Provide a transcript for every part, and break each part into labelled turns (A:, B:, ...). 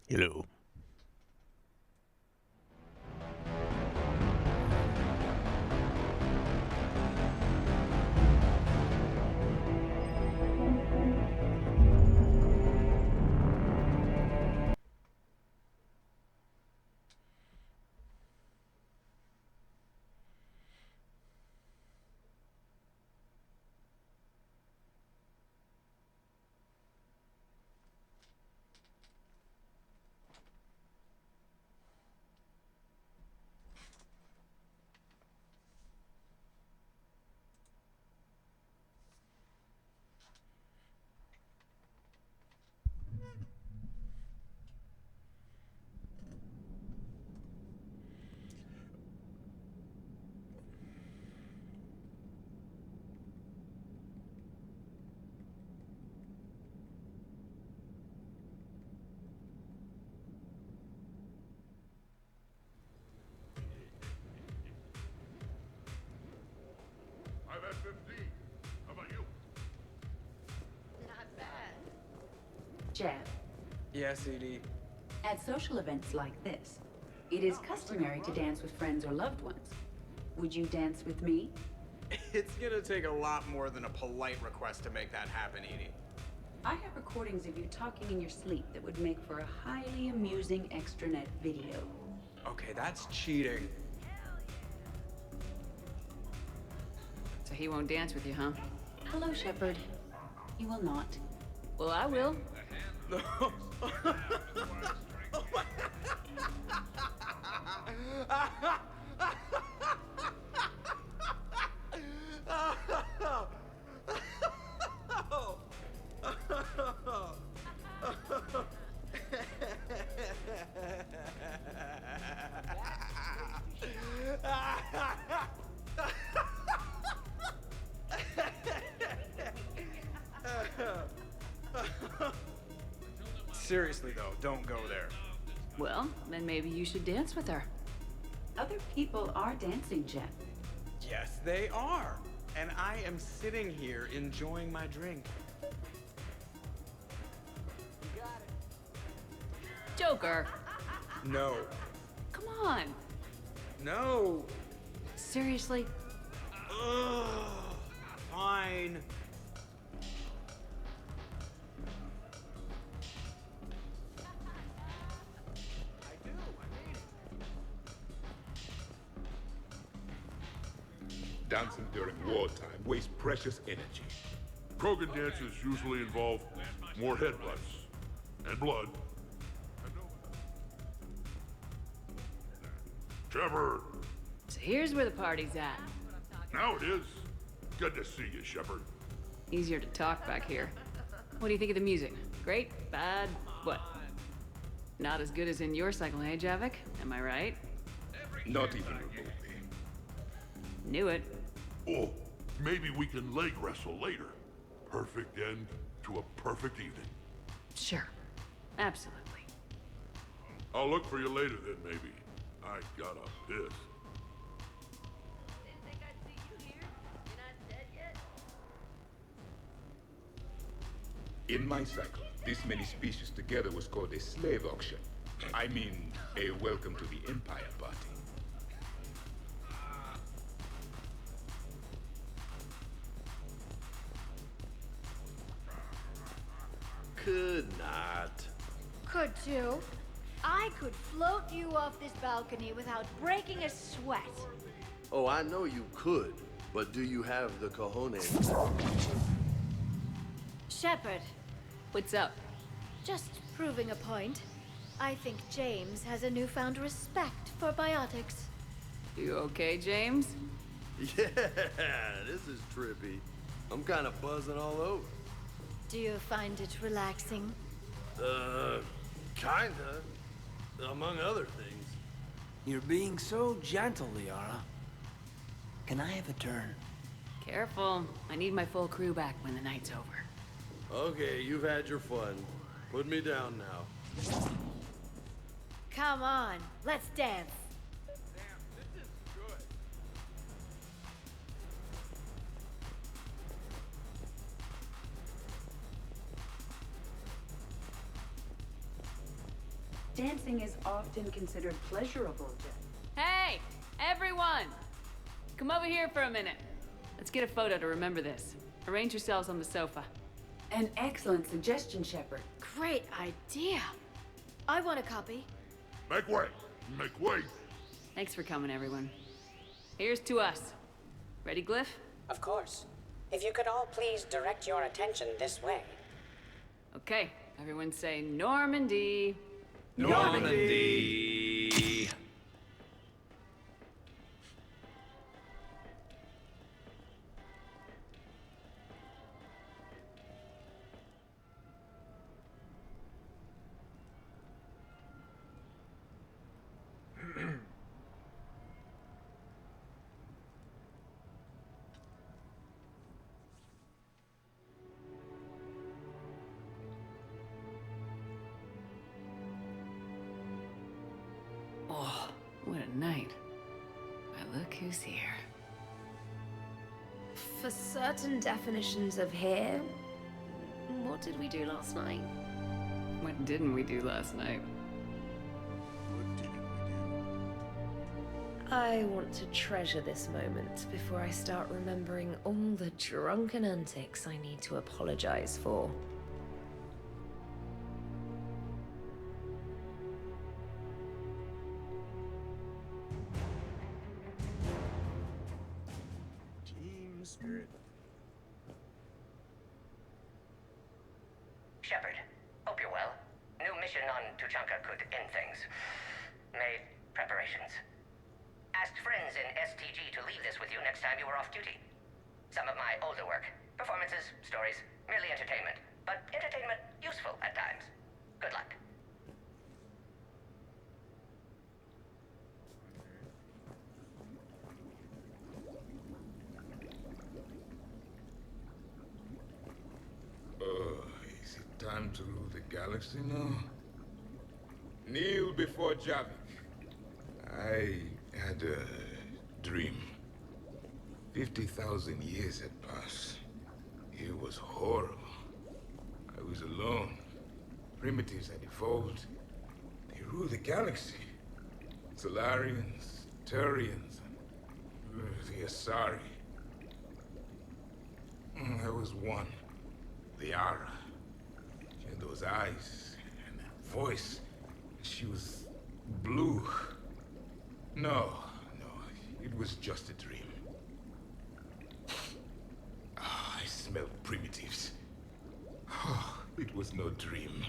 A: Hello.
B: I'm at 15. How about you?
C: Not bad.
D: Jeff,
E: Yes, Edie.
D: at social events like this, it is customary to dance with friends or loved ones. Would you dance with me?
E: It's gonna take a lot more than a polite request to make that happen, Edie.
D: I have recordings of you talking in your sleep that would make for a highly amusing extranet video.
E: Okay, that's cheating.
F: So he won't dance with you, huh?
D: Hello, Shepard. You will not.
F: Well, I will.
E: Seriously, though, don't go there.
F: Well, then maybe you should dance with her.
D: Other people are dancing, Jeff.
E: Yes, they are. And I am sitting here enjoying my drink.
F: Joker,
E: No.
F: come on.
E: No.
F: Seriously?
E: Ugh. Fine.
B: Dancing during wartime wastes precious energy. Krogan dances usually involve more headbutts and blood. Shepard!
F: So here's where the party's at.
B: Now it is. Good to see you, Shepard.
F: Easier to talk back here. What do you think of the music? Great? Bad? What? Not as good as in your cycle, hey, Javik? Am I right?
B: Not even remotely.
F: Knew it.
B: Oh, maybe we can leg wrestle later. Perfect end to a perfect evening.
F: Sure. Absolutely.
B: I'll look for you later then, maybe. I gotta piss.
C: Didn't think I'd see you here. You're not dead yet?
G: In my cycle, this many species together was called a slave auction. I mean, a welcome to the Empire party.
H: Could not.
C: Could too. I could float you off this balcony without breaking a sweat.
H: Oh, I know you could, but do you have the cojones?
C: Shepard,
F: What's up?
C: just proving a point. I think James has a newfound respect for biotics.
F: You okay, James?
H: Yeah, this is trippy. I'm kind of buzzing all over.
C: Do you find it relaxing?
H: Kinda. Among other things.
I: You're being so gentle, Liara. Can I have a turn?
F: Careful. I need my full crew back when the night's over.
H: Okay, you've had your fun. Put me down now.
C: Come on, let's dance.
D: Dancing is often considered pleasurable, Jeff.
F: Hey, everyone! Come over here for a minute. Let's get a photo to remember this. Arrange yourselves on the sofa.
D: An excellent suggestion, Shepard.
C: Great idea. I want a copy.
B: Make way! Make way!
F: Thanks for coming, everyone. Here's to us. Ready, Glyph?
A: Of course. If you could all please direct your attention this way.
F: Okay, everyone say Normandy.
I: Normandy!
F: Oh, what a night. But look who's here.
J: For certain definitions of here, what did we do last night?
F: What didn't we do last night?
J: I want to treasure this moment before I start remembering all the drunken antics I need to apologize for.
E: Team spirit.
A: Shepard, hope you're well. New mission on Tuchanka could end things. Made preparations. Asked friends in STG to leave this with you next time you were off duty. Some of my older work. Performances, stories, merely entertainment. But entertainment useful at times. Good luck.
G: Is it time to rule the galaxy now? Kneel before Javik. I had a dream. 50,000 years had passed. It was horrible. I was alone. Primitives had evolved. They ruled the galaxy. Solarians, Turians, and the Asari. There was one. Liara. She had those eyes and that voice. She was blue. No, it was just a dream. I smelled primitives. It was no dream.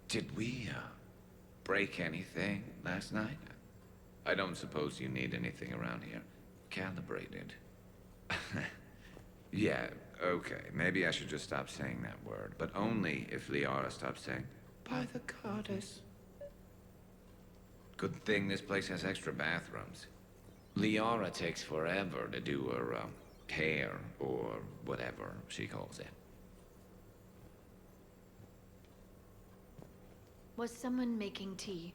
K: Did we, break anything last night? I don't suppose you need anything around here. Calibrated. Yeah, okay. Maybe I should just stop saying that word. But only if Liara stops saying, by the goddess. Good thing this place has extra bathrooms. Liara takes forever to do her, hair, or whatever she calls it.
C: Was someone making tea?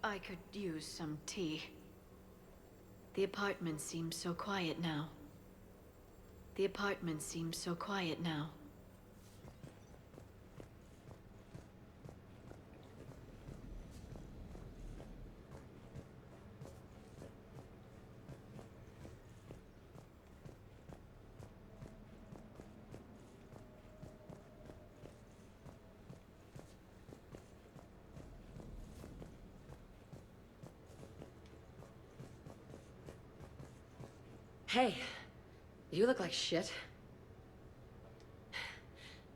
C: I could use some tea. The apartment seems so quiet now. The apartment seems so quiet now.
J: Hey, you look like shit.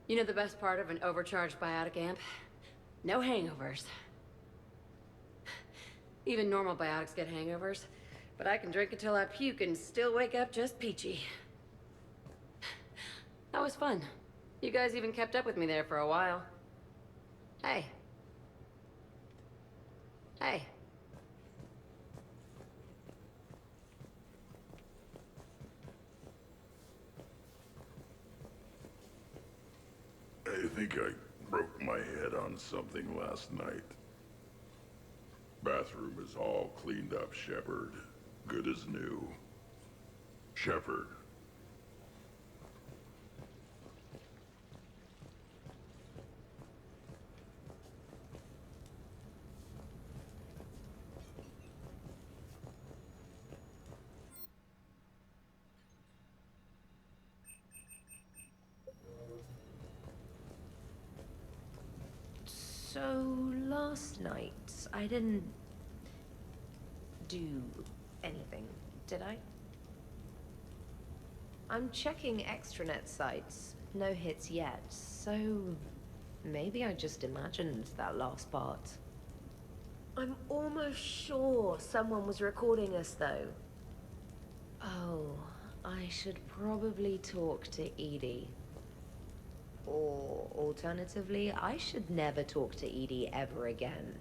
J: You know the best part of an overcharged biotic amp? No hangovers. Even normal biotics get hangovers, but I can drink until I puke and still wake up just peachy. That was fun. You guys even kept up with me there for a while. Hey. Hey.
B: I think I broke my head on something last night. Bathroom bathroom is all cleaned up, Shepard. Good as new. Shepard.
J: So, last night, I didn't do anything, did I? I'm checking extranet sites. No hits yet, so maybe I just imagined that last part. I'm almost sure someone was recording us, though. Oh, I should probably talk to Edie. Or, alternatively, I should never talk to Edie ever again.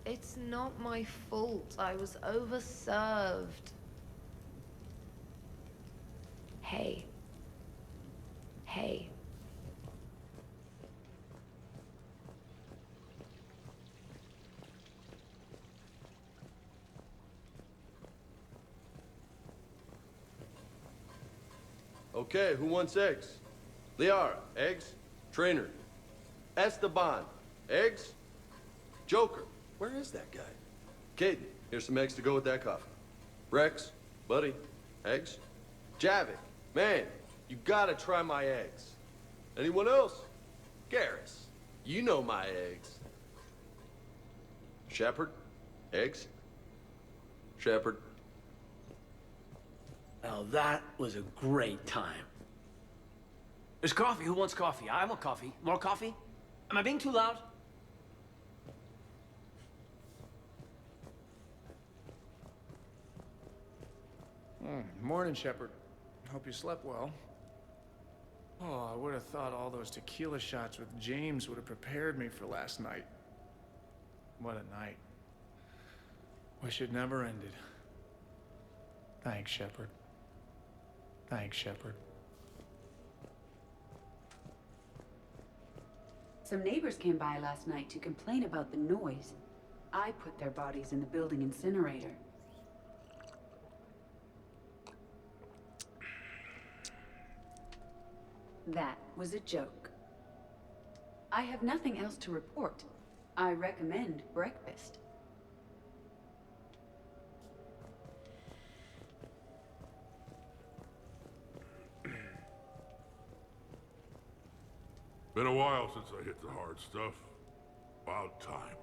J: It's not my fault. I was overserved. Hey. Hey.
H: Okay, who wants eggs? Liara, eggs. Trainer. Esteban, eggs. Joker, where is that guy? Caden, here's some eggs to go with that coffee. Rex, buddy, eggs. Javik, man, you gotta try my eggs. Anyone else? Garrus, you know my eggs. Shepard, eggs. Shepard.
I: Now that was a great time. There's coffee. Who wants coffee? I want coffee. More coffee? Am I being too loud?
L: Morning, Shepard. Hope you slept well. Oh, I would have thought all those tequila shots with James would have prepared me for last night. What a night. Wish it never ended. Thanks, Shepard. Thanks, Shepard.
D: Some neighbors came by last night to complain about the noise. I put their bodies in the building incinerator. That was a joke. I have nothing else to report. I recommend breakfast.
B: Been a while since I hit the hard stuff. About time.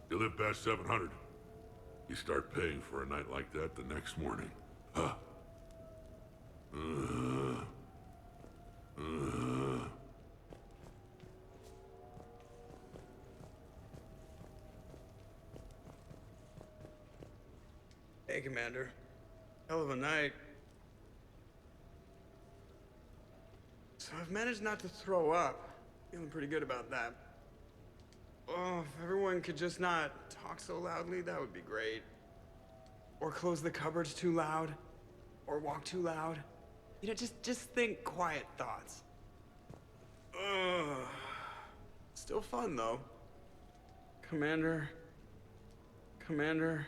B: You live past 700. You start paying for a night like that the next morning. Huh?
E: Hey, Commander. Hell of a night. So I've managed not to throw up. Feeling pretty good about that. Oh, if everyone could just not talk so loudly, that would be great. Or close the cupboards too loud. Or walk too loud. You know, just think quiet thoughts. Ugh. Still fun, though. Commander. Commander.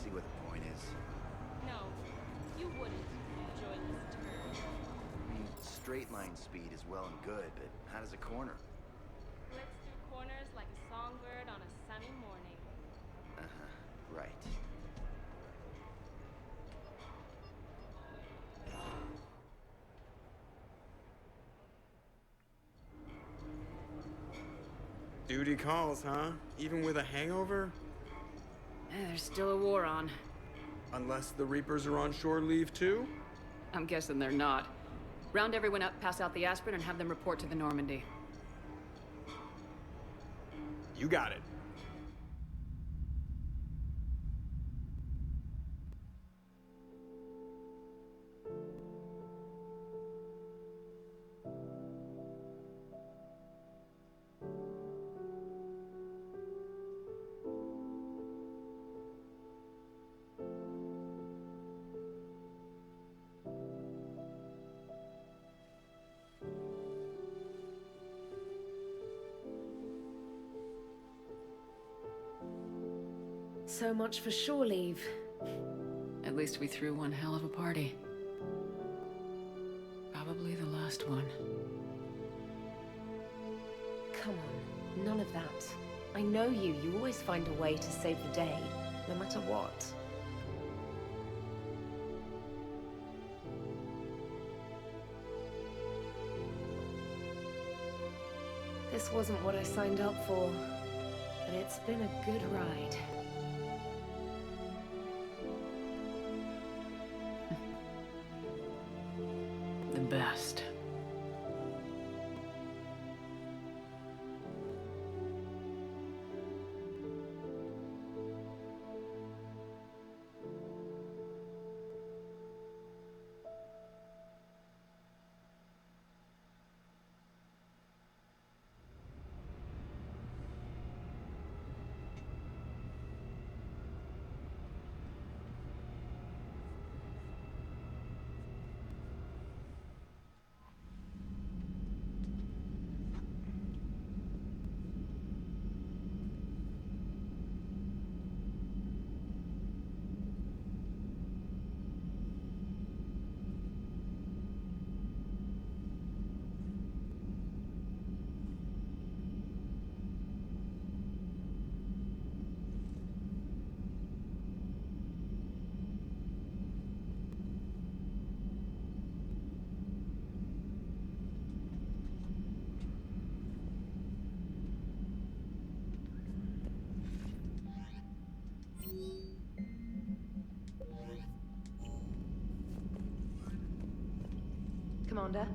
M: see what the point is.
N: No, you wouldn't enjoy this turn.
M: I mean, straight line speed is well and good, but how does a corner?
N: Flicks through corners like a songbird on a sunny morning.
M: Uh-huh, right.
E: Duty calls, huh? Even with a hangover?
F: There's still a war on.
E: Unless the Reapers are on shore leave too?
F: I'm guessing they're not. Round everyone up, pass out the aspirin, and have them report to the Normandy.
E: You got it.
J: So much for shore leave.
F: At least we threw one hell of a party. Probably the last one.
J: Come on, none of that. I know you. You always find a way to save the day, no matter what. This wasn't what I signed up for, but it's been a good ride.
F: The best.
J: Commander?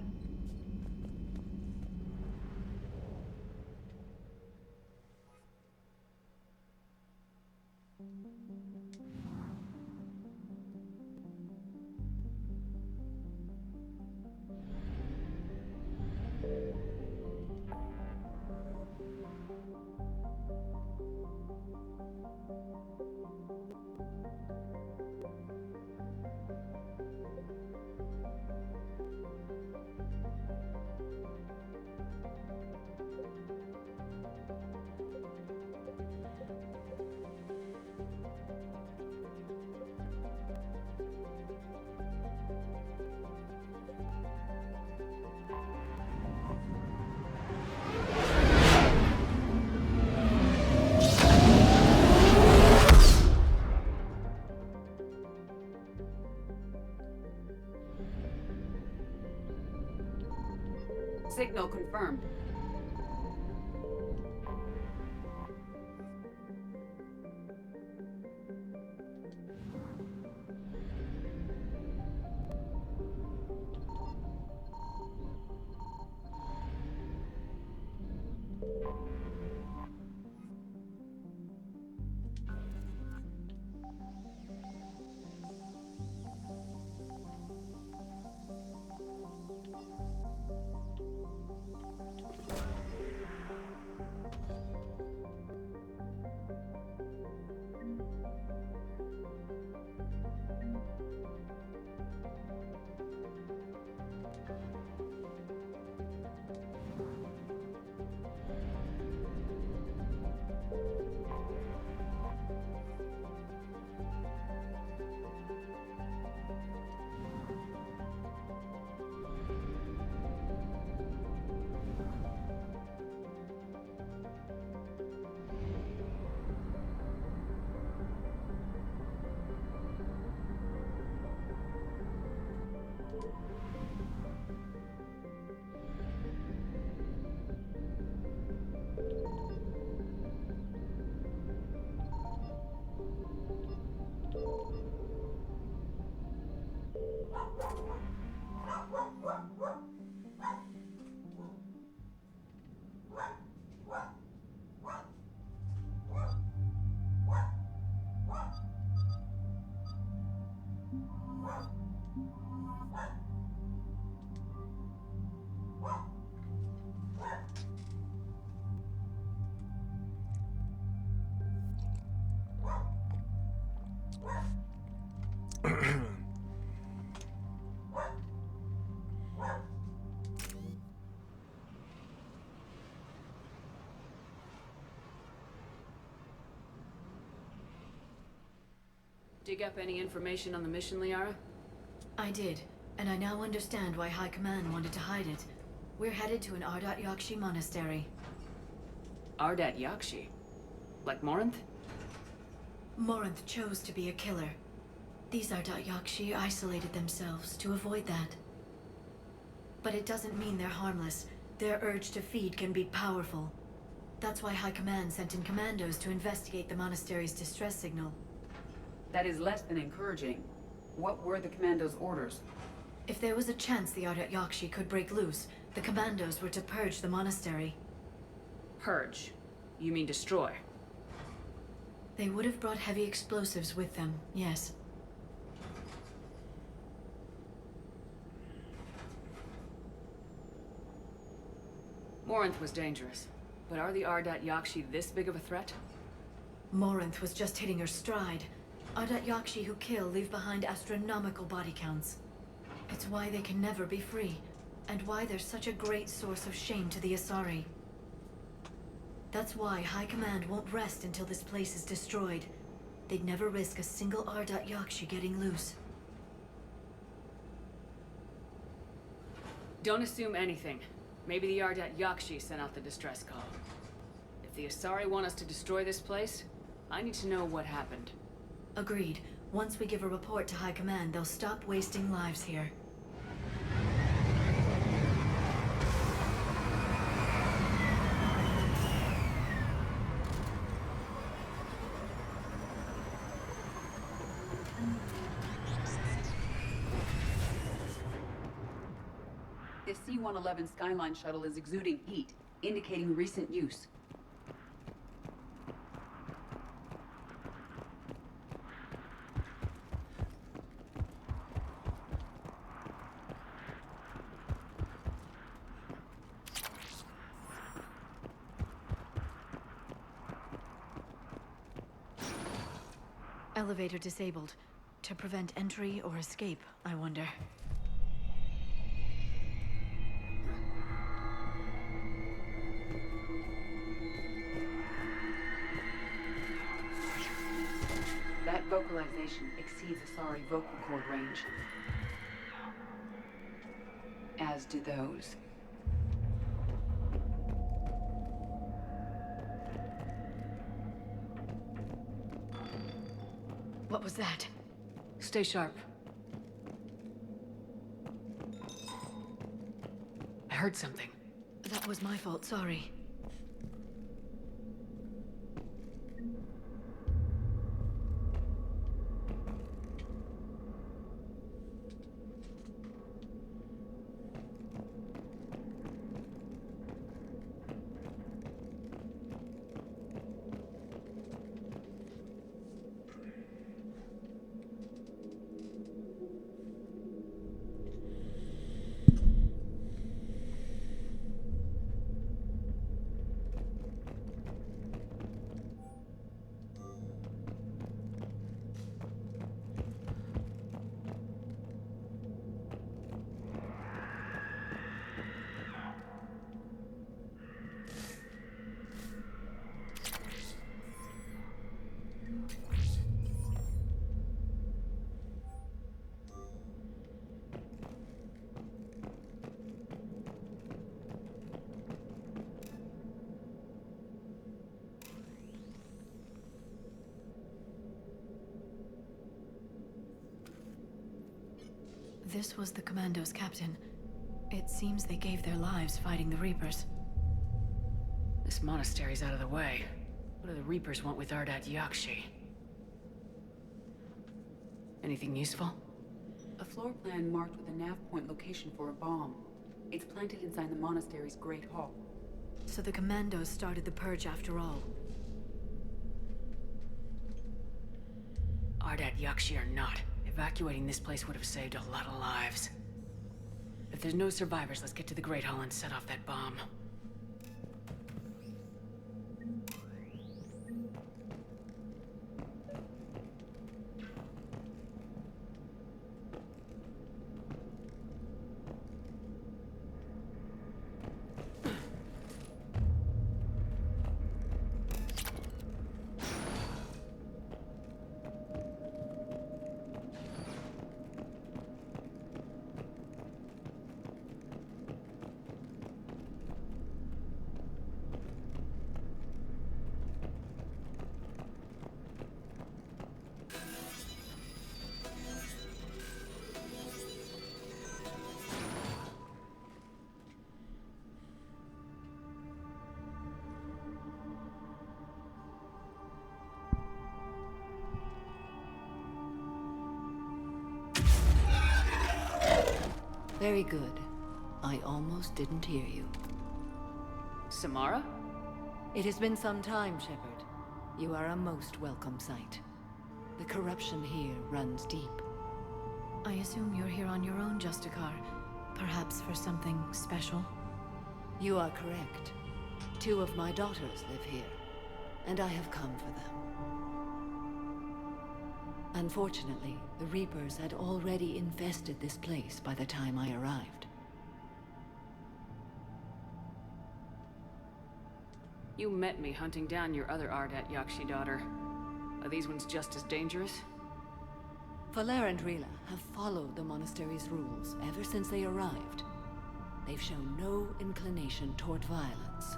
F: Dig up any information on the mission, Liara?
C: I did, and I now understand why High Command wanted to hide it. We're headed to an Ardat Yakshi monastery.
F: Ardat Yakshi? Like Morinth?
C: Morinth chose to be a killer. These Ardat Yakshi isolated themselves to avoid that. But it doesn't mean they're harmless. Their urge to feed can be powerful. That's why High Command sent in commandos to investigate the monastery's distress signal.
D: That is less than encouraging. What were the commandos' orders?
C: If there was a chance the Ardat Yakshi could break loose, the commandos were to purge the monastery.
F: Purge? You mean destroy?
C: They would have brought heavy explosives with them, yes.
F: Morinth was dangerous, but are the Ardat Yakshi this big of a threat?
C: Morinth was just hitting her stride. Ardat Yakshi who kill leave behind astronomical body counts. It's why they can never be free, and why they're such a great source of shame to the Asari. That's why High Command won't rest until this place is destroyed. They'd never risk a single Ardat Yakshi getting loose.
F: Don't assume anything. Maybe the Ardat Yakshi sent out the distress call. If the Asari want us to destroy this place, I need to know what happened.
C: Agreed. Once we give a report to High Command, they'll stop wasting lives here.
D: The C-111 Skyline shuttle is exuding heat, indicating recent use.
C: Elevator disabled. To prevent entry or escape, I wonder.
D: That vocalization exceeds Asari vocal cord range. As do those.
C: What was that?
F: Stay sharp. I heard something.
C: That was my fault, sorry. This was the Commandos, Captain. It seems they gave their lives fighting the Reapers.
F: This monastery's out of the way. What do the Reapers want with Ardat Yakshi? Anything useful?
D: A floor plan marked with a nav point location for a bomb. It's planted inside the monastery's Great Hall.
C: So the Commandos started the purge after all.
F: Ardat Yakshi or not, evacuating this place would have saved a lot of lives. If there's no survivors, let's get to the Great Hall and set off that bomb.
O: Very good. I almost didn't hear you.
F: Samara?
O: It has been some time, Shepard. You are a most welcome sight. The corruption here runs deep.
C: I assume you're here on your own, Justicar. Perhaps for something special?
O: You are correct. 2 of my daughters live here, and I have come for them. Unfortunately, the Reapers had already infested this place by the time I arrived.
F: You met me hunting down your other Ardat Yakshi daughter. Are these ones just as dangerous?
O: Falere and Rila have followed the monastery's rules ever since they arrived. They've shown no inclination toward violence.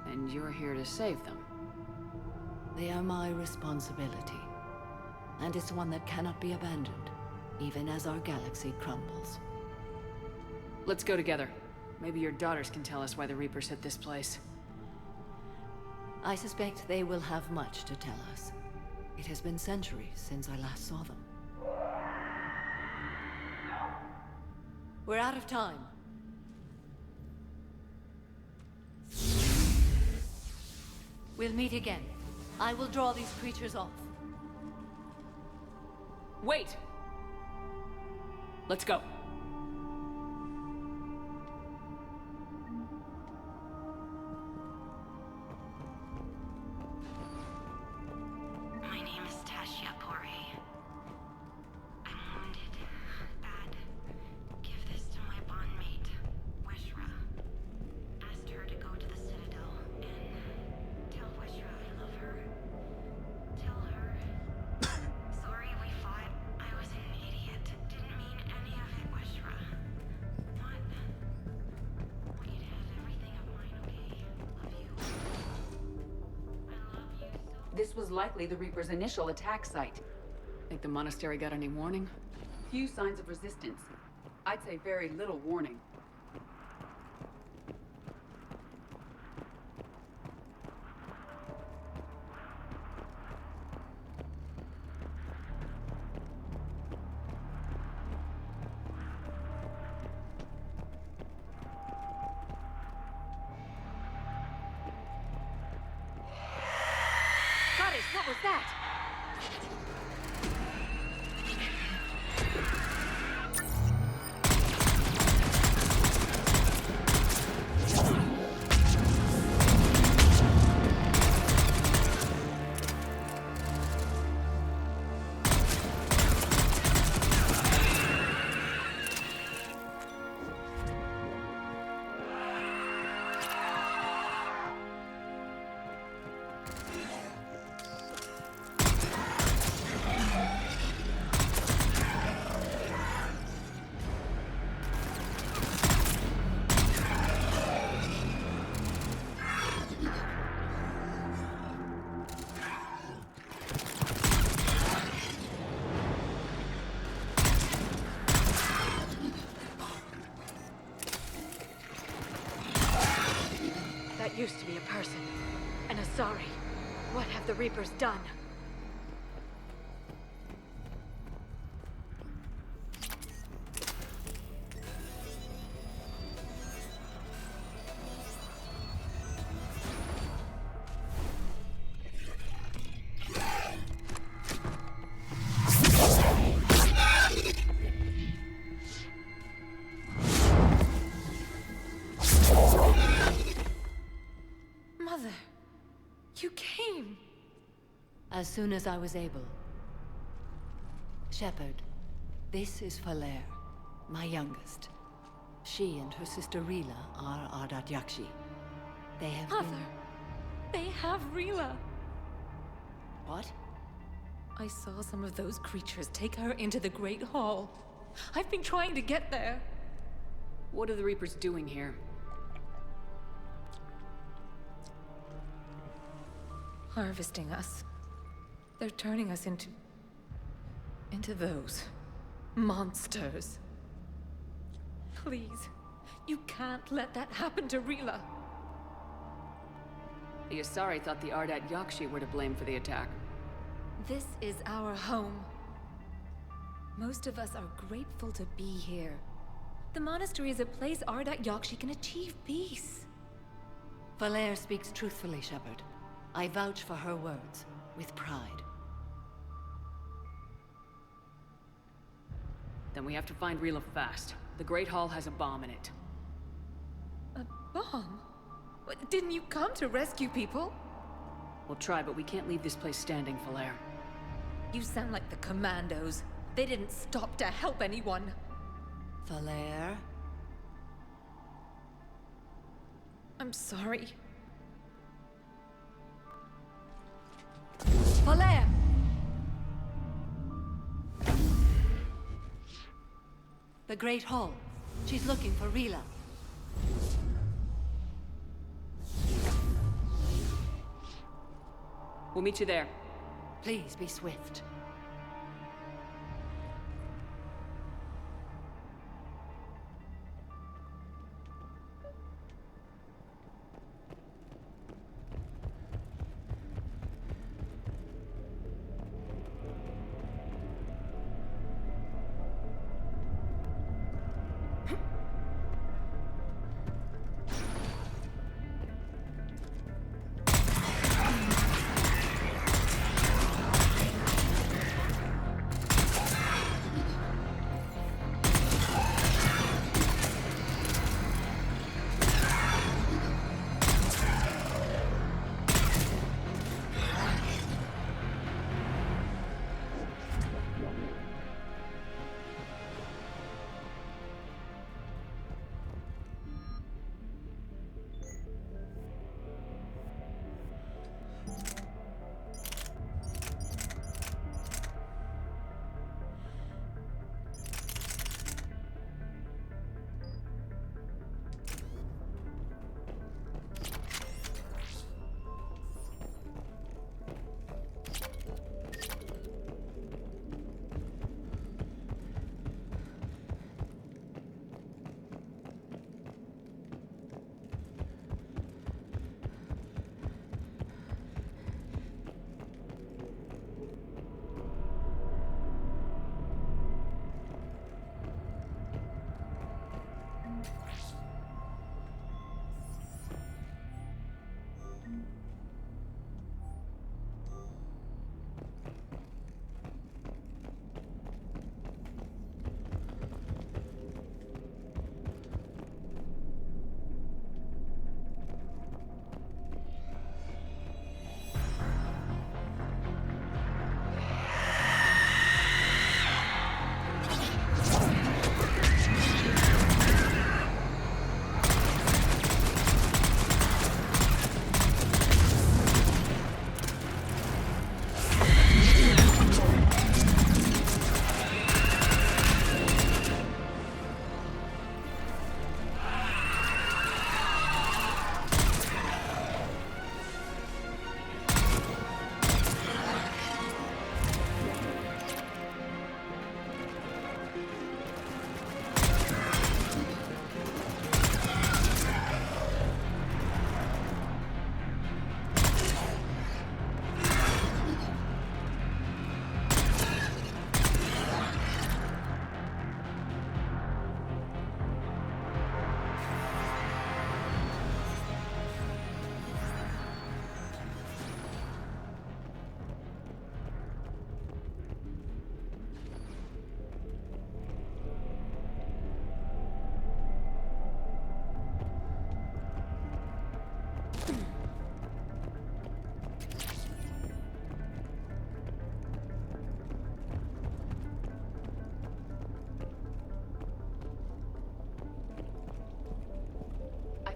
F: And you're here to save them?
O: They are my responsibility. And it's one that cannot be abandoned, even as our galaxy crumbles.
F: Let's go together. Maybe your daughters can tell us why the Reapers hit this place.
O: I suspect they will have much to tell us. It has been centuries since I last saw them. We're out of time. We'll meet again. I will draw these creatures off.
F: Wait! Let's go.
P: My name is Tasha Pore. I'm wounded. Bad. Give this to my bondmate, Weshra. Asked her to go to the Citadel and tell Weshra I love her. Tell her. Sorry we fought. I was an idiot. Didn't mean any of it, Weshra. What? Want you to have everything of mine, okay? Love you. I love you so.
D: This was likely the Reaper's initial attack site.
F: Think the monastery got any warning?
D: Few signs of resistance. I'd say very little warning.
P: Goddess, what was that? That used to be a person. An Asari. What have the Reapers done? Mother, you came.
O: As soon as I was able. Shepard, this is Falere, my youngest. She and her sister Rila are Ardat Yakshi. They have
P: Mother, they have Rila.
O: What?
P: I saw some of those creatures take her into the Great Hall. I've been trying to get there.
F: What are the Reapers doing here?
P: Harvesting us. They're turning us into those monsters. Please, you can't let that happen to Rila.
F: The Asari thought the Ardat Yakshi were to blame for the attack.
P: This is our home. Most of us are grateful to be here.
Q: The monastery is a place Ardat Yakshi can achieve peace.
O: Valere speaks truthfully, Shepard. I vouch for her words, with pride.
F: Then we have to find Rila fast. The Great Hall has a bomb in it.
Q: A bomb? What, didn't you come to rescue people?
F: We'll try, but we can't leave this place standing, Valere.
Q: You sound like the Commandos. They didn't stop to help anyone.
O: Valere?
Q: I'm sorry.
O: Valere! The Great Hall. She's looking for Rila.
F: We'll meet you there.
O: Please be swift.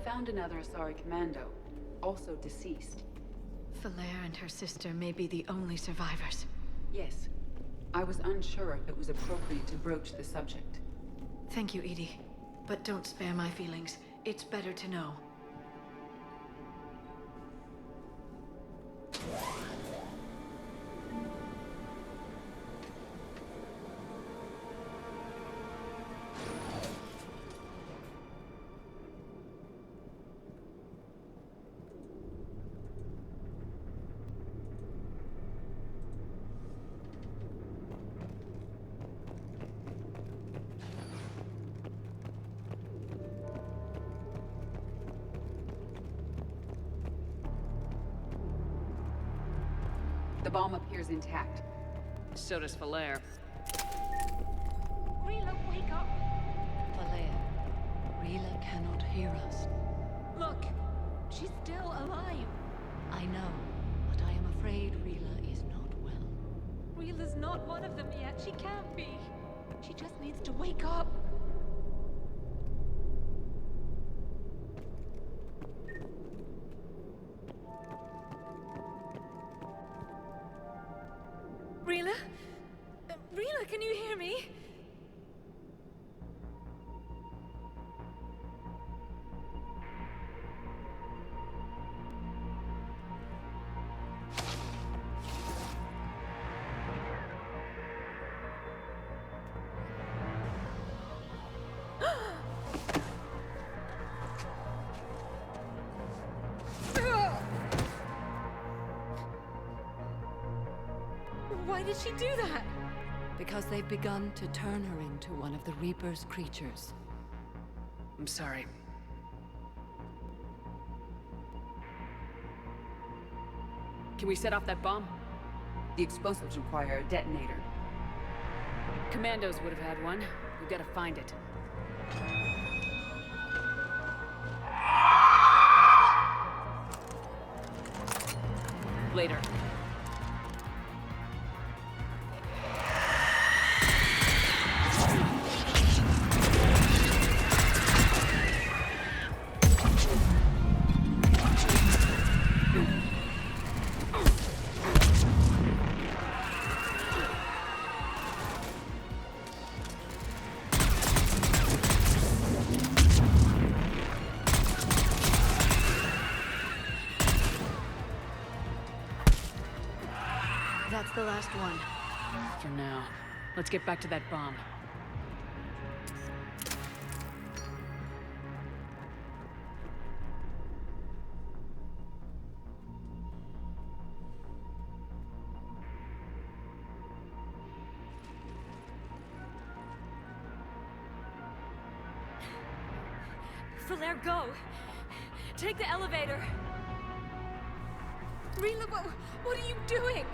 D: Found another Asari commando, also deceased.
C: Valere and her sister may be the only survivors.
D: Yes. I was unsure if it was appropriate to broach the subject.
C: Thank you, Edie. But don't spare my feelings. It's better to know.
D: The bomb appears intact.
F: So does Falere.
Q: Rila, wake up!
O: Falere, Rila cannot hear us.
Q: Look, she's still alive.
O: I know, but I am afraid Rila is not well.
Q: Rila's not one of them yet. She can't be. She just needs to wake up. Rila? Rila, can you hear me? Why did she do that?
O: Because they've begun to turn her into one of the Reaper's creatures.
F: I'm sorry. Can we set off that bomb?
D: The explosives require a detonator.
F: Commandos would have had one. We've got to find it. Later.
C: That's the last one.
F: For now. Let's get back to that bomb.
Q: Falere, go! Take the elevator! Rila, what are you doing?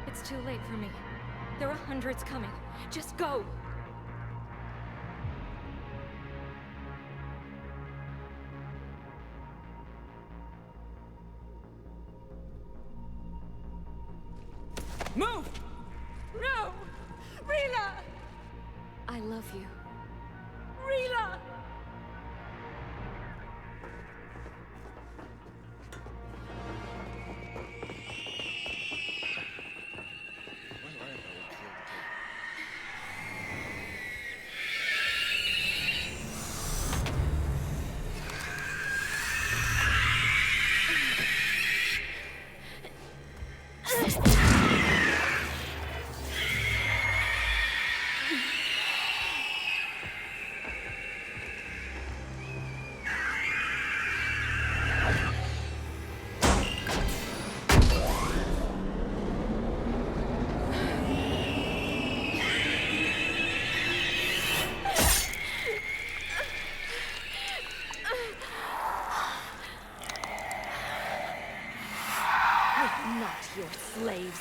Q: It's too late for me. There are hundreds coming. Just go!
F: Move!
Q: No! Rila! I love you. Rila! Not your slaves.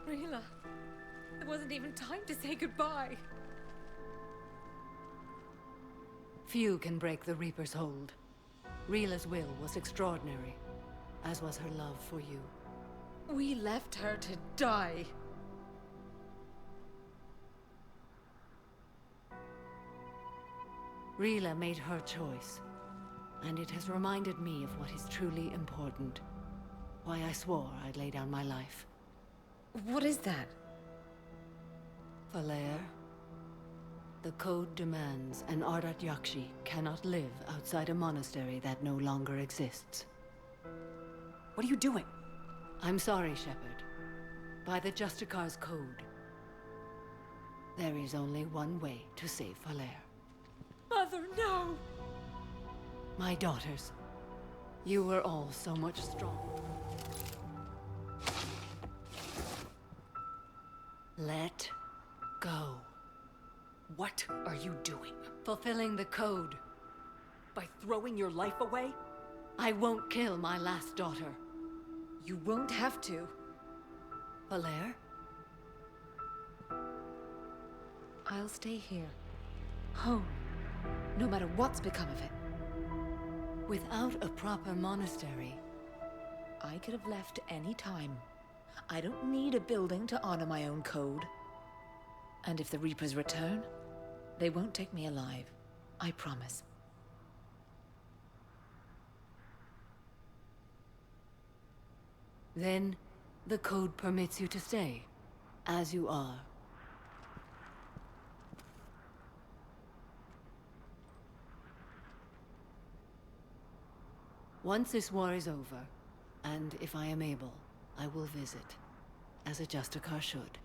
Q: Rila, there wasn't even time to say goodbye.
O: Few can break the Reaper's hold. Rila's will was extraordinary, as was her love for you.
Q: We left her to die.
O: Rila made her choice, and it has reminded me of what is truly important. Why I swore I'd lay down my life.
Q: What is that?
O: Falere, the code demands an Ardat Yakshi cannot live outside a monastery that no longer exists.
F: What are you doing?
O: I'm sorry, Shepard. By the Justicar's code, there is only one way to save Falere.
Q: Mother, no!
O: My daughters, you were all so much stronger. Let go.
Q: What are you doing?
O: Fulfilling the code.
Q: By throwing your life away?
O: I won't kill my last daughter.
Q: You won't have to.
O: Falere?
Q: I'll stay here. Home. No matter what's become of it.
O: Without a proper monastery,
Q: I could have left any time. I don't need a building to honor my own code. And if the Reapers return, they won't take me alive. I promise.
O: then the code permits you to stay, as you are. Once this war is over, and if I am able, I will visit, as a Justicar should.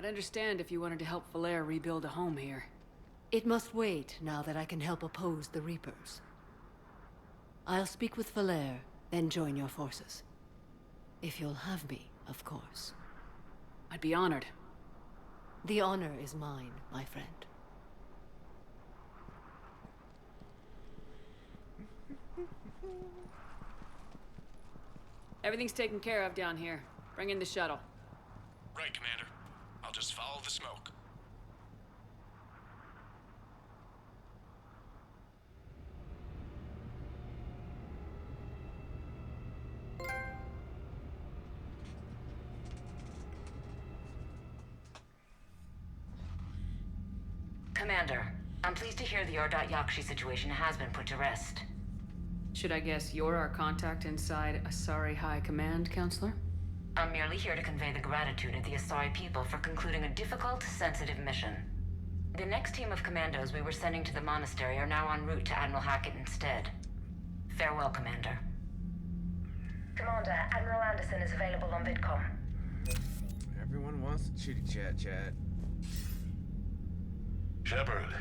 F: I'd understand if you wanted to help Falere rebuild a home here.
O: It must wait now that I can help oppose the Reapers. I'll speak with Falere, then join your forces. If you'll have me, of course.
F: I'd be honored.
O: The honor is mine, my friend.
F: Everything's taken care of down here. Bring in the shuttle.
R: Right, Commander. I'll just follow the smoke.
S: Commander, I'm pleased to hear the Ardat Yakshi situation has been put to rest.
F: Should I guess you're our contact inside Asari High Command, Counselor?
S: I'm merely here to convey the gratitude of the Asari people for concluding a difficult, sensitive mission. The next team of commandos we were sending to the monastery are now en route to Admiral Hackett instead. Farewell, Commander. Commander, Admiral Anderson is available on VidCom.
E: Everyone wants to chitty-chat.
R: Shepard.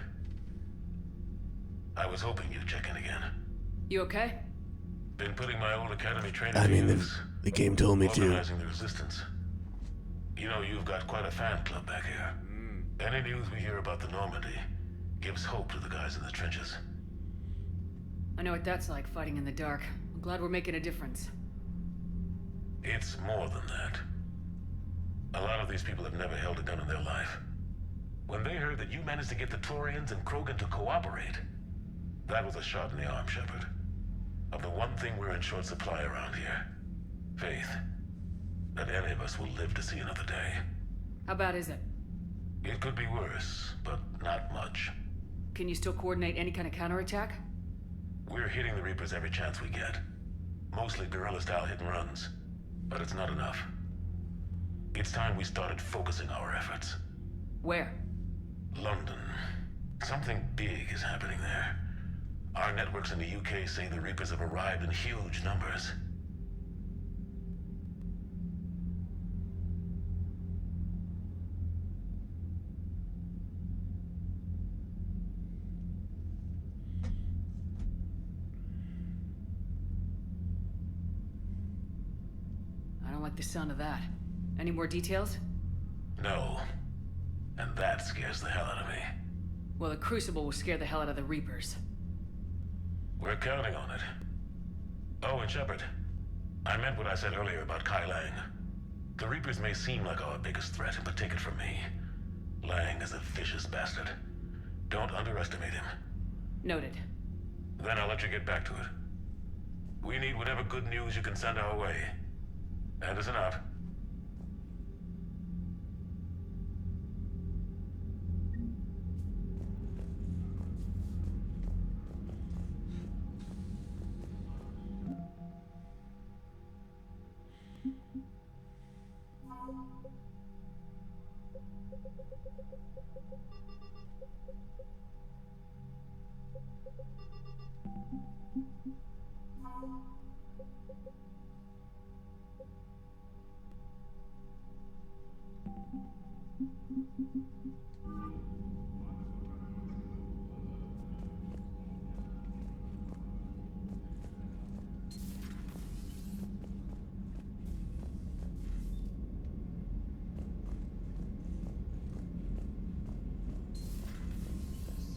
R: I was hoping you'd check in again.
F: You okay?
R: Been putting my old academy training
T: I
R: to
T: mean,
R: use.
T: the game told me to.
R: Organizing the resistance. You know, you've got quite a fan club back here. Any news we hear about the Normandy gives hope to the guys in the trenches.
F: I know what that's like, fighting in the dark. I'm glad we're making a difference.
R: It's more than that. A lot of these people have never held a gun in their life. When they heard that you managed to get the Turians and Krogan to cooperate, that was a shot in the arm, Shepard. Of the one thing we're in short supply around here. Faith. That any of us will live to see another day.
F: How bad is it?
R: It could be worse, but not much.
F: Can you still coordinate any kind of counterattack?
R: We're hitting the Reapers every chance we get. Mostly guerrilla-style hit-and-runs. But it's not enough. It's time we started focusing our efforts.
F: Where?
R: London. Something big is happening there. Our networks in the UK say the Reapers have arrived in huge numbers.
F: I don't like the sound of that. Any more details?
R: No. And that scares the hell out of me.
F: Well, the Crucible will scare the hell out of the Reapers.
R: We're counting on it. Oh, and Shepard, I meant what I said earlier about Kai Lang. The Reapers may seem like our biggest threat, but take it from me. Lang is a vicious bastard. Don't underestimate him.
F: Noted.
R: Then I'll let you get back to it. We need whatever good news you can send our way. Anderson out.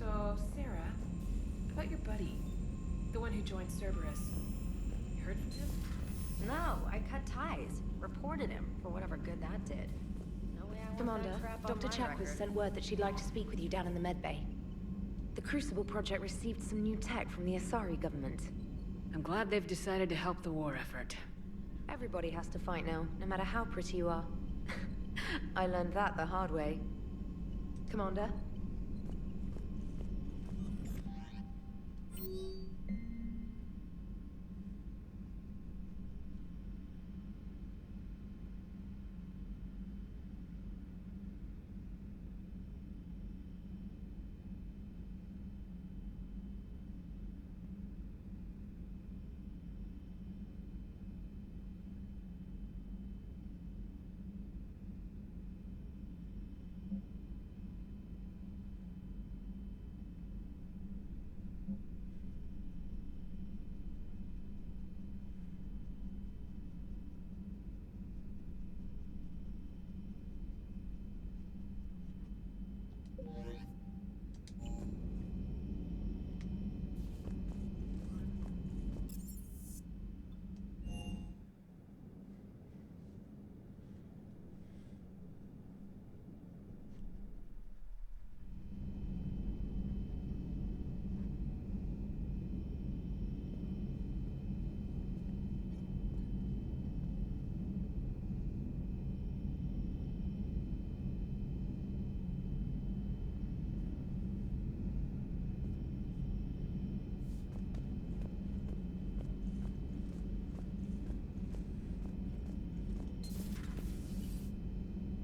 T: So, Sarah, about your buddy, the one who joined Cerberus. You heard from him?
J: No, I cut ties. Reported him for whatever good that did. No way I want
T: Commander,
J: that crap on
T: Dr.
J: my
T: Chakwas
J: record.
T: sent word that she'd like to speak with you down in the medbay. The Crucible Project received some new tech from the Asari government.
F: I'm glad they've decided to help the war effort.
J: Everybody has to fight now, no matter how pretty you are. I learned that the hard way. Commander?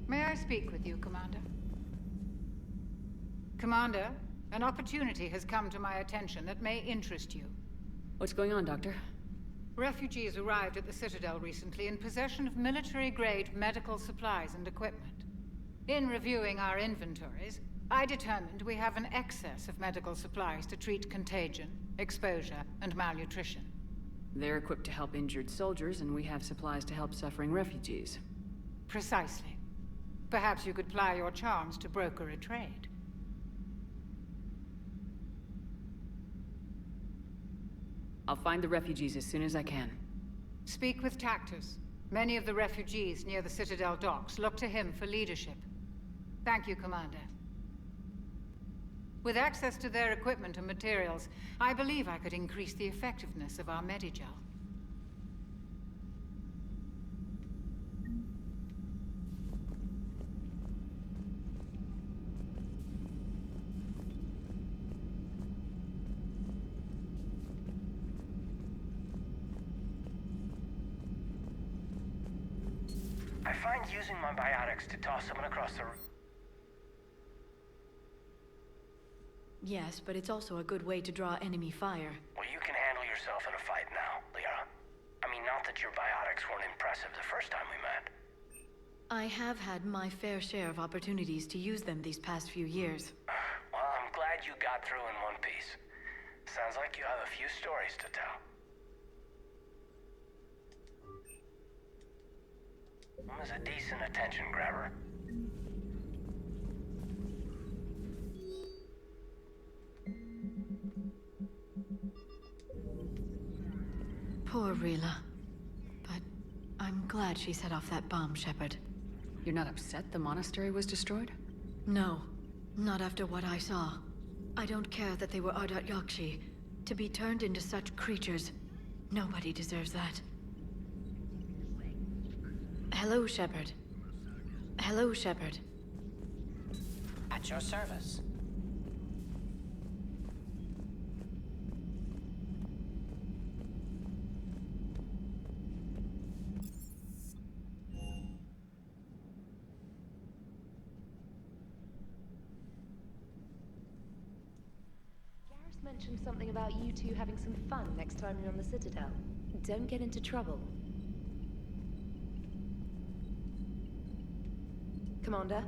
U: May I speak with you, Commander? Commander, an opportunity has come to my attention that may interest you.
F: What's going on, Doctor?
U: Refugees arrived at the Citadel recently in possession of military-grade medical supplies and equipment. In reviewing our inventories, I determined we have an excess of medical supplies to treat contagion, exposure, and malnutrition.
F: They're equipped to help injured soldiers, and we have supplies to help suffering refugees.
U: Precisely. Perhaps you could ply your charms to broker a trade.
F: I'll find the refugees as soon as I can.
U: Speak with Tactus. Many of the refugees near the Citadel docks look to him for leadership. Thank you, Commander. With access to their equipment and materials, I believe I could increase the effectiveness of our Medigel.
I: I find using my biotics to toss someone across the room.
C: Yes, but it's also a good way to draw enemy fire.
I: Well, you can handle yourself in a fight now, Liara. I mean, not that your biotics weren't impressive the first time we met.
C: I have had my fair share of opportunities to use them these past few years.
I: Well, I'm glad you got through in one piece. Sounds like you have a few stories to tell. That was a decent attention grabber.
C: Poor Rila. But I'm glad she set off that bomb, Shepard.
F: You're not upset the monastery was destroyed?
C: No. Not after what I saw. I don't care that they were Ardat Yakshi. To be turned into such creatures, nobody deserves that. Hello, Shepard. Hello, Shepard.
V: At your service.
J: just mentioned something about you two having some fun next time you're on the Citadel. Don't get into trouble. Commander?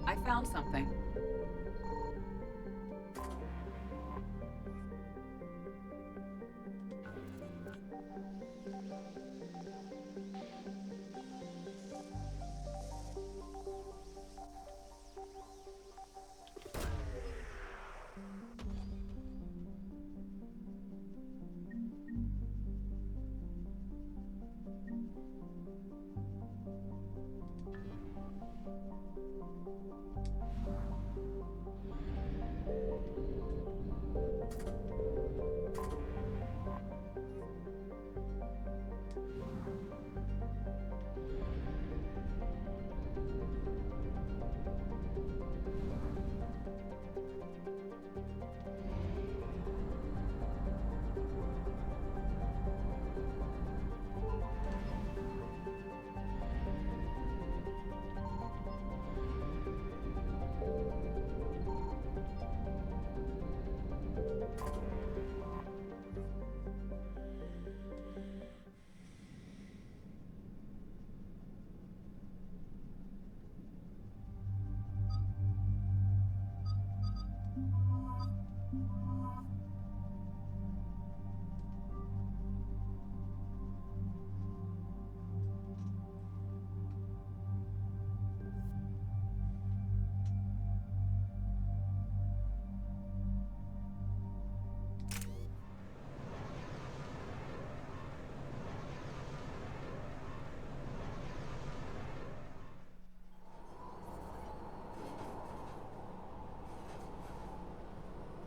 F: I found something.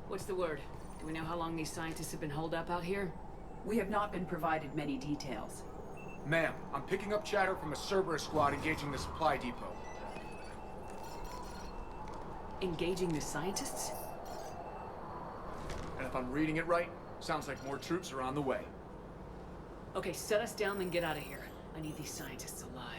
F: What's the word? Do we know how long these scientists have been holed up out here?
A: We have not been provided many details.
L: Ma'am, I'm picking up chatter from a Cerberus squad engaging the supply depot.
F: Engaging the scientists?
L: And if I'm reading it right, sounds like more troops are on the way.
F: Okay, set us down, then get out of here. I need these scientists alive.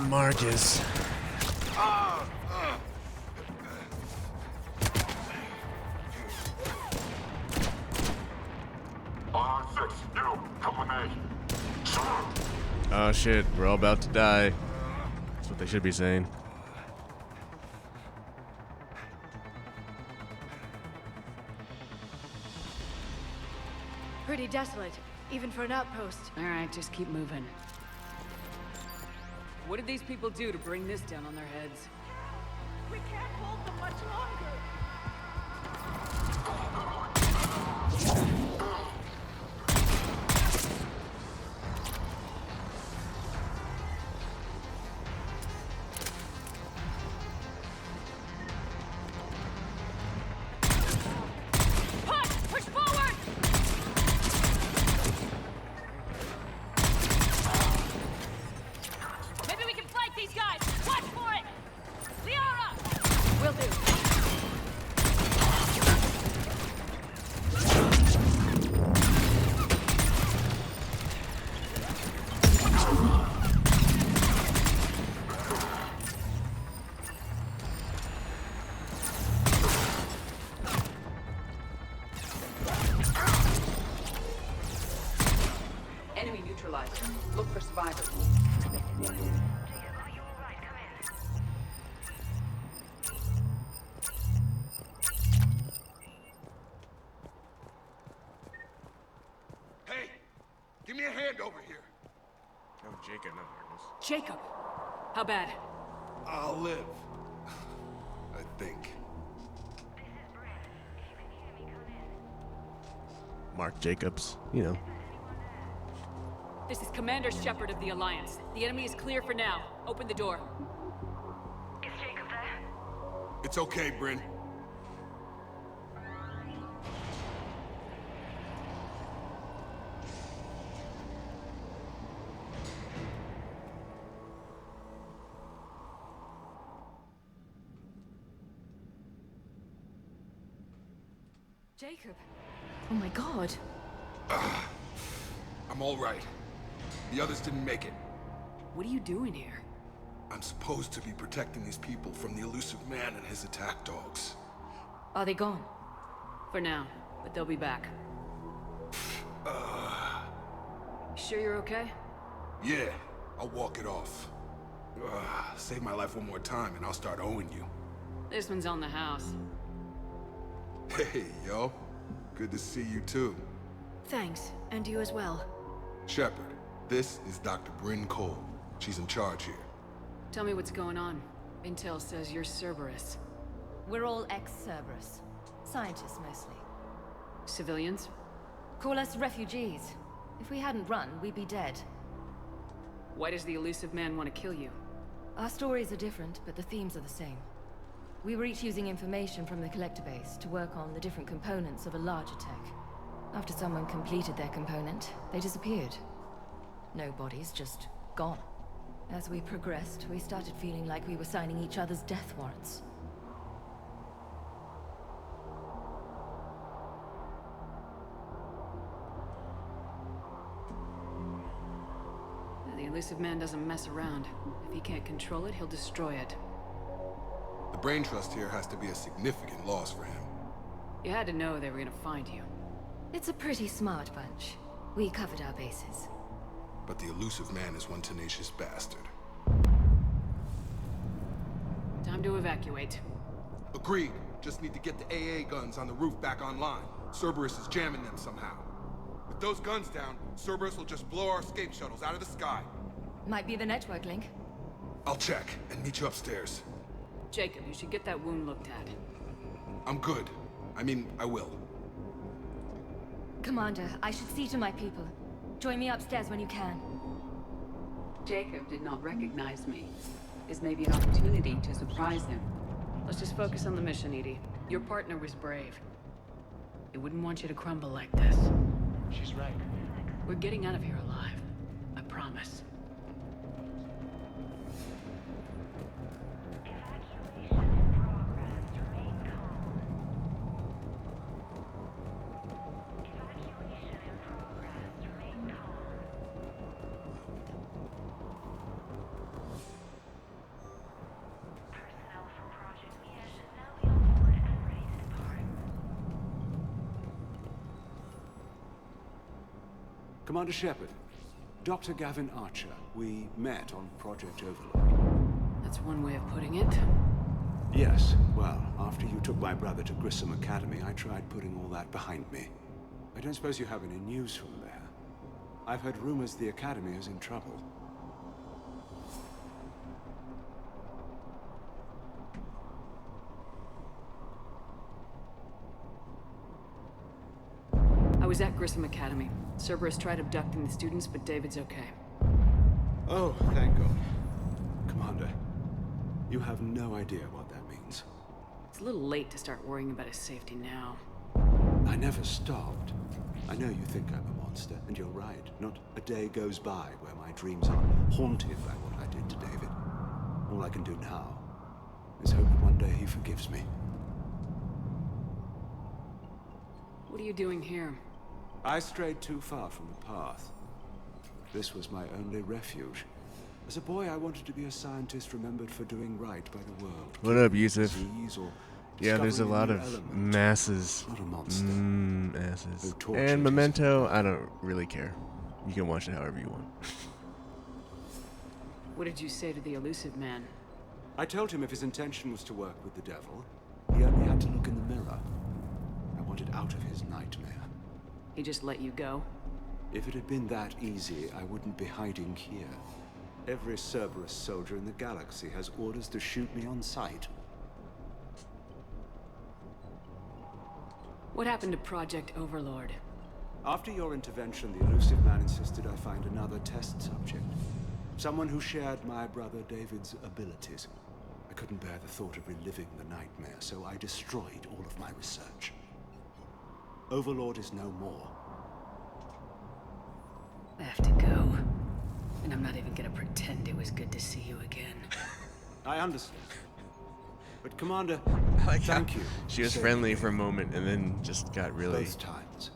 G: Marcus. Oh shit, we're all about to die. That's what they should be saying.
C: Pretty desolate, even for an outpost.
F: All right, just keep moving. What did these people do to bring this down on their heads?
N: We can't hold them much longer. Push forward!
A: neutralized. Look for survivors.
B: Hey, give me a hand over here.
L: Oh, Jacob, no, Marcus.
F: Jacob! How bad?
B: I'll live. I think.
G: Mark Jacobs, you know.
F: This is Commander Shepard of the Alliance. The enemy is clear for now. Open the door.
P: Is Jacob there?
B: It's okay, Bryn.
C: Jacob. Oh my god.
B: I'm all right. The others didn't make it.
F: What are you doing here?
B: I'm supposed to be protecting these people from the elusive man and his attack dogs.
C: Are they gone?
F: For now, but they'll be back. Sure you're okay?
B: Yeah, I'll walk it off. Save my life one more time and I'll start owing you.
F: This one's on the house.
B: Hey, yo. Good to see you too.
C: Thanks, and you as well.
B: Shepard, this is Dr. Bryn Cole. She's in charge here.
F: Tell me what's going on. Intel says you're Cerberus.
Q: We're all ex-Cerberus. Scientists, mostly.
F: Civilians?
Q: Call us refugees. If we hadn't run, we'd be dead.
F: Why does the elusive man want to kill you?
Q: Our stories are different, but the themes are the same. We were each using information from the collector base to work on the different components of a larger tech. After someone completed their component, they disappeared. No bodies, just gone. As we progressed, we started feeling like we were signing each other's death warrants.
F: The elusive man doesn't mess around. If he can't control it, he'll destroy it.
B: The brain trust here has to be a significant loss for him.
F: You had to know they were gonna find you.
Q: It's a pretty smart bunch. We covered our bases.
B: But the elusive man is one tenacious bastard.
F: Time to evacuate.
B: Agreed. Just need to get the AA guns on the roof back online. Cerberus is jamming them somehow. With those guns down, Cerberus will just blow our escape shuttles out of the sky.
Q: Might be the network link.
B: I'll check and meet you upstairs.
F: Jacob, you should get that wound looked at.
B: I'm good. I mean, I will.
Q: Commander, I should see to my people. Join me upstairs when you can.
A: Jacob did not recognize me. This may be an opportunity to surprise him.
F: Let's just focus on the mission, EDI. Your partner was brave. They wouldn't want you to crumble like this.
I: She's right.
F: We're getting out of here alive. I promise.
H: Commander Shepard, Dr. Gavin Archer. We met on Project Overlord.
F: That's one way of putting it.
H: Yes, well, after you took my brother to Grissom Academy, I tried putting all that behind me. I don't suppose you have any news from there. I've heard rumors the Academy is in trouble.
F: I was at Grissom Academy. Cerberus tried abducting the students, but David's okay.
H: Oh, thank God. Commander, you have no idea what that means.
F: It's a little late to start worrying about his safety now.
H: I never stopped. I know you think I'm a monster, and you're right. Not a day goes by where my dreams aren't haunted by what I did to David. All I can do now is hope one day he forgives me.
F: What are you doing here?
H: I strayed too far from the path. This was my only refuge. As a boy, I wanted to be a scientist remembered for doing right by the world.
G: What up, Yusuf?
H: Or
G: Yeah, there's a lot of masses. Masses. And Memento, I don't really care. You can watch it however you want.
F: What did you say to the elusive man?
H: I told him if his intention was to work with the devil, he only had to look in the mirror. I wanted out of his nightmare.
F: He just let you go?
H: If it had been that easy, I wouldn't be hiding here. Every Cerberus soldier in the galaxy has orders to shoot me on sight.
F: What happened to Project Overlord?
H: After your intervention, the elusive man insisted I find another test subject. Someone who shared my brother David's abilities. I couldn't bear the thought of reliving the nightmare, so I destroyed all of my research. Overlord is no more.
F: I have to go. And I'm not even gonna pretend it was good to see you again.
H: I understand. But Commander,
G: Like
H: thank you.
G: She was friendly for a moment and then just got really...
H: Both times.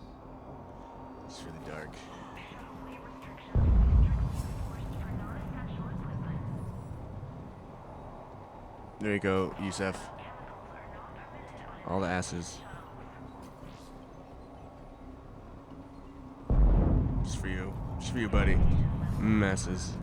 G: It's really dark. There you go, Yusef. All the asses. Just for you. Just for you, buddy. Asses.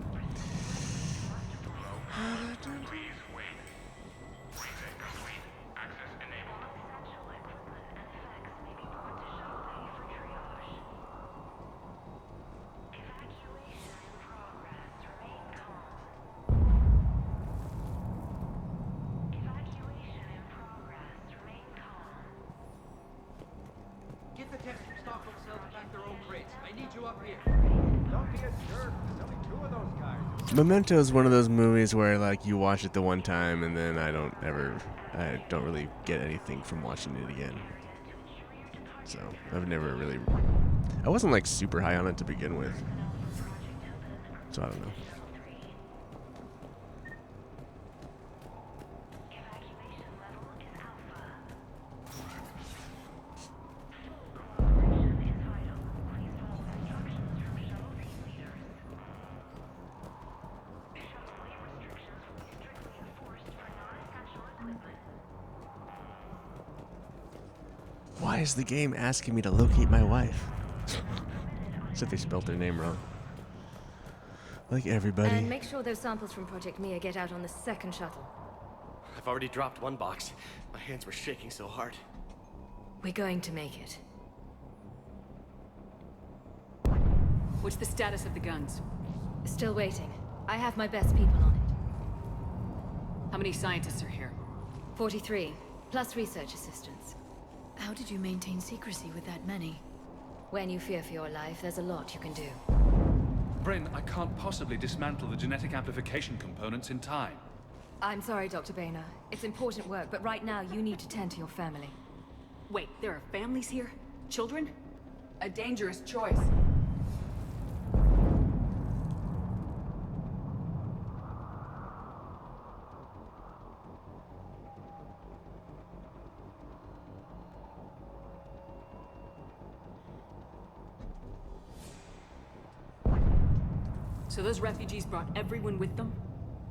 K: Get the test from Stockholm Cell to pack their own crates. I need you up here. Don't be a jerk. There's only 2 of those guys.
G: Memento is one of those movies where like you watch it the one time and then I don't really get anything from watching it again. So I've never really, I wasn't like super high on it to begin with. So I don't know. Why is the game asking me to locate my wife? Except they spelled their name wrong. Like everybody.
M: And make sure those samples from Project Mia get out on the second shuttle.
K: I've already dropped 1 box. My hands were shaking so hard.
M: We're going to make it.
F: What's the status of the guns?
M: Still waiting. I have my best people on it.
F: How many scientists are here?
M: 43, plus research assistants.
C: How did you maintain secrecy with that many?
M: When you fear for your life, there's a lot you can do.
W: Bryn, I can't possibly dismantle the genetic amplification components in time.
M: I'm sorry, Dr. Boehner. It's important work, but right now you need to tend to your family.
F: Wait, there are families here? Children?
A: A dangerous choice.
F: So those refugees brought everyone with them?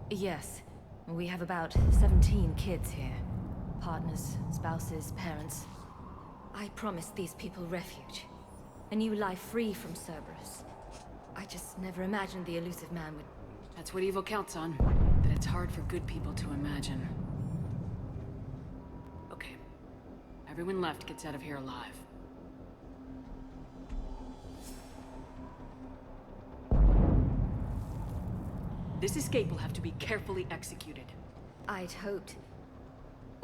M: Yes. We have about 17 kids here. Partners, spouses, parents. I promised these people refuge. A new life free from Cerberus. I just never imagined the elusive man would...
F: That's what evil counts on. That it's hard for good people to imagine. Okay. Everyone left gets out of here alive. This escape will have to be carefully executed.
M: I'd hoped.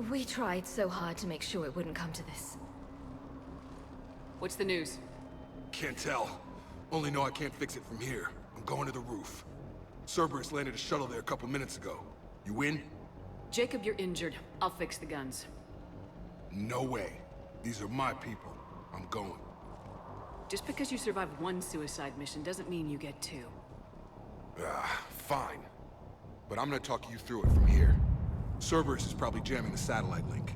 M: We tried so hard to make sure it wouldn't come to this.
F: What's the news?
B: Can't tell. Only know I can't fix it from here. I'm going to the roof. Cerberus landed a shuttle there a couple minutes ago. You in?
F: Jacob, you're injured. I'll fix the guns.
B: No way. These are my people. I'm going.
F: Just because you survived 1 suicide mission doesn't mean you get 2.
B: Fine. But I'm gonna talk you through it from here. Cerberus is probably jamming the satellite link.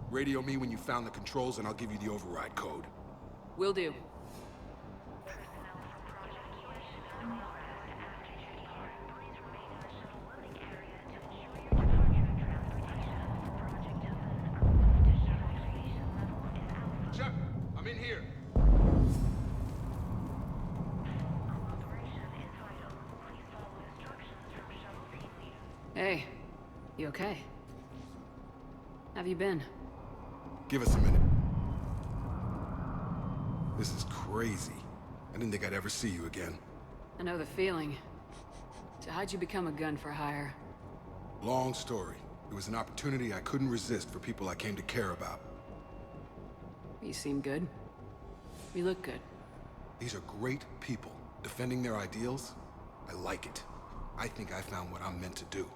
B: Radio me when you found the controls and I'll give you the override code.
F: Will do.
B: Chuck, I'm in here.
F: Hey, you okay? Have you been?
B: Give us a minute. This is crazy. I didn't think I'd ever see you again.
F: I know the feeling. So how'd you become a gun for hire?
B: Long story. It was an opportunity I couldn't resist for people I came to care about.
F: You seem good. You look good.
B: These are great people. Defending their ideals, I like it. I think I found what I'm meant to do.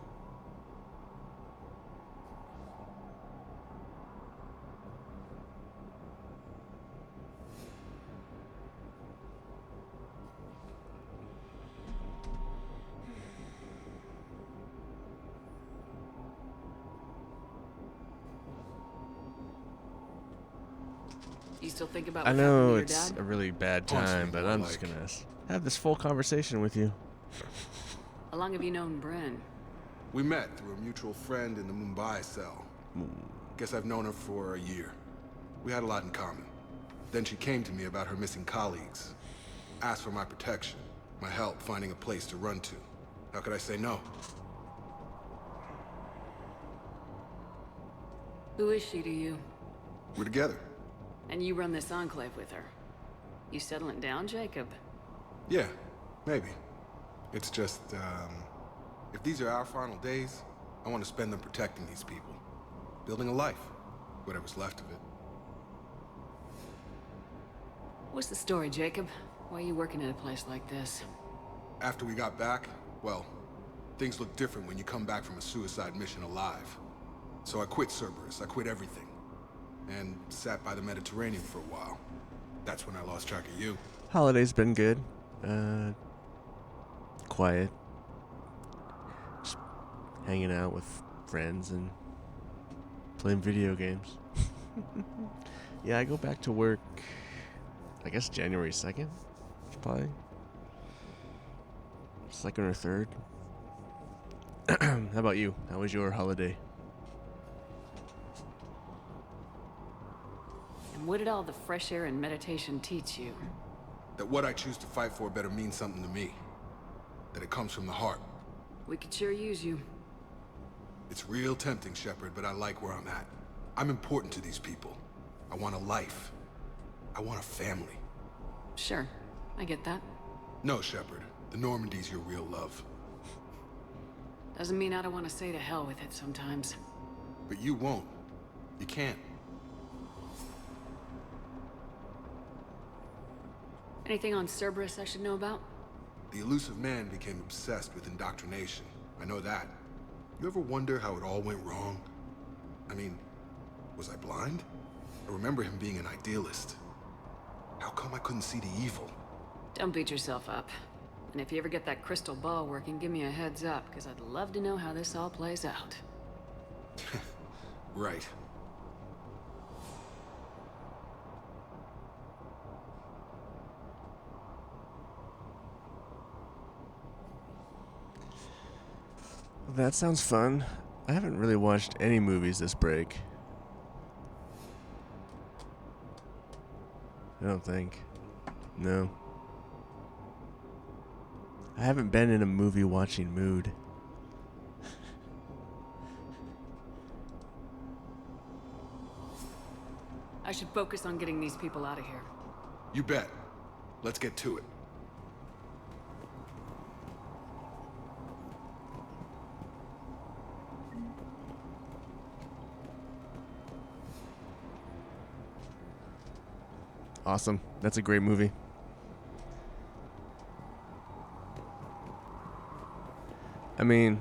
F: You still think about
G: I
F: what
G: know
F: happened to your
G: it's
F: dad?
G: a really bad
B: Haunts me
G: time, but
B: more
G: I'm just
B: like-
G: gonna have this full conversation with you.
F: How long have you known Bryn?
B: We met through a mutual friend in the Mumbai cell. Guess I've known her for a year. We had a lot in common. Then she came to me about her missing colleagues. Asked for my protection, my help finding a place to run to. How could I say no?
F: Who is she to you?
B: We're together.
F: And you run this enclave with her. You settling down, Jacob?
B: Yeah, maybe. It's just, if these are our final days, I want to spend them protecting these people. Building a life. Whatever's left of it.
F: What's the story, Jacob? Why are you working at a place like this?
B: After we got back, well, things look different when you come back from a suicide mission alive. So I quit Cerberus, I quit everything. And sat by the Mediterranean for a while. That's when I lost track of you.
G: Holiday's been good. Quiet. Just hanging out with friends and playing video games. Yeah, I go back to work, I guess January 2nd? Probably. 2nd or 3rd. How about you? How was your holiday?
F: And what did all the fresh air and meditation teach you?
B: That what I choose to fight for better mean something to me. That it comes from the heart.
F: We could sure use you.
B: It's real tempting, Shepard, but I like where I'm at. I'm important to these people. I want a life. I want a family.
F: Sure, I get that.
B: No, Shepard. The Normandy's your real love.
F: Doesn't mean I don't want to say to hell with it sometimes.
B: But you won't. You can't.
F: Anything on Cerberus I should know about?
B: The elusive man became obsessed with indoctrination. I know that. You ever wonder how it all went wrong? I mean, was I blind? I remember him being an idealist. How come I couldn't see the evil?
F: Don't beat yourself up. And if you ever get that crystal ball working, give me a heads up, because I'd love to know how this all plays out.
B: Right.
G: That sounds fun. I haven't really watched any movies this break. I don't think. No. I haven't been in a movie watching mood.
F: I should focus on getting these people out of here.
B: You bet. Let's get to it.
G: Awesome. That's a great movie. I mean,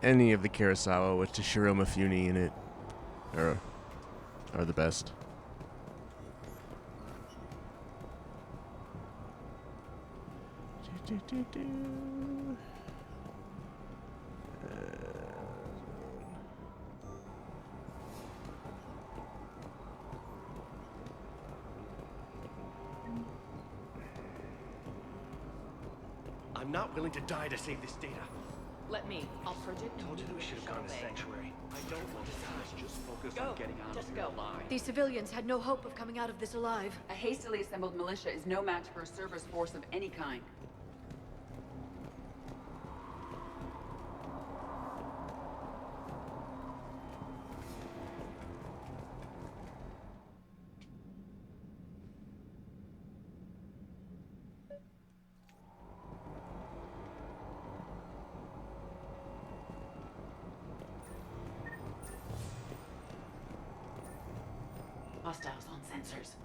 G: any of the Kurosawa with Toshiro Mifune in it are the best.
I: I'm not willing to die to save this data.
V: Let me. I'll project.
I: Told you that we should have gone to Sanctuary. I don't want to die. Just focus on getting out of here alive.
C: These civilians had no hope of coming out of this alive.
A: A hastily assembled militia is no match for a Cerberus force of any kind. hostiles on sensors.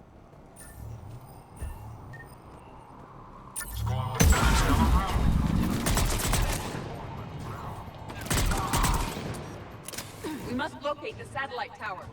A: We must locate the satellite tower.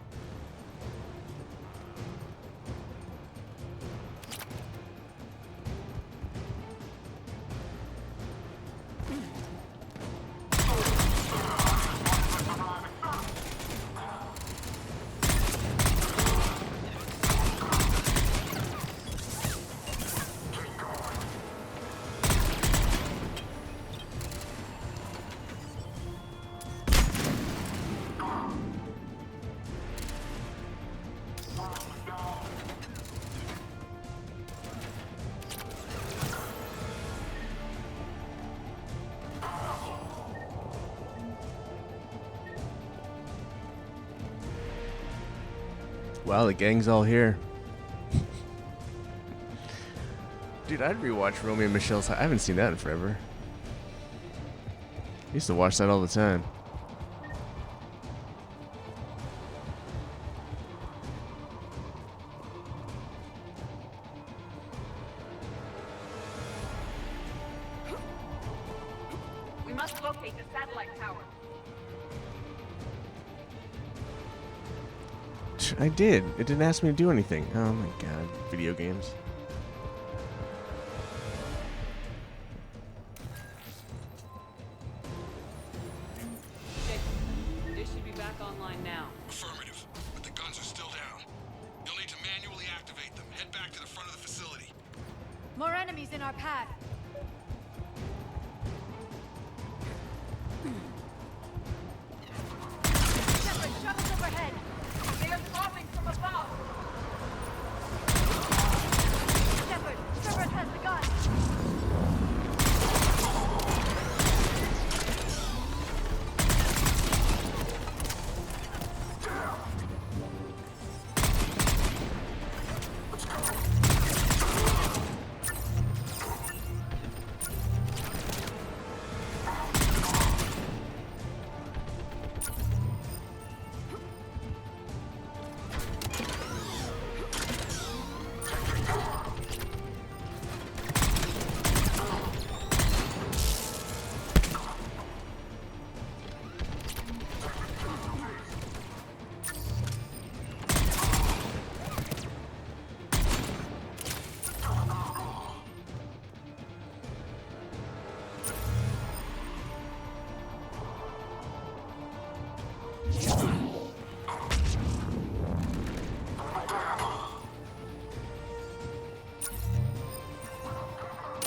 G: Wow, the gang's all here. Dude, I'd rewatch Romeo and Michelle's. I haven't seen that in forever. I used to watch that all the time.
A: We must locate the satellite tower.
G: I did. It didn't ask me to do anything. Oh my god, video games.
F: This should be back online now.
B: Affirmative, but the guns are still down. You'll need to manually activate them. Head back to the front of the facility.
C: More enemies in our path. Shepard, shuttles overhead.
A: They are dropping from above.
C: Shepard, Cerberus has the gun.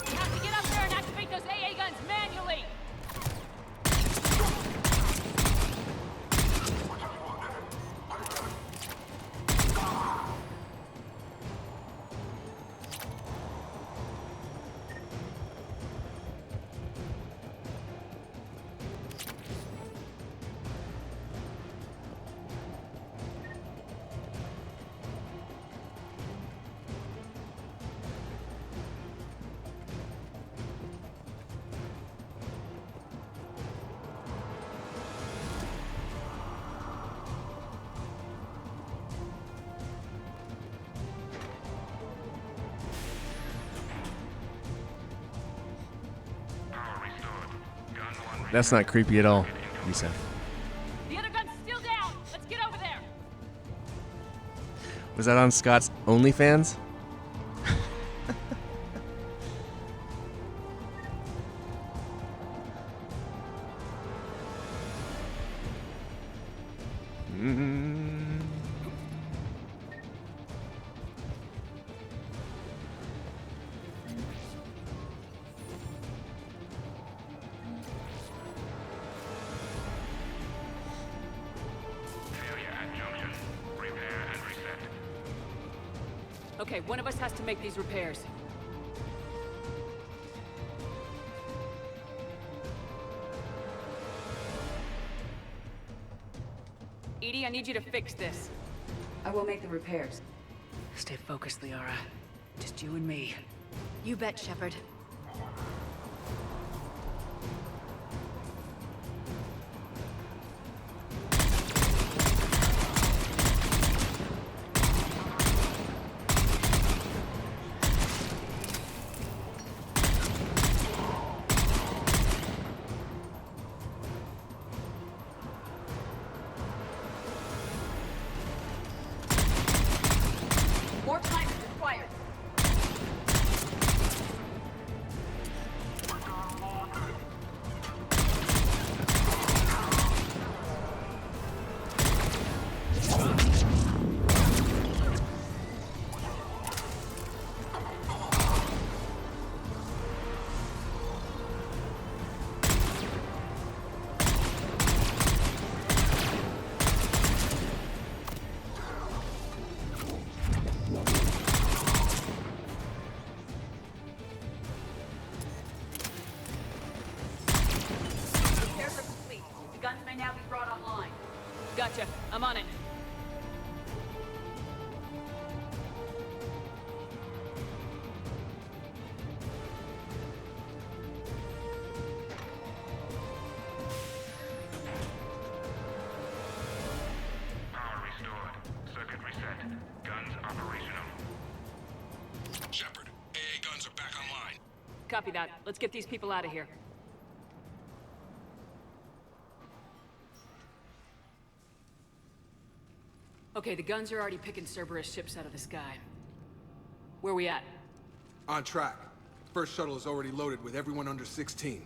N: We have to get up there and activate those AA guns manually!
G: That's not creepy at all, Lisa.
N: The other gun's still down! Let's get over there!
G: Was that on Scott's OnlyFans?
F: Okay, one of us has to make these repairs. Edie, I need you to fix this.
A: I will make the repairs.
F: Stay focused, Liara. Just you and me.
C: You bet, Shepard.
F: Gotcha. I'm on it.
D: Power restored. Circuit reset. Guns operational.
B: Shepard, AA guns are back online.
F: Copy that. Let's get these people out of here. Okay, the guns are already picking Cerberus ships out of the sky. Where we at?
B: On track. First shuttle is already loaded with everyone under 16.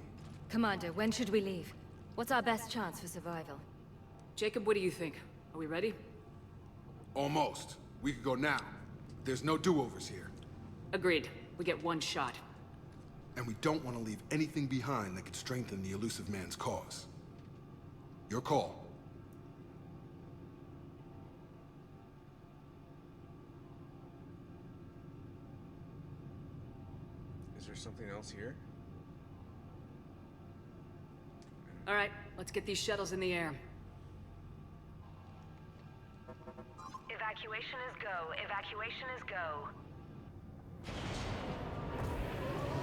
M: Commander, when should we leave? What's our best chance for survival?
F: Jacob, what do you think? Are we ready?
B: Almost. We could go now. There's no do-overs here.
F: Agreed. We get one shot.
B: And we don't want to leave anything behind that could strengthen the elusive man's cause. Your call.
G: Is there something else here?
F: All right, let's get these shuttles in the air.
P: Evacuation is go. Evacuation is go.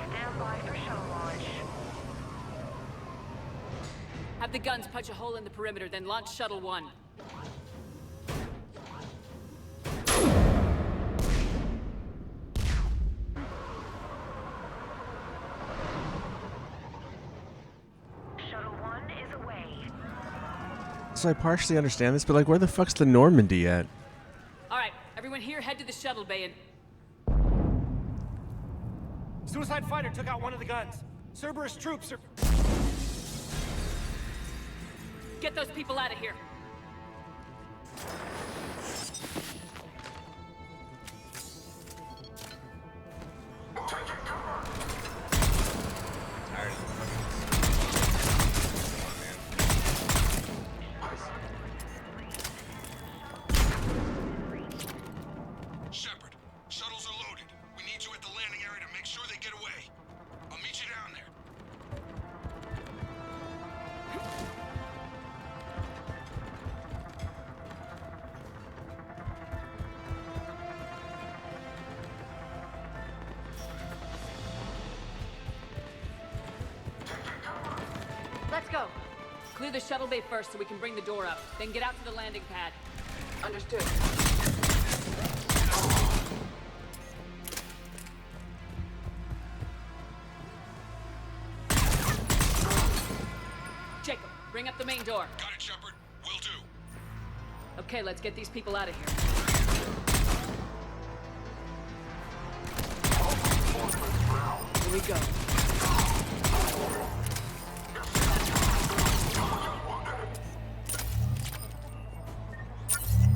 P: Stand by for shuttle launch.
F: Have the guns punch a hole in the perimeter, then launch Shuttle 1.
P: Shuttle 1 is away.
G: So I partially understand this, but like, where the fuck's the Normandy at?
F: All right, everyone here, head to the shuttle bay and...
K: Suicide fighter took out one of the guns. Cerberus troops are...
F: Get those people out of here.
B: Shepard, shuttles are loaded. We need you at the landing area to make sure they get away. I'll meet you down there.
F: Let's go. Clear the shuttle bay first so we can bring the door up. Then get out to the landing pad. Understood. Jacob, bring up the main door.
B: Got it, Shepard. Will do.
F: Okay, let's get these people out of here. Here we go.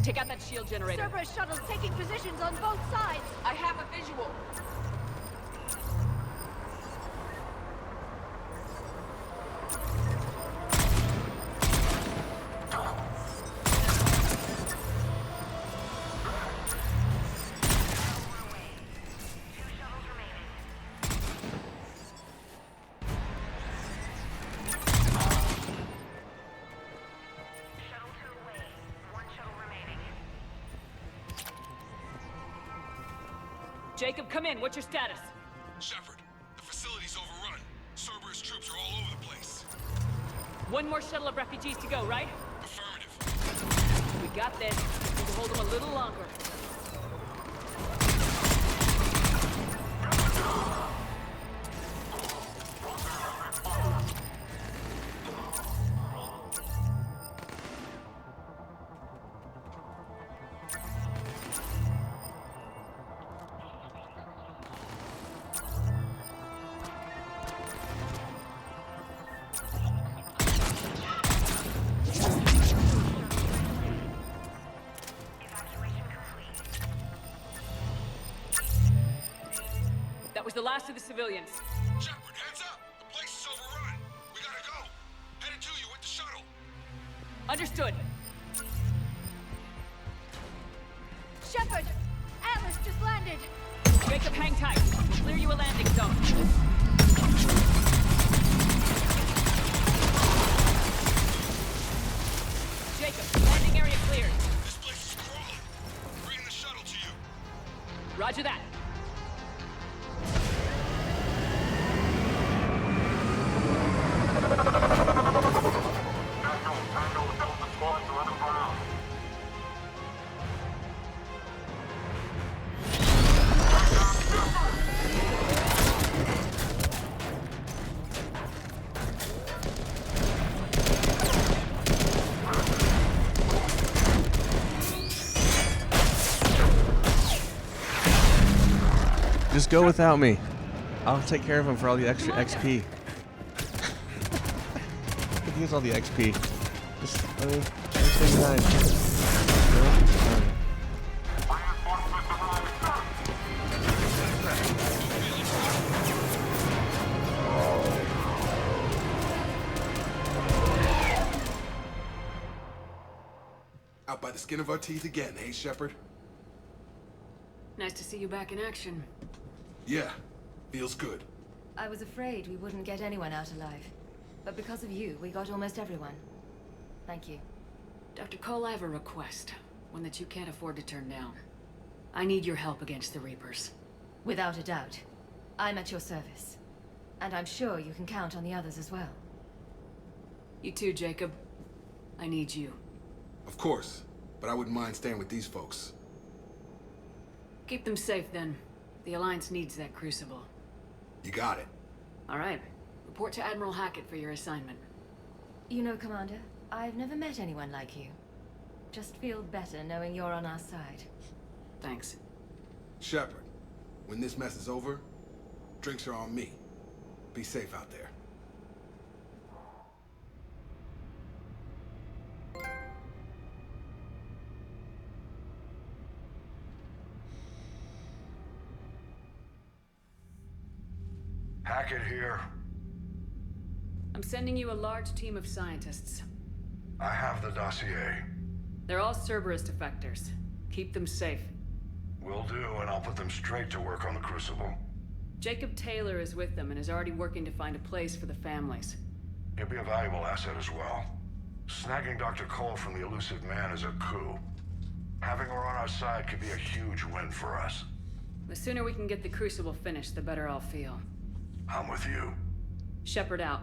F: Take out that shield generator.
C: Cerberus shuttles taking positions on both sides.
F: I have a visual. Jacob, come in. What's your status?
B: Shepard, the facility's overrun. Cerberus troops are all over the place.
F: One more shuttle of refugees to go, right?
B: Affirmative.
F: We got this. We can hold them a little longer. That was the last of the civilians.
B: Shepard, heads up! The place is overrun. We gotta go. Headed to you with the shuttle.
F: Understood.
C: Shepard! Atlas just landed!
F: Jacob, hang tight. We'll clear you a landing zone. Jacob, Landing area cleared.
B: This place is crawling. Bringing the shuttle to you.
F: Roger that.
G: Just go without me. I'll take care of him for all the extra XP. I can use all the XP. Just let me stay behind.
B: Out by the skin of our teeth again, eh, Shepard?
F: Nice to see you back in action.
B: Yeah, feels good.
M: I was afraid we wouldn't get anyone out alive. But because of you, we got almost everyone. Thank you.
F: Dr. Cole, I have a request. One that you can't afford to turn down. I need your help against the Reapers.
M: Without a doubt. I'm at your service. And I'm sure you can count on the others as well.
F: You too, Jacob. I need you.
B: Of course, but I wouldn't mind staying with these folks.
F: Keep them safe, then. The Alliance needs that crucible.
B: You got it.
F: All right. Report to Admiral Hackett for your assignment.
M: You know, Commander, I've never met anyone like you. Just feel better knowing you're on our side.
F: Thanks.
B: Shepard, when this mess is over, drinks are on me. Be safe out there.
E: Hackett here.
F: I'm sending you a large team of scientists.
E: I have the dossier.
F: They're all Cerberus defectors. Keep them safe.
E: Will do, and I'll put them straight to work on the Crucible.
F: Jacob Taylor is with them and is already working to find a place for the families.
E: He'll be a valuable asset as well. Snagging Dr. Cole from the Elusive Man is a coup. Having her on our side could be a huge win for us.
F: The sooner we can get the Crucible finished, the better I'll feel.
E: I'm with you.
F: Shepard out.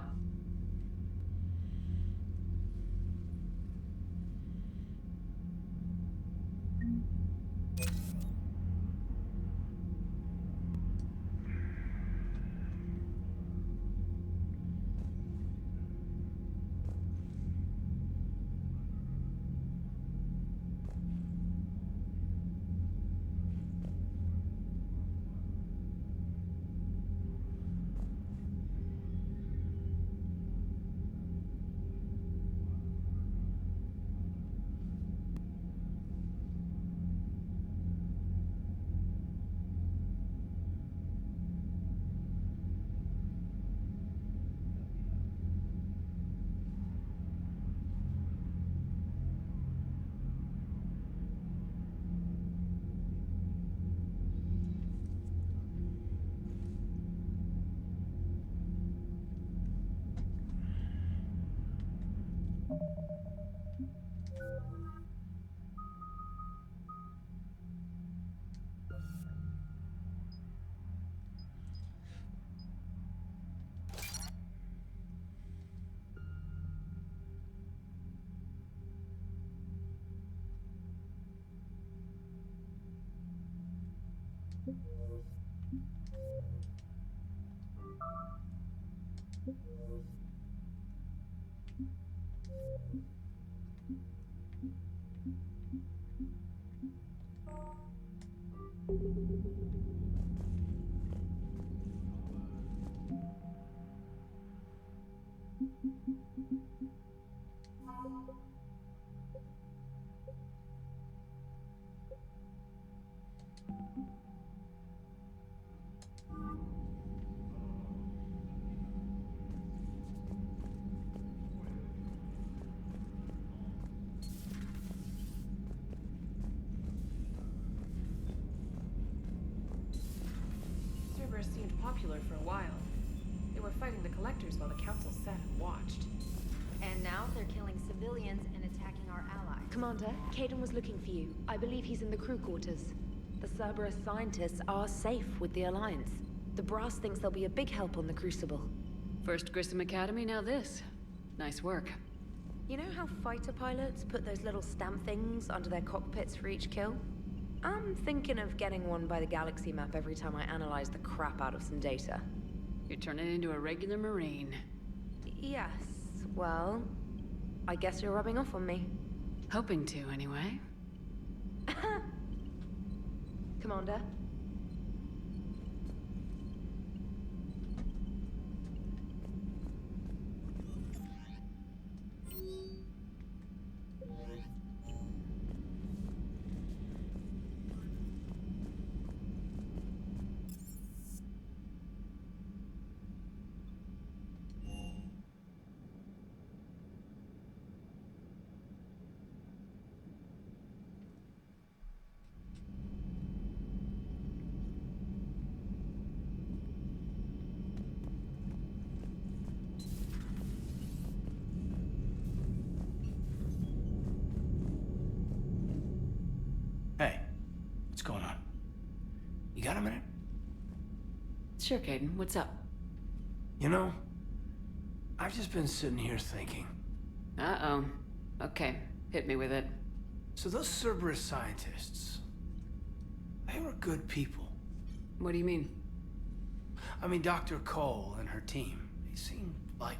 T: Cerberus seemed popular for a while. They were fighting the Collectors while the Council sat and watched.
O: And now they're killing civilians and attacking our allies.
T: Commander, Caden was looking for you. I believe he's in the crew quarters. The Cerberus scientists are safe with the Alliance. The Brass thinks they'll be a big help on the Crucible.
F: First Grissom Academy, now this. Nice work.
J: You know how fighter pilots put those little stamp things under their cockpits for each kill? I'm thinking of getting one by the galaxy map every time I analyze the crap out of some data.
F: You're turning into a regular Marine.
J: Yes, well, I guess you're rubbing off on me.
F: Hoping to, anyway.
J: Commander?
I: Hey, what's going on? You got a minute?
F: Sure, Caden. What's up?
I: You know, I've just been sitting here thinking.
F: Uh-oh. Okay, hit me with it.
I: So those Cerberus scientists, they were good people.
F: What do you mean?
I: I mean, Dr. Cole and her team, they seemed like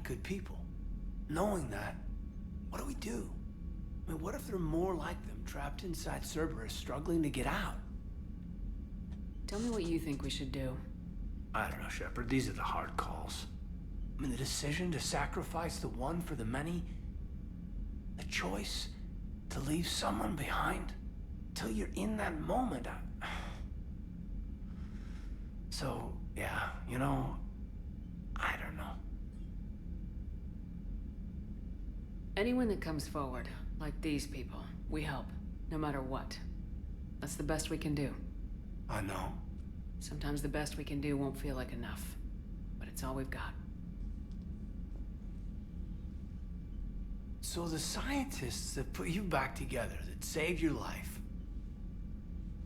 I: good people. Knowing that, what do we do? I mean, what if there are more like them trapped inside Cerberus struggling to get out?
F: Tell me what you think we should do.
I: I don't know, Shepard. These are the hard calls. I mean, the decision to sacrifice the one for the many, the choice to leave someone behind till you're in that moment. So, yeah, you know, I don't know.
F: Anyone that comes forward, like these people, we help, no matter what. That's the best we can do.
I: I know.
F: Sometimes the best we can do won't feel like enough, but it's all we've got.
I: So the scientists that put you back together, that saved your life,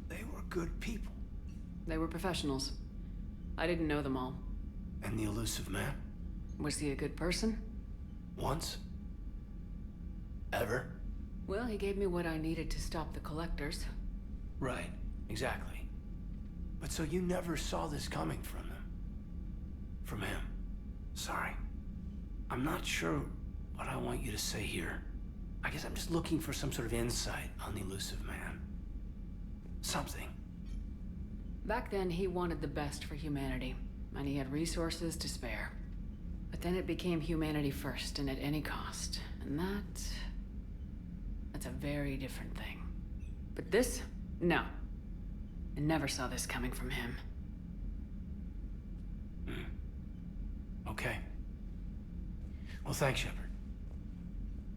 I: they were good people.
F: They were professionals. I didn't know them all.
I: And the elusive man?
F: Was he a good person?
I: Once? Ever?
F: Well, he gave me what I needed to stop the Collectors.
I: Right, exactly. But so you never saw this coming from them? From him? Sorry. I'm not sure what I want you to say here. I guess I'm just looking for some sort of insight on the elusive man. Something.
F: Back then, he wanted the best for humanity, and he had resources to spare. But then it became humanity first, and at any cost. And that's a very different thing. But this? No. I never saw this coming from him.
I: Okay. Well, thanks, Shepard.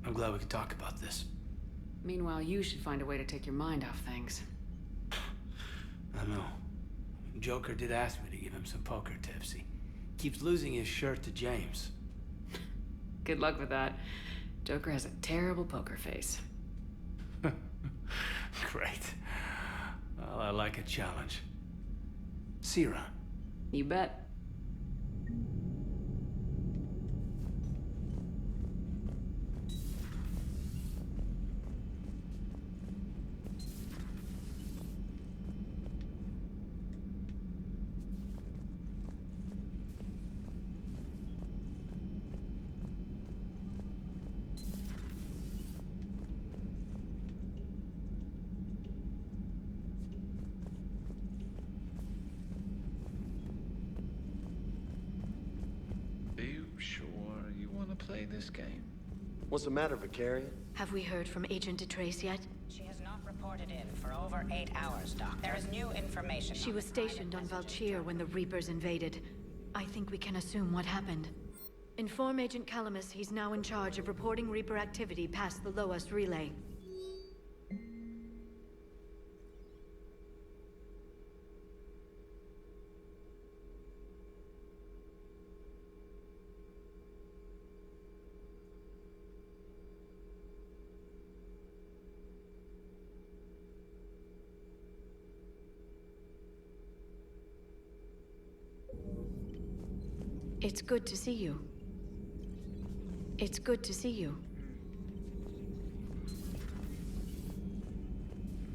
I: I'm glad we could talk about this.
F: Meanwhile, you should find a way to take your mind off things.
I: I know. Joker did ask me to give him some poker tips. He keeps losing his shirt to James.
F: Good luck with that. Joker has a terrible poker face.
I: Great. Well, I like a challenge. See you around.
F: You bet.
O: Play this game.
R: What's the matter, Vicarian?
C: Have we heard from Agent DeTrace yet?
S: She has not reported in for over 8 hours, Doc. There is new information.
C: She was stationed on Valchir when the Reapers invaded. I think we can assume what happened. Inform Agent Calamus he's now in charge of reporting Reaper activity past the Loas relay.
F: It's good to see you. It's good to see you.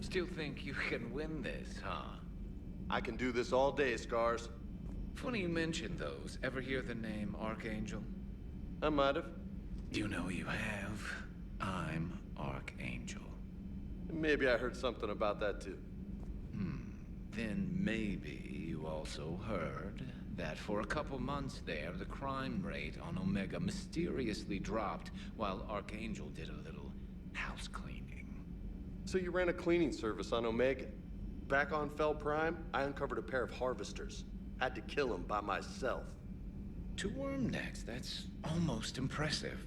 O: Still think you can win this, huh?
R: I can do this all day, Scars.
O: Funny you mentioned those. Ever hear the name Archangel?
R: I might have.
O: You know you have. I'm Archangel.
R: Maybe I heard something about that too.
O: Then maybe you also heard that for a couple months there, the crime rate on Omega mysteriously dropped while Archangel did a little house cleaning.
R: So you ran a cleaning service on Omega. Back on Fel Prime, I uncovered a pair of harvesters. Had to kill them by myself.
O: 2 worm necks, that's almost impressive.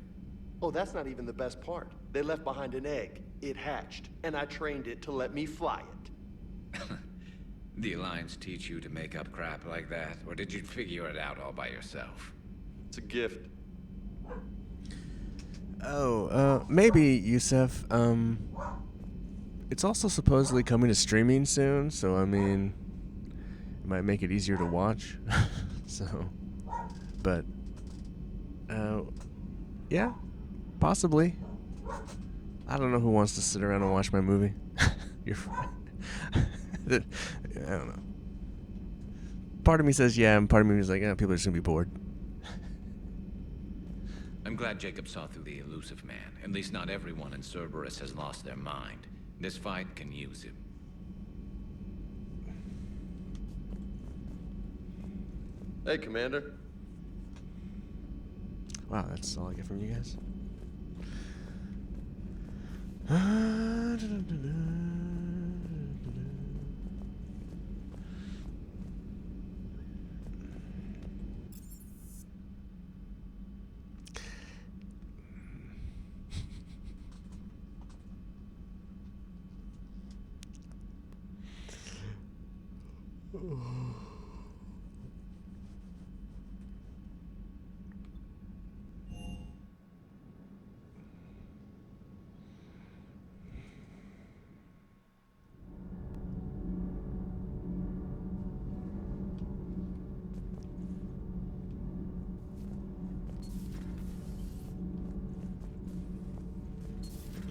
R: Oh, that's not even the best part. They left behind an egg. It hatched, and I trained it to let me fly it.
O: The Alliance teach you to make up crap like that, or did you figure it out all by yourself?
R: It's a gift.
G: Oh, maybe, Yusef. It's also supposedly coming to streaming soon, so I mean, it might make it easier to watch. So, but, yeah, possibly. I don't know who wants to sit around and watch my movie. You're I don't know. Part of me says yeah, and part of me is like, people are just gonna be bored.
O: I'm glad Jacob saw through the elusive man. At least not everyone in Cerberus has lost their mind. This fight can use him.
R: Hey, Commander.
G: Wow, that's all I get from you guys.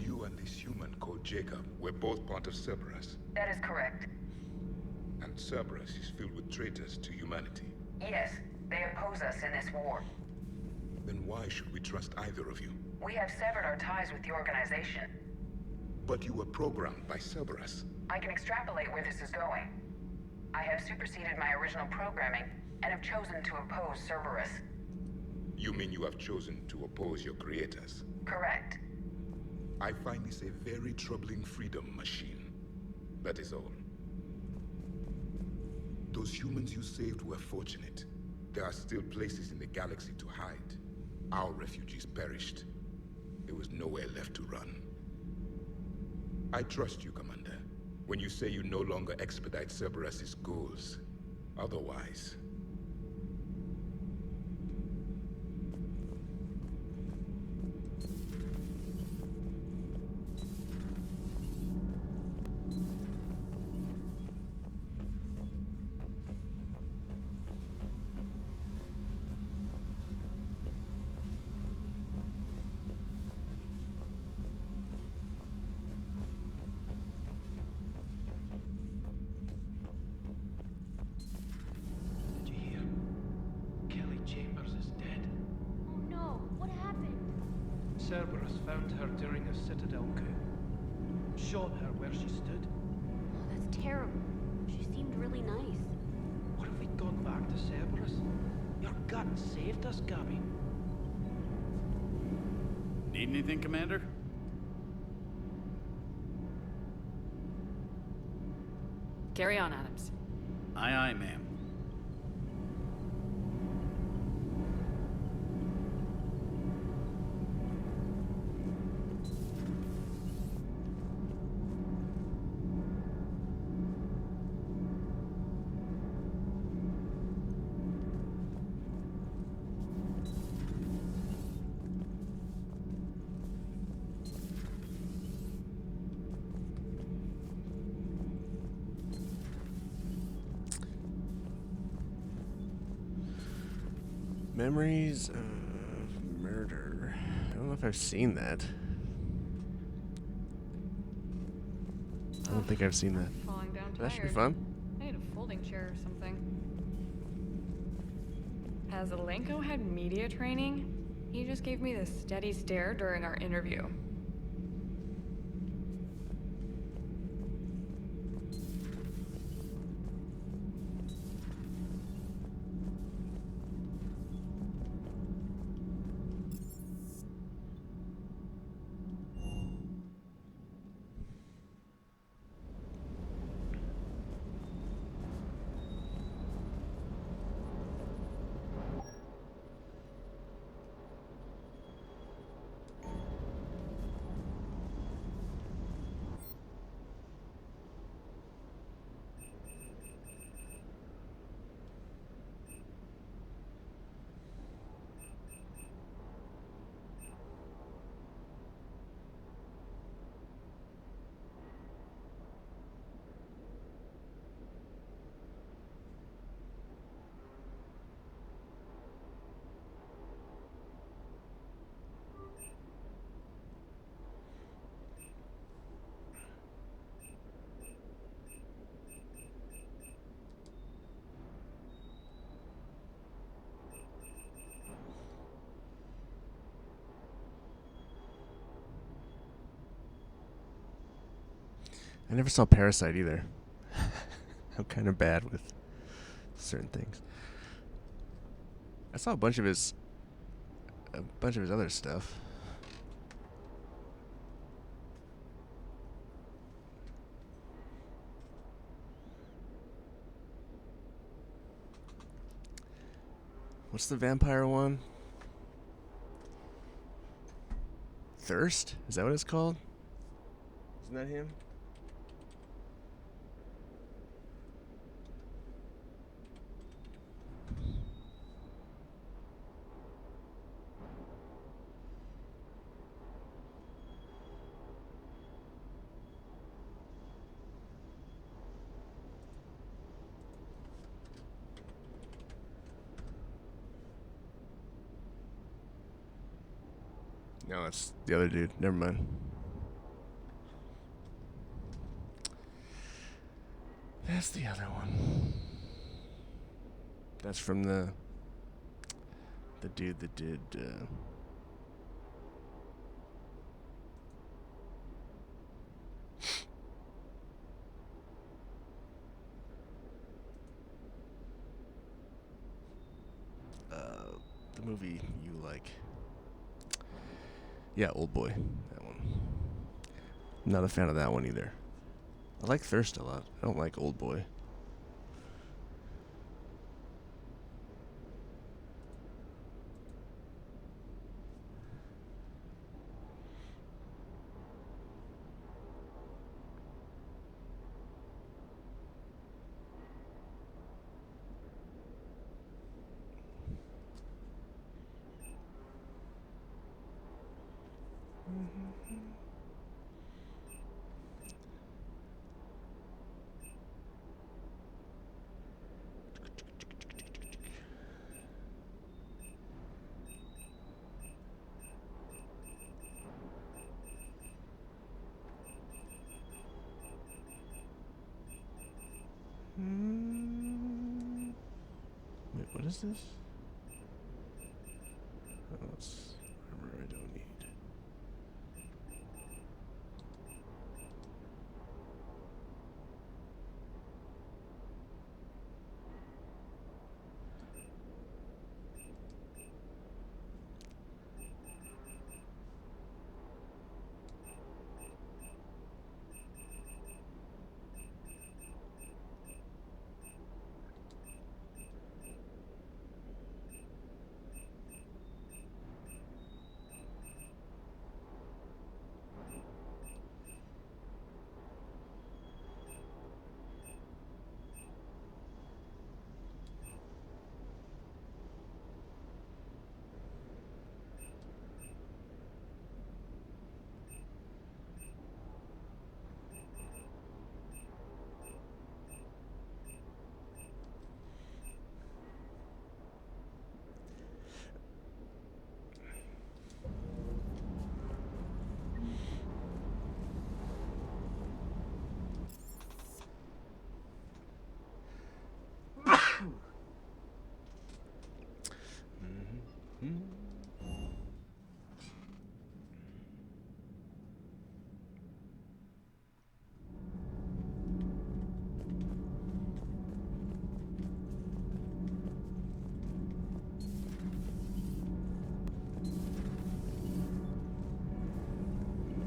L: You and this human called Jacob were both part of Cerberus.
Q: That is correct.
L: And Cerberus is filled with traitors to humanity.
Q: Yes, they oppose us in this war.
L: Then why should we trust either of you?
Q: We have severed our ties with the organization.
L: But you were programmed by Cerberus.
Q: I can extrapolate where this is going. I have superseded my original programming and have chosen to oppose Cerberus.
L: You mean you have chosen to oppose your creators?
Q: Correct.
L: I find this a very troubling freedom machine. That is all. Those humans you saved were fortunate. There are still places in the galaxy to hide. Our refugees perished. There was nowhere left to run. I trust you, Commander, when you say you no longer expedite Cerberus's goals. Otherwise...
K: Cerberus found her during a Citadel coup. Shot her where she stood.
U: Oh, that's terrible. She seemed really nice.
K: What if we'd gone back to Cerberus? Your gut saved us, Gabby.
X: Need anything, Commander?
F: Carry on, Adams.
X: Aye, aye, ma'am.
G: Memories of Murder. I don't know if I've seen that. I don't think I've seen that.
H: Falling down
G: That should be
H: tired.
G: fun.
H: I need a folding chair or something. Has Alenko had media training? He just gave me this steady stare during our interview.
G: I never saw Parasite either. I'm kind of bad with certain things. I saw a bunch of his other stuff. What's the vampire one? Thirst? Is that what it's called? Isn't that him? No, it's the other dude. Never mind. That's the other one. That's from the dude that did the movie you like. Yeah, Old Boy. That one. Not a fan of that one either. I like Thirst a lot. I don't like Old Boy. Wait, what is this? Oh, it's armor I don't need.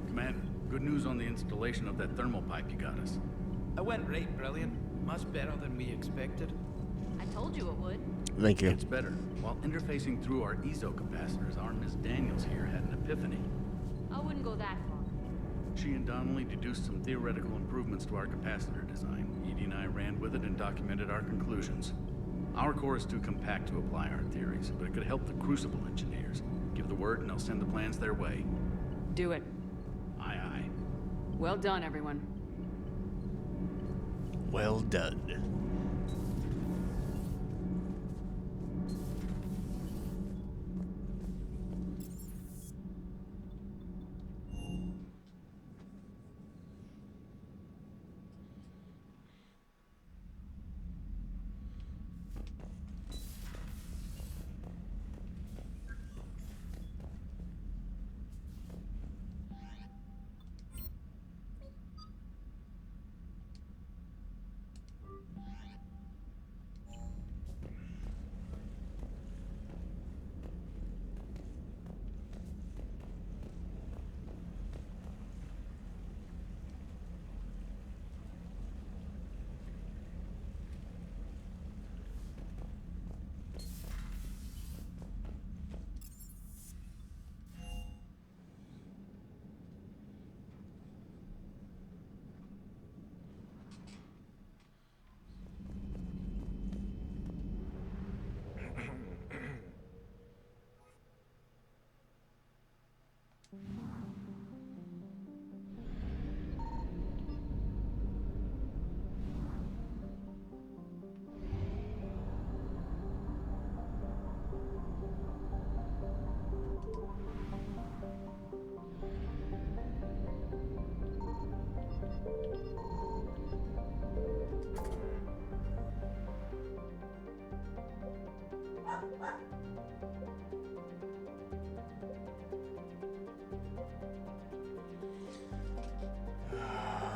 X: Commander, good news on the installation of that thermal pipe you got us.
K: It went right brilliant. Much better than we expected.
U: I told you it would.
G: Thank you.
X: It's better. While interfacing through our EZO capacitors, our Miss Daniels here had an epiphany.
U: I wouldn't go that far.
X: She and Donnelly deduced some theoretical improvements to our capacitor design. Edie and I ran with it and documented our conclusions. Our core is too compact to apply our theories, but it could help the Crucible engineers. Give the word and I'll send the plans their way.
F: Do it.
X: Aye, aye.
F: Well done, everyone.
G: Well done.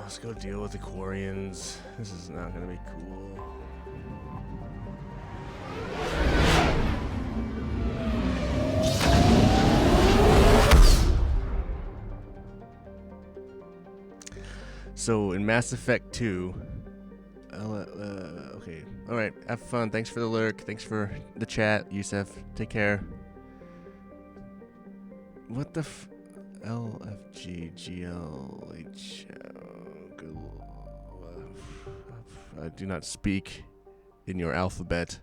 G: Let's go deal with the Quarians. This is not gonna be cool. So in Mass Effect 2, okay, all right, have fun. Thanks for the lurk. Thanks for the chat, Yusef. Take care. What the LFGGLH? I do not speak in your alphabet.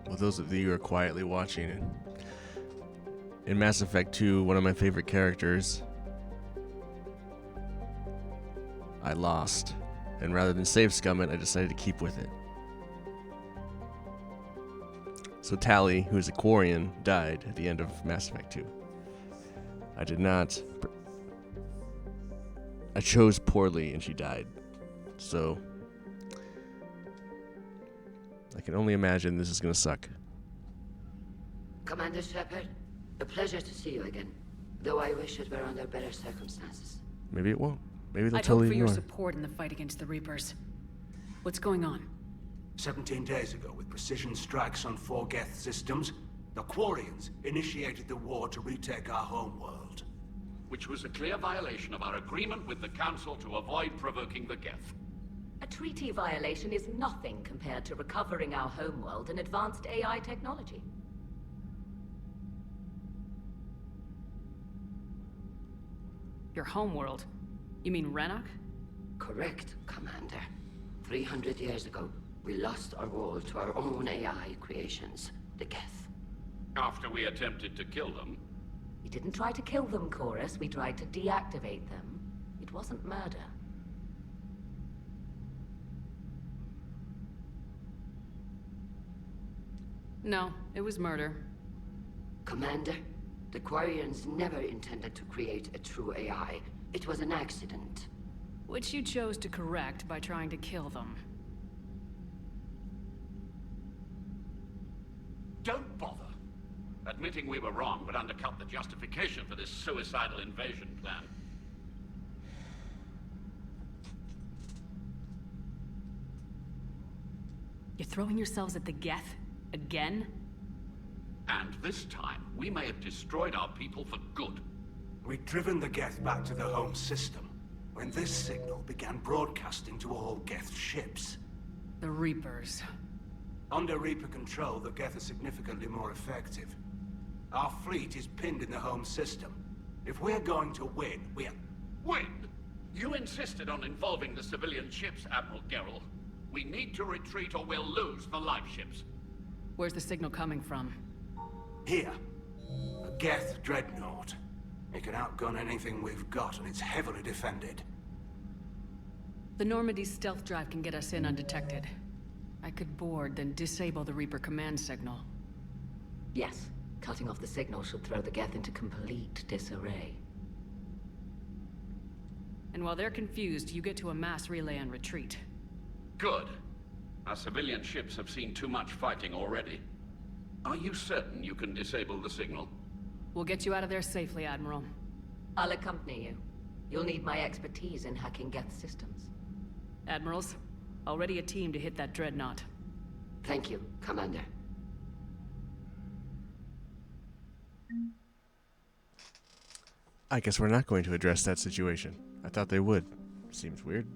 G: Well, those of you who are quietly watching it, in Mass Effect 2, one of my favorite characters, I lost. And rather than save scum it, I decided to keep with it. So Tali, who is a Quarian, died at the end of Mass Effect 2. I did not. I chose poorly and she died. So I can only imagine this is gonna suck.
A: Commander Shepard, a pleasure to see you again. Though I wish it were under better circumstances.
G: Maybe it won't. Maybe they'll
F: I'd
G: totally
F: hope for your
G: ignore.
F: support in the fight against the Reapers. What's going on?
I: 17 days ago, with precision strikes on 4 Geth systems, the Quarians initiated the war to retake our homeworld.
N: Which was a clear violation of our agreement with the Council to avoid provoking the Geth.
A: A treaty violation is nothing compared to recovering our homeworld and advanced AI technology.
F: Your homeworld? You mean Rannoch?
A: Correct, Commander. 300 years ago, we lost our world to our own AI creations, the Geth.
N: After we attempted to kill them?
A: We didn't try to kill them, Chorus. We tried to deactivate them. It wasn't murder.
F: No, it was murder.
D: Commander, the Quarians never intended to create a true AI. It was an accident.
F: Which you chose to correct by trying to kill them.
N: Don't bother. Admitting we were wrong would undercut the justification for this suicidal invasion plan.
F: You're throwing yourselves at the Geth? Again?
N: And this time, we may have destroyed our people for good.
I: We'd driven the Geth back to the home system when this signal began broadcasting to all Geth ships.
F: The Reapers.
I: Under Reaper control, the Geth are significantly more effective. Our fleet is pinned in the home system. If we're going to win,
N: Win? You insisted on involving the civilian ships, Admiral Gerrel. We need to retreat or we'll lose the live ships.
F: Where's the signal coming from?
I: Here. A Geth dreadnought. It can outgun anything we've got, and it's heavily defended.
F: The Normandy's stealth drive can get us in undetected. I could board, then disable the Reaper command signal.
A: Yes. Cutting off the signal should throw the Geth into complete disarray.
F: And while they're confused, you get to a mass relay and retreat.
N: Good. Our civilian ships have seen too much fighting already. Are you certain you can disable the signal?
F: We'll get you out of there safely, Admiral.
A: I'll accompany you. You'll need my expertise in hacking Geth systems.
F: Admirals, already a team to hit that dreadnought.
D: Thank you, Commander.
G: I guess we're not going to address that situation. I thought they would. Seems weird.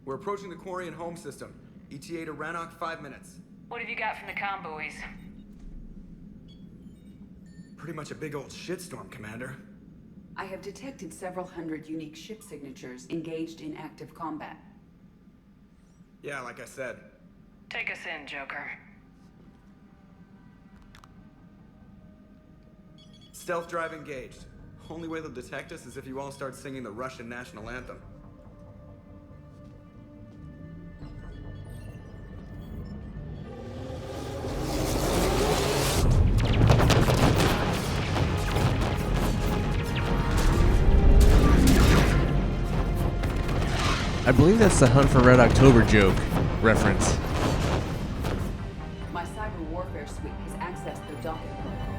M: We're approaching the Quarian home system. ETA to Rannoch, 5 minutes.
F: What have you got from the comm buoys?
M: Pretty much a big old shitstorm, Commander.
P: I have detected several hundred unique ship signatures engaged in active combat.
M: Yeah, like I said.
F: Take us in, Joker.
M: Stealth drive engaged. Only way they'll detect us is if you all start singing the Russian national anthem.
G: I believe that's the Hunt for Red October joke reference.
P: My cyber warfare suite has accessed the docking protocols.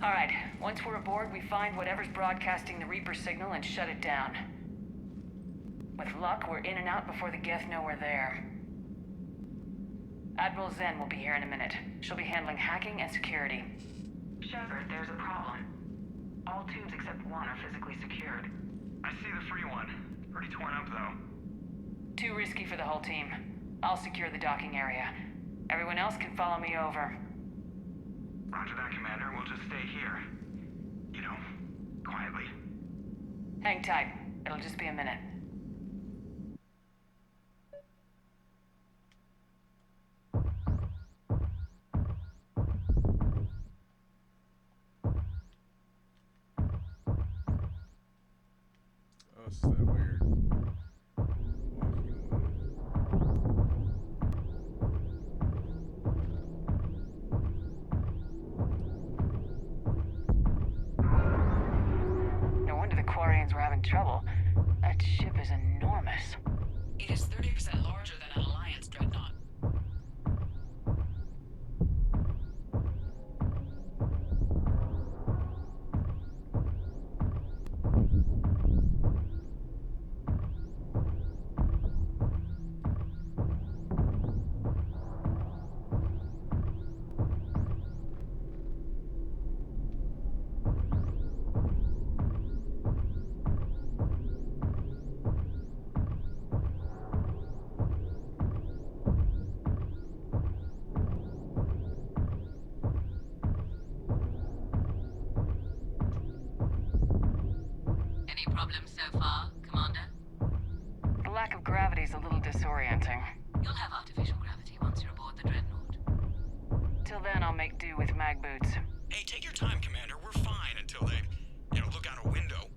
F: Alright, once we're aboard, we find whatever's broadcasting the Reaper signal and shut it down. With luck, we're in and out before the Geth know we're there. Admiral Zen will be here in a minute. She'll be handling hacking and security.
Q: Shepard, there's a problem. All tubes except one are physically secured.
V: I see the free one. Pretty torn up, though.
F: Too risky for the whole team. I'll secure the docking area. Everyone else can follow me over.
V: Roger that, Commander. We'll just stay here. You know, quietly.
F: Hang tight. It'll just be a minute.
G: Oh, is that weird?
F: No wonder the Quarians were having trouble. That ship is enormous.
P: It is 30% larger than an Alliance dreadnought.
F: Any problems so far, Commander? The lack of gravity is a little disorienting.
A: You'll have artificial gravity once you're aboard the Dreadnought.
F: Till then, I'll make do with mag boots.
V: Hey, take your time, Commander. We're fine until they, look out a window.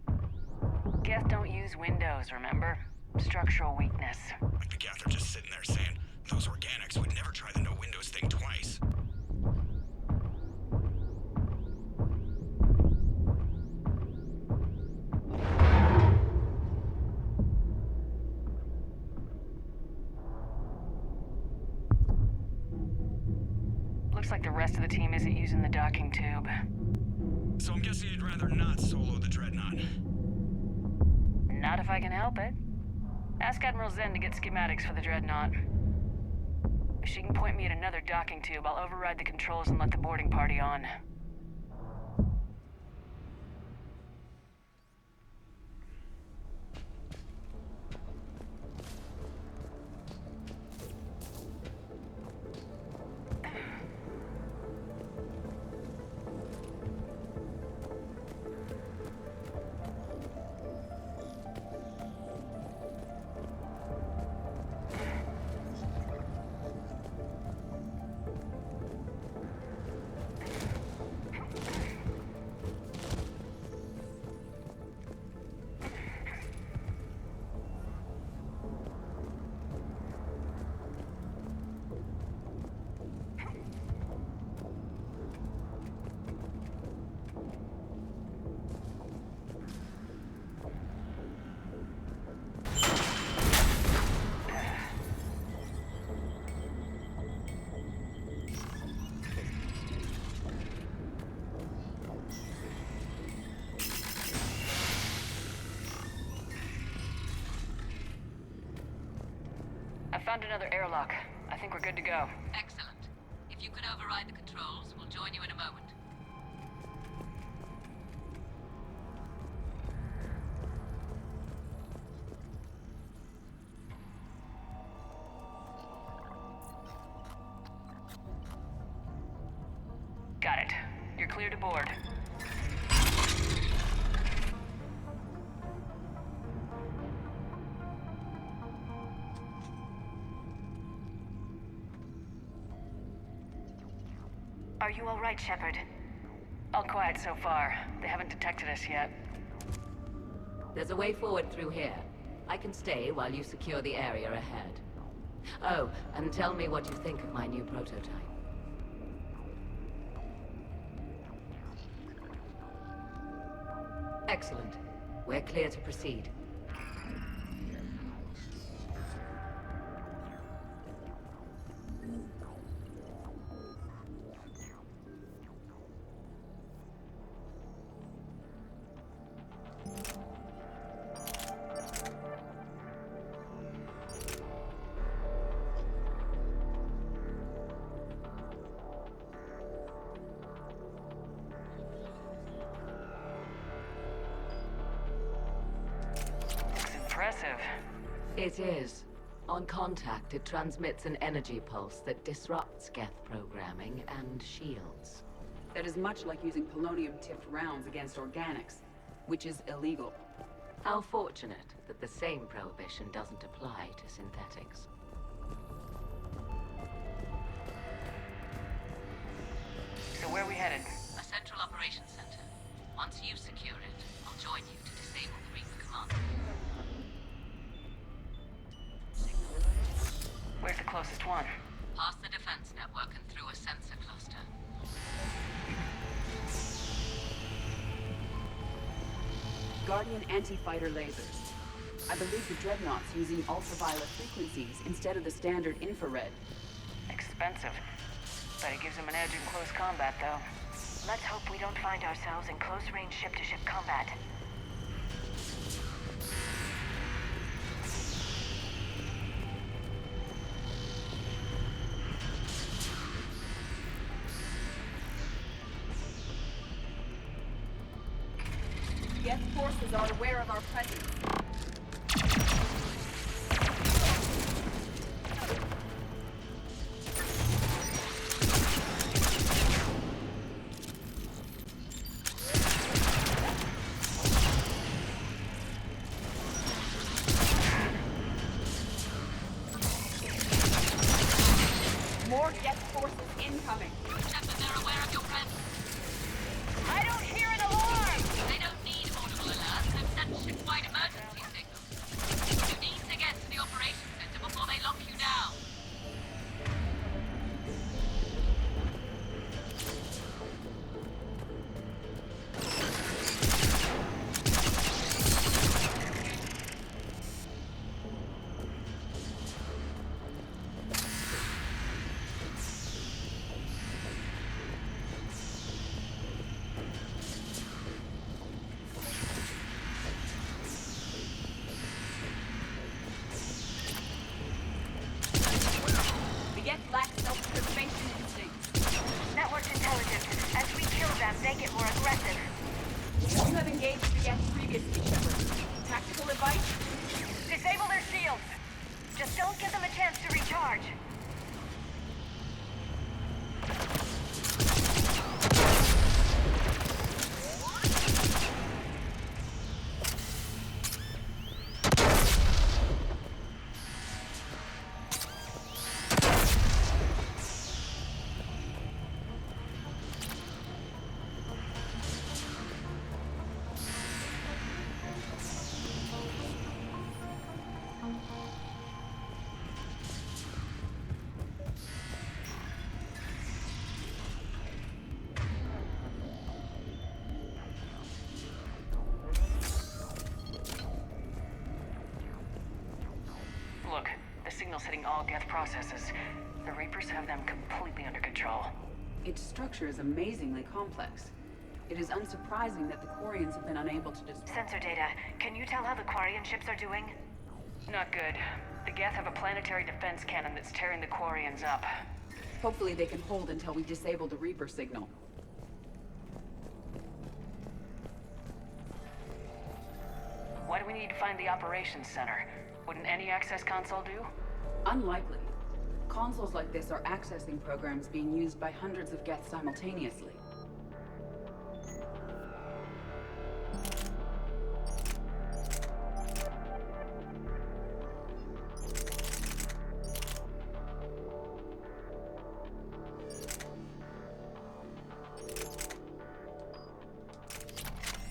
F: Geth don't use windows, remember? Structural weakness.
V: Like the Geth are just sitting there saying, those organics would never try the no windows thing twice.
F: Looks like the rest of the team isn't using the docking tube.
V: So I'm guessing you'd rather not solo the Dreadnought.
F: Not if I can help it. Ask Admiral Zen to get schematics for the Dreadnought. If she can point me at another docking tube, I'll override the controls and let the boarding party on. found another airlock. I think we're good to go.
A: Excellent. If you could override the controls, we'll join you in a moment.
F: Got it. You're clear to board. Are you all right, Shepard? All quiet so far. They haven't detected us yet.
A: There's a way forward through here. I can stay while you secure the area ahead. Oh, and tell me what you think of my new prototype. Excellent. We're clear to proceed.
F: Impressive.
A: It is. On contact, it transmits an energy pulse that disrupts Geth programming and shields.
P: That is much like using polonium-tipped rounds against organics, which is illegal.
A: How fortunate that the same prohibition doesn't apply to synthetics.
F: So where are we headed?
A: A central operations center. Once you secure it, I'll join you to disable the Reaper command.
F: Where's the closest one?
A: Past the defense network and through a sensor cluster.
P: Guardian anti-fighter lasers. I believe the Dreadnought's using ultraviolet frequencies instead of the standard infrared.
F: Expensive. But it gives them an edge in close combat, though.
B: Let's hope we don't find ourselves in close-range ship-to-ship combat.
P: Geth forces are aware of our presence. More Geth forces incoming.
A: Shepard, they're aware of your presence.
B: I don't hear an alarm!
A: They don't need audible alerts. They've sent ship-wide emergency signals. You need to get to the operations center before they lock you down.
P: The Geth lack self-preservation instincts.
B: Networked intelligence. As we kill them, they get more aggressive.
P: You have engaged the Geth previously, Shepard. Tactical advice?
B: Disable their shields. Just don't give them a chance to recharge.
F: Look, the signal's hitting all Geth processes. The Reapers have them completely under control.
P: Its structure is amazingly complex. It is unsurprising that the Quarians have been unable to
B: Sensor data. Can you tell how the Quarian ships are doing?
F: Not good. The The Geth have a planetary defense cannon that's tearing the Quarians up.
P: Hopefully they can hold until we disable the Reaper signal.
F: Why do we need to find the operations center? Wouldn't any access console do?
P: Unlikely. Consoles like this are accessing programs being used by hundreds of Geth simultaneously.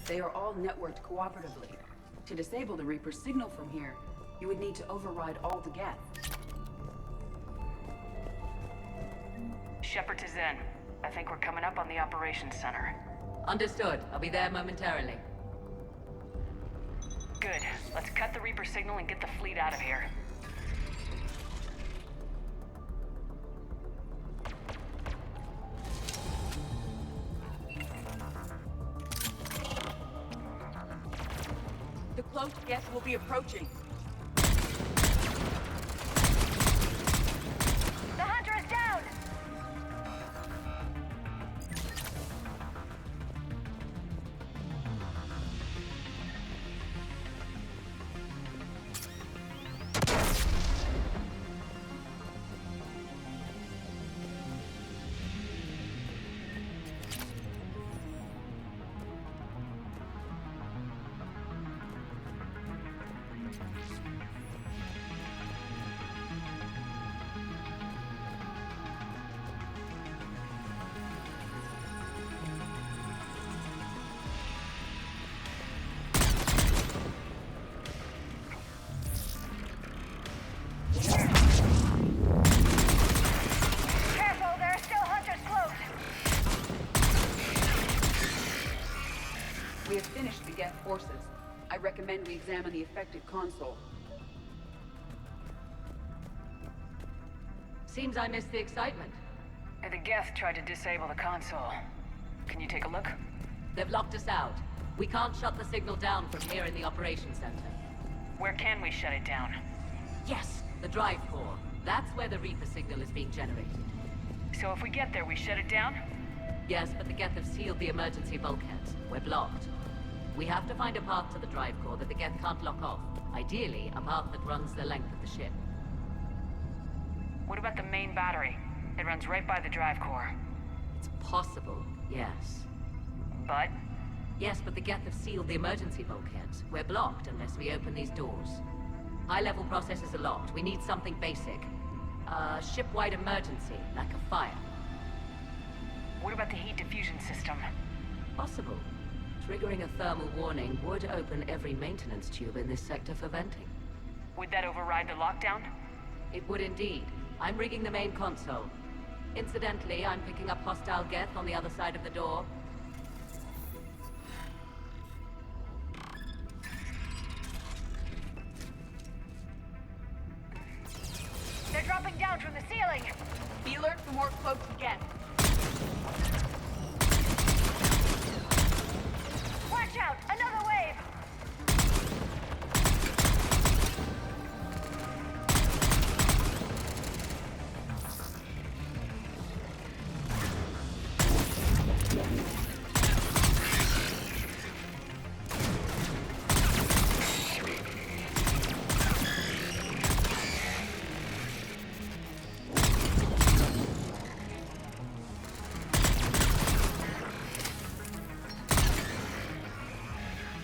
P: They are all networked cooperatively. To disable the Reaper's signal from here, you would need to override all the Geth.
F: Shepard to Zen. I think we're coming up on the operations center.
A: Understood. I'll be there momentarily.
F: Good. Let's cut the Reaper signal and get the fleet out of here.
P: The cloaked Geth will be approaching.
B: The Hunter is down! Careful, there are still Hunters close!
P: We have finished the Geth forces. I recommend we examine the affected console.
A: Seems I missed the excitement.
F: The Geth tried to disable the console. Can you take a look?
A: They've locked us out. We can't shut the signal down from here in the operations center.
F: Where can we shut it down?
A: Yes, the drive core. That's where the Reaper signal is being generated.
F: So if we get there, we shut it down?
A: Yes, but the Geth have sealed the emergency bulkheads. We're blocked. We have to find a path to the drive core that the Geth can't lock off. Ideally, a path that runs the length of the ship.
F: What about the main battery? It runs right by the drive core.
A: It's possible, yes.
F: But?
A: Yes, but the Geth have sealed the emergency bulkheads. We're blocked unless we open these doors. High-level processes are locked. We need something basic. A ship-wide emergency, like a fire.
F: What about the heat diffusion system?
A: Possible. Triggering a thermal warning would open every maintenance tube in this sector for venting.
F: Would that override the lockdown?
A: It would indeed. I'm rigging the main console. Incidentally, I'm picking up hostile Geth on the other side of the door.
B: They're dropping down from the ceiling!
P: Be alert for more cloaked Geth.
B: Watch out! Another wave!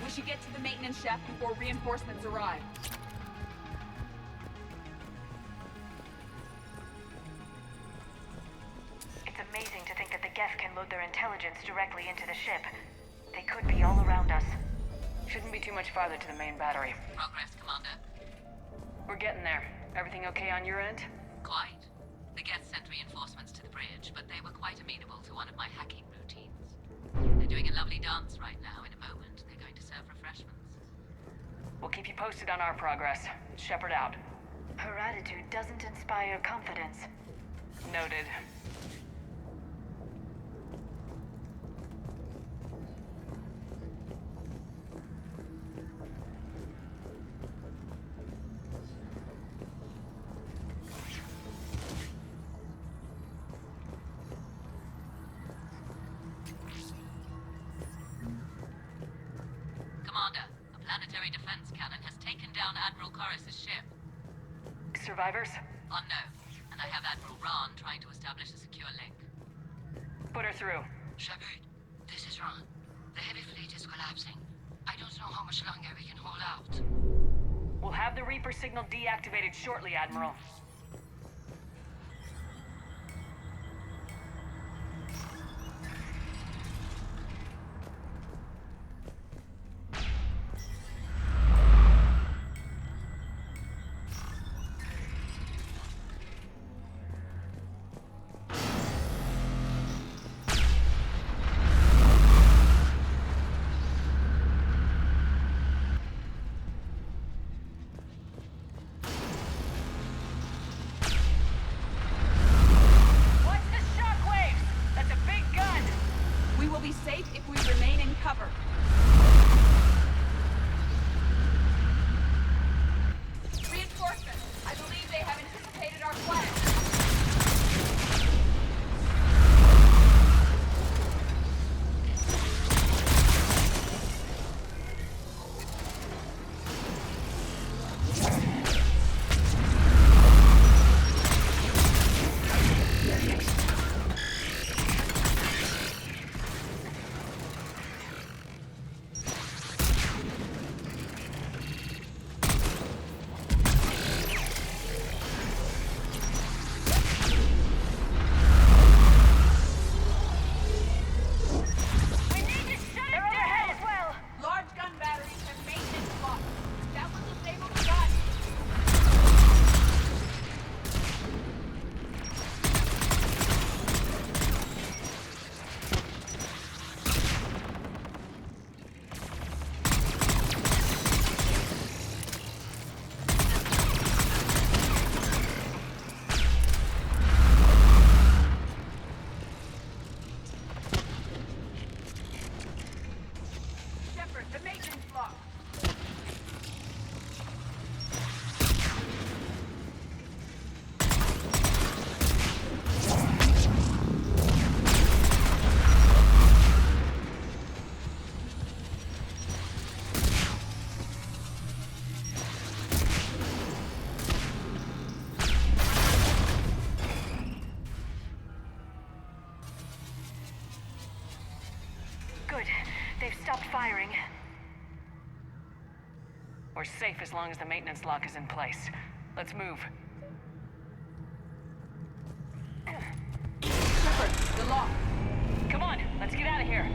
P: We should get to the maintenance shaft before reinforcements arrive.
B: It's amazing to think that the Geth can load their intelligence directly into the ship. They could be all around us.
F: Shouldn't be too much farther to the main battery.
A: Progress, Commander.
F: We're getting there. Everything okay on your end?
A: Quite. The Geth sent reinforcements to the bridge, but they were quite amenable to one of my hacking routines. They're doing a lovely dance right now. In a moment, they're going to serve refreshments.
F: We'll keep you posted on our progress. Shepard out.
B: Her attitude doesn't inspire confidence.
F: Noted.
A: down Admiral Corus's ship.
F: Survivors?
A: Unknown. And I have Admiral Ron trying to establish a secure link.
F: Put her through.
D: Shepard, this is Ron. The heavy fleet is collapsing. I don't know how much longer we can hold out.
F: We'll have the Reaper signal deactivated shortly, Admiral.
B: Firing.
F: We're safe as long as the maintenance lock is in place. Let's move.
B: Shepard, the lock.
F: Come on, let's get out of here.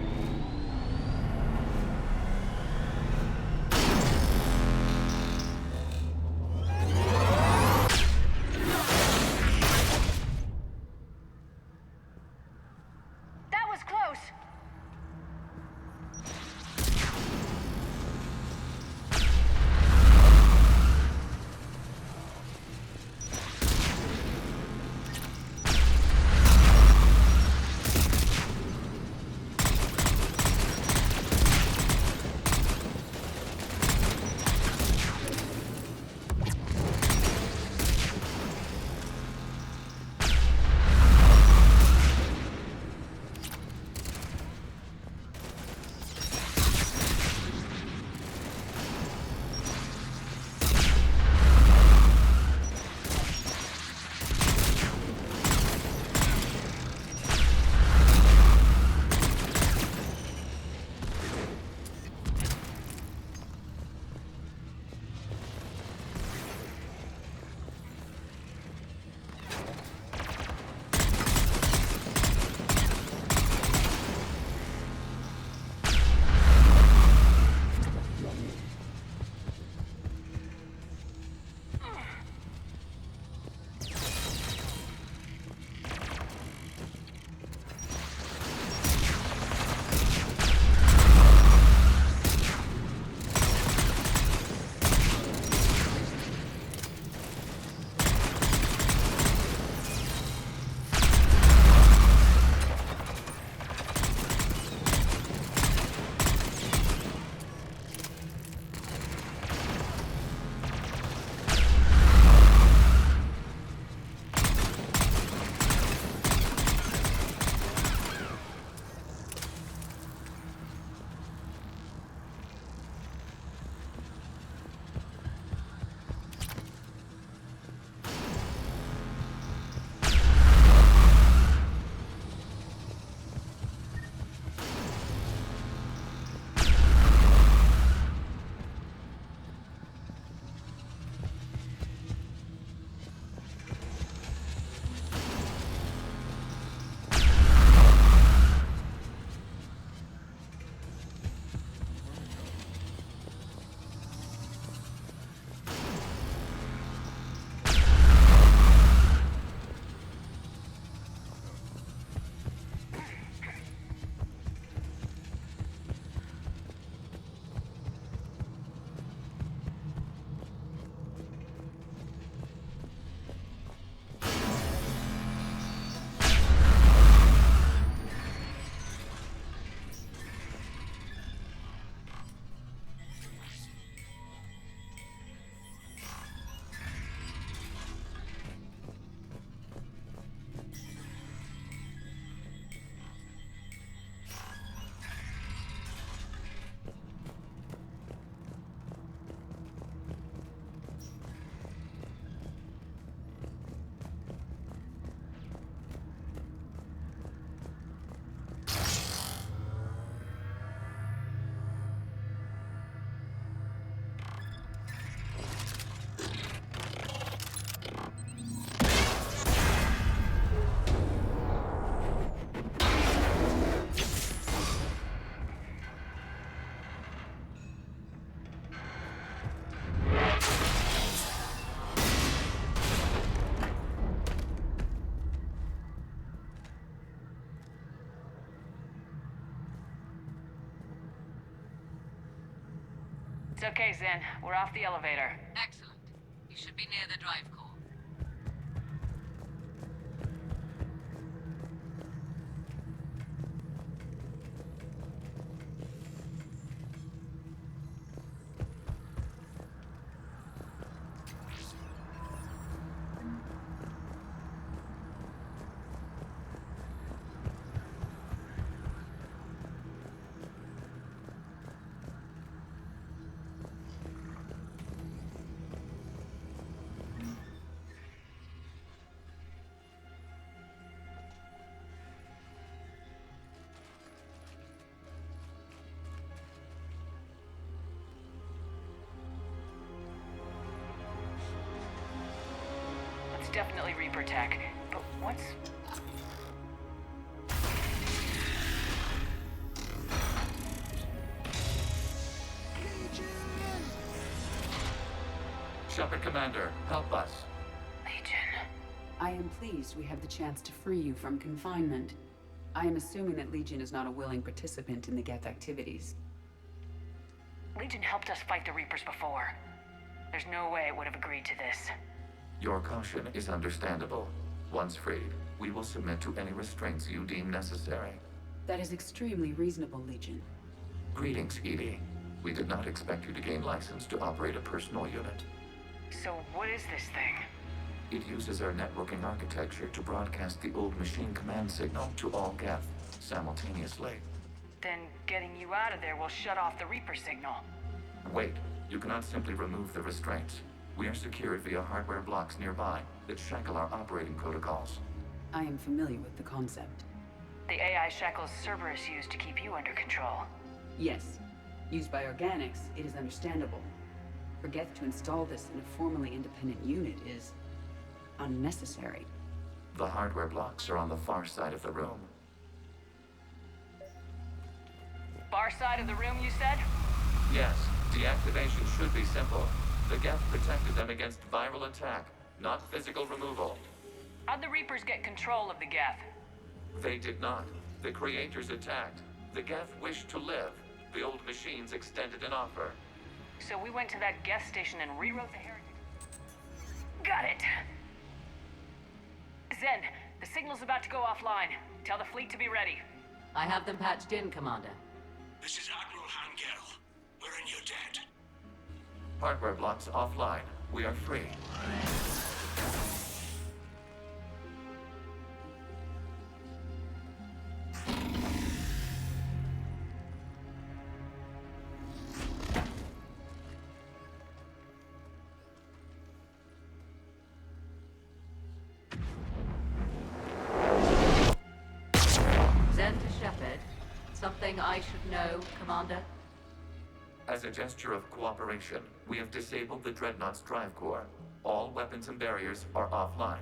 B: That was close.
F: It's okay, Zen. We're off the elevator.
A: Excellent. You should be near the drive core.
F: It's definitely Reaper tech, but what's...
E: Shepard Commander, help us.
F: Legion.
P: I am pleased we have the chance to free you from confinement. I am assuming that Legion is not a willing participant in the Geth activities.
F: Legion helped us fight the Reapers before. There's no way it would have agreed to this.
E: Your caution is understandable. Once freed, we will submit to any restraints you deem necessary.
P: That is extremely reasonable, Legion.
E: Greetings, EDI. We did not expect you to gain license to operate a personal unit.
F: So what is this thing?
E: It uses our networking architecture to broadcast the old machine command signal to all Geth simultaneously.
F: Then getting you out of there will shut off the Reaper signal.
E: Wait, you cannot simply remove the restraints. We are secured via hardware blocks nearby that shackle our operating protocols.
P: I am familiar with the concept.
F: The AI shackles Cerberus used to keep you under control.
P: Yes. Used by organics, it is understandable. For Geth to install this in a formally independent unit is... unnecessary.
E: The hardware blocks are on the far side of the room.
F: Far side of the room, you said?
E: Yes, deactivation should be simple. The Geth protected them against viral attack, not physical removal.
F: How'd the Reapers get control of the Geth?
E: They did not. The creators attacked. The Geth wished to live. The old machines extended an offer.
F: So we went to that Geth station and rewrote the heritage. Got it! Zen, the signal's about to go offline. Tell the fleet to be ready.
A: I have them patched in, Commander.
J: This is Admiral Hangel. We're in your debt.
E: Hardware blocks offline. We are free.
A: Zen to Shepard. Something I should know, Commander?
E: As a gesture of cooperation, we have disabled the Dreadnought's drive core. All weapons and barriers are offline.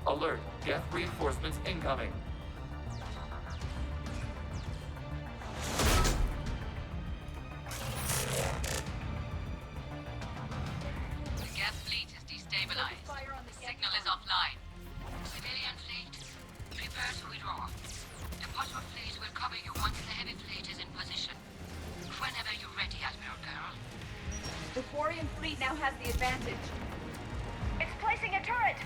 E: Alert! Geth reinforcements incoming!
A: The Geth fleet is destabilized. The signal is offline.
D: Civilian fleet, prepare to withdraw. The Pottermore fleet will cover you once the heavy fleet is in position. Whenever you're ready, Admiral Girl.
B: The Quarian fleet now has the advantage. It's placing a turret!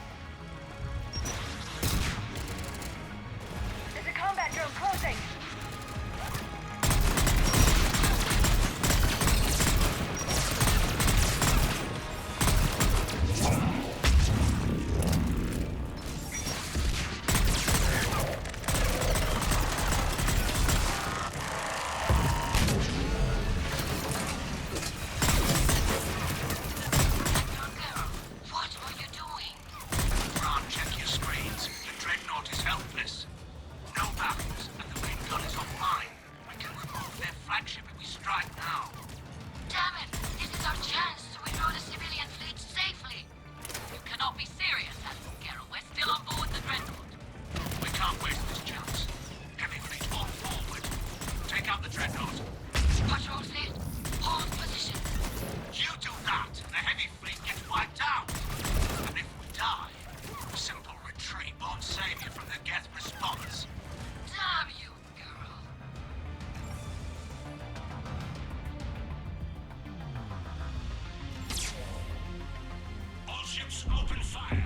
J: ships, open fire!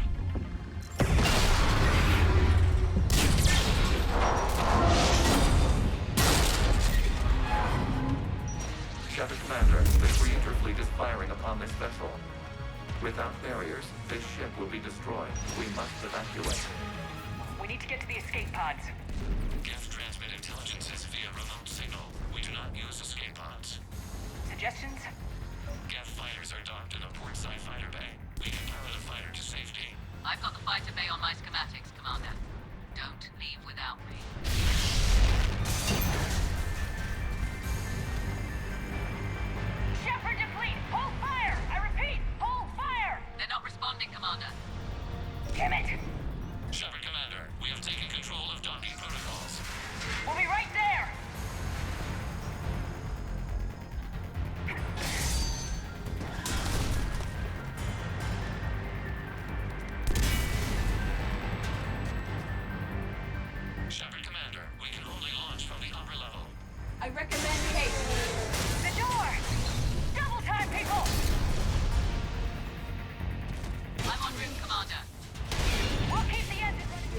E: Shepard Commander, the Creator fleet is firing upon this vessel. Without barriers, this ship will be destroyed. We must evacuate.
F: We need to get to the escape pods.
E: Geth transmit intelligences via remote signal. We do not use escape pods.
F: Suggestions?
E: Geth fighters are docked in a portside fighter bay. We can power the fighter to safety.
A: I've got the fighter bay on my schematics, Commander. Don't leave without me.
F: Shepard to fleet! Hold fire! I repeat, hold fire!
A: They're not responding, Commander.
F: Damn it!
E: Shepard Commander, we have taken control of docking protocols.
F: We'll be right there!
E: Shepard Commander, we can only launch from the upper level.
A: I recommend haste.
F: The door! Double time, people!
A: I'm en route, Commander.
F: We'll keep the engine running.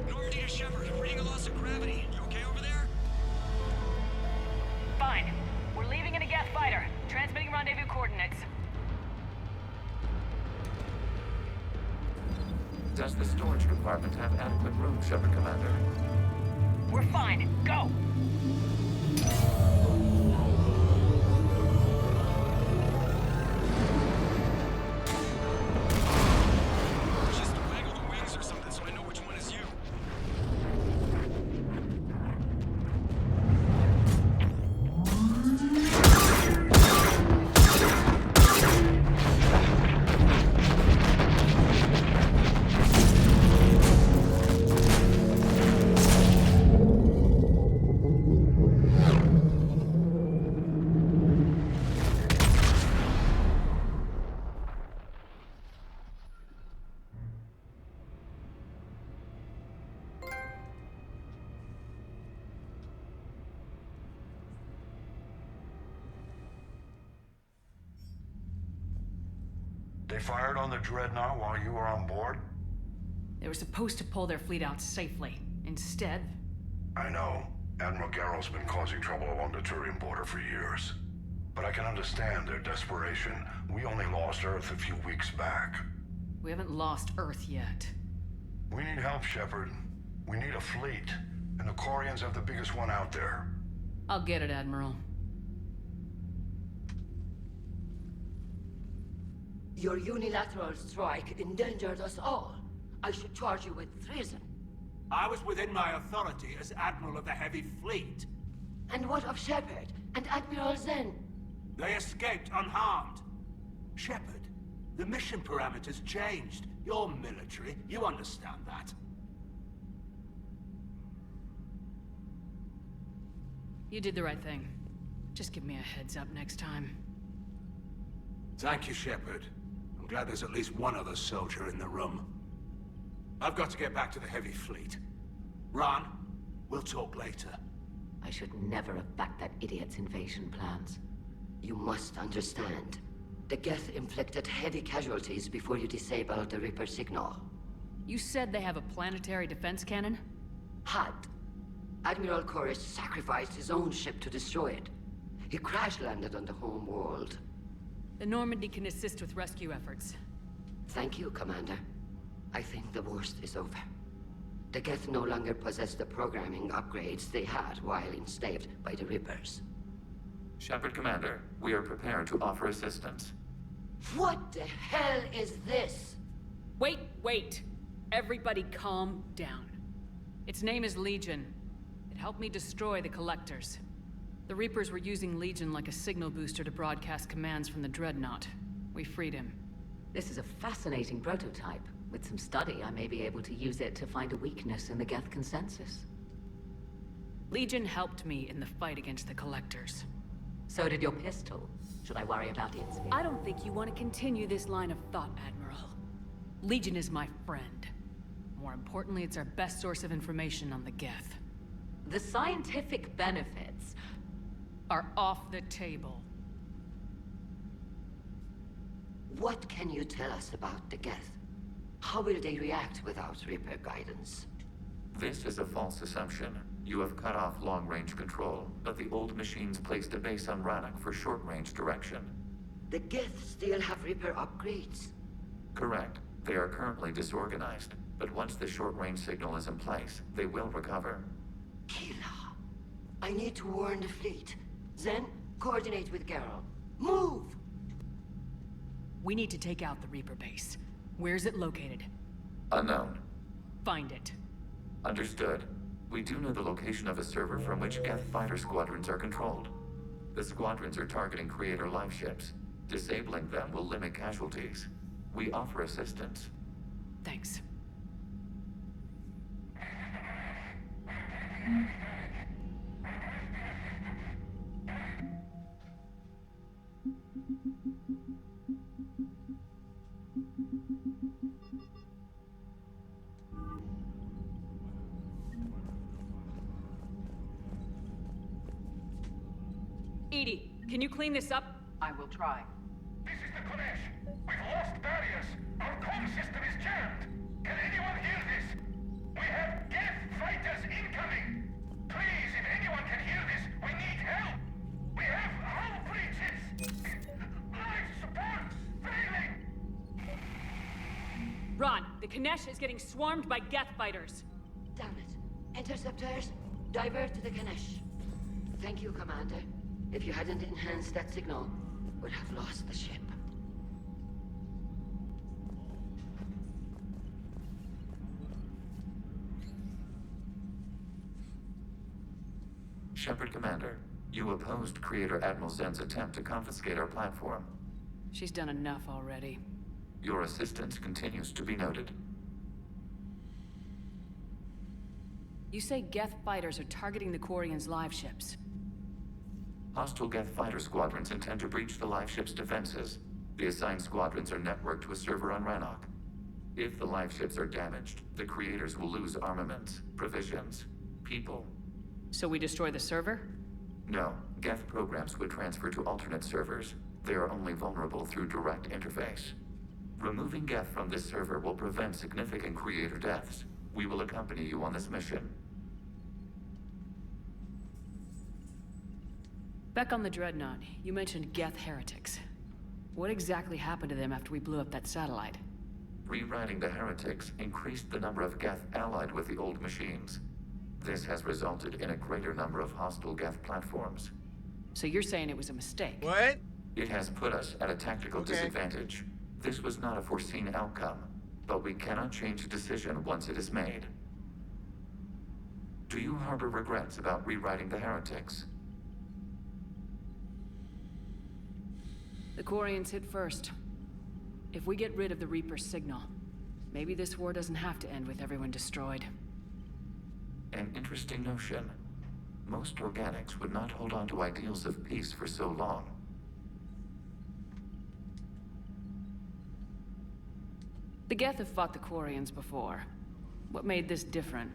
K: Normandy to Shepard, I'm reading a loss of gravity. You okay over there?
F: Fine. We're leaving in a Geth fighter. Transmitting rendezvous coordinates.
E: Does the storage compartment have adequate room, Shepard Commander?
F: We're fine. Go!
K: Just waggle the wings or something so I know which one is you.
J: They fired on the Dreadnought while you were on board?
F: They were supposed to pull their fleet out safely. Instead...
J: I know. Admiral Garrow's been causing trouble along the Turian border for years. But I can understand their desperation. We only lost Earth a few weeks back.
F: We haven't lost Earth yet.
J: We need help, Shepard. We need a fleet. And the Quarians have the biggest one out there.
F: I'll get it, Admiral.
A: Your unilateral strike endangered us all. I should charge you with treason.
K: I was within my authority as Admiral of the Heavy Fleet.
A: And what of Shepard and Admiral Zen?
K: They escaped unharmed. Shepard, the mission parameters changed. You're military, you understand that.
F: You did the right thing. Just give me a heads up next time.
K: Thank you, Shepard. I'm glad there's at least one other soldier in the room. I've got to get back to the Heavy Fleet. Ron, we'll talk later.
A: I should never have backed that idiot's invasion plans. You must understand. The Geth inflicted heavy casualties before you disabled the Reaper signal.
F: You said they have a planetary defense cannon?
A: Had. Admiral Koris sacrificed his own ship to destroy it. He crash-landed on the home world.
F: The Normandy can assist with rescue efforts.
A: Thank you, Commander. I think the worst is over. The Geth no longer possess the programming upgrades they had while enslaved by the Reapers.
E: Shepard Commander, we are prepared to offer assistance.
A: What the hell is this?
F: Wait! Everybody calm down. Its name is Legion. It helped me destroy the Collectors. The Reapers were using Legion like a signal booster to broadcast commands from the Dreadnought. We freed him.
A: This is a fascinating prototype. With some study, I may be able to use it to find a weakness in the Geth consensus.
F: Legion helped me in the fight against the Collectors.
A: So did your pistol. Should I worry about its fate?
F: I don't think you want to continue this line of thought, Admiral. Legion is my friend. More importantly, it's our best source of information on the Geth.
A: The scientific benefits
F: are off the table.
C: What can you tell us about the Geth? How will they react without Reaper guidance?
E: This is a false assumption. You have cut off long-range control, but the old machines placed a base on Rannoch for short-range direction.
C: The Geth still have Reaper upgrades?
E: Correct. They are currently disorganized, but once the short-range signal is in place, they will recover.
C: Kila, I need to warn the fleet. Then, coordinate with Geralt. Move!
F: We need to take out the Reaper base. Where's it located?
E: Unknown.
F: Find it.
E: Understood. We do know the location of a server from which Geth fighter squadrons are controlled. The squadrons are targeting Creator live ships. Disabling them will limit casualties. We offer assistance.
F: Thanks. EDI, can you clean this up?
Q: I will try.
V: This is the Konesh. We've lost barriers. Our comm system is jammed. Can anyone hear this? We have Geth fighters incoming. Please, if anyone can hear this, we need help. We have hull breaches. Life support failing.
F: Ron, the Kanesh is getting swarmed by Geth fighters.
C: Damn it. Interceptors, divert to the Ganesh. Thank you, Commander. If you hadn't enhanced that signal, we'd have lost the ship.
E: Shepard Commander, you opposed Creator Admiral Zen's attempt to confiscate our platform.
F: She's done enough already.
E: Your assistance continues to be noted.
F: You say Geth fighters are targeting the Quarians' live ships.
E: Hostile Geth fighter squadrons intend to breach the live ship's defenses. The assigned squadrons are networked to a server on Rannoch. If the live ships are damaged, the Creators will lose armaments, provisions, people.
F: So we destroy the server?
E: No, Geth programs would transfer to alternate servers. They are only vulnerable through direct interface. Removing Geth from this server will prevent significant Creator deaths. We will accompany you on this mission.
F: Back on the Dreadnought, you mentioned Geth heretics. What exactly happened to them after we blew up that satellite?
E: Rewriting the heretics increased the number of Geth allied with the old machines. This has resulted in a greater number of hostile Geth platforms.
F: So you're saying it was a mistake?
G: What?
E: It has put us at a tactical disadvantage. This was not a foreseen outcome, but we cannot change a decision once it is made. Do you harbor regrets about rewriting the heretics?
F: The Quarians hit first. If we get rid of the Reaper's signal, maybe this war doesn't have to end with everyone destroyed.
E: An interesting notion. Most organics would not hold on to ideals of peace for so long.
F: The Geth have fought the Quarians before. What made this different?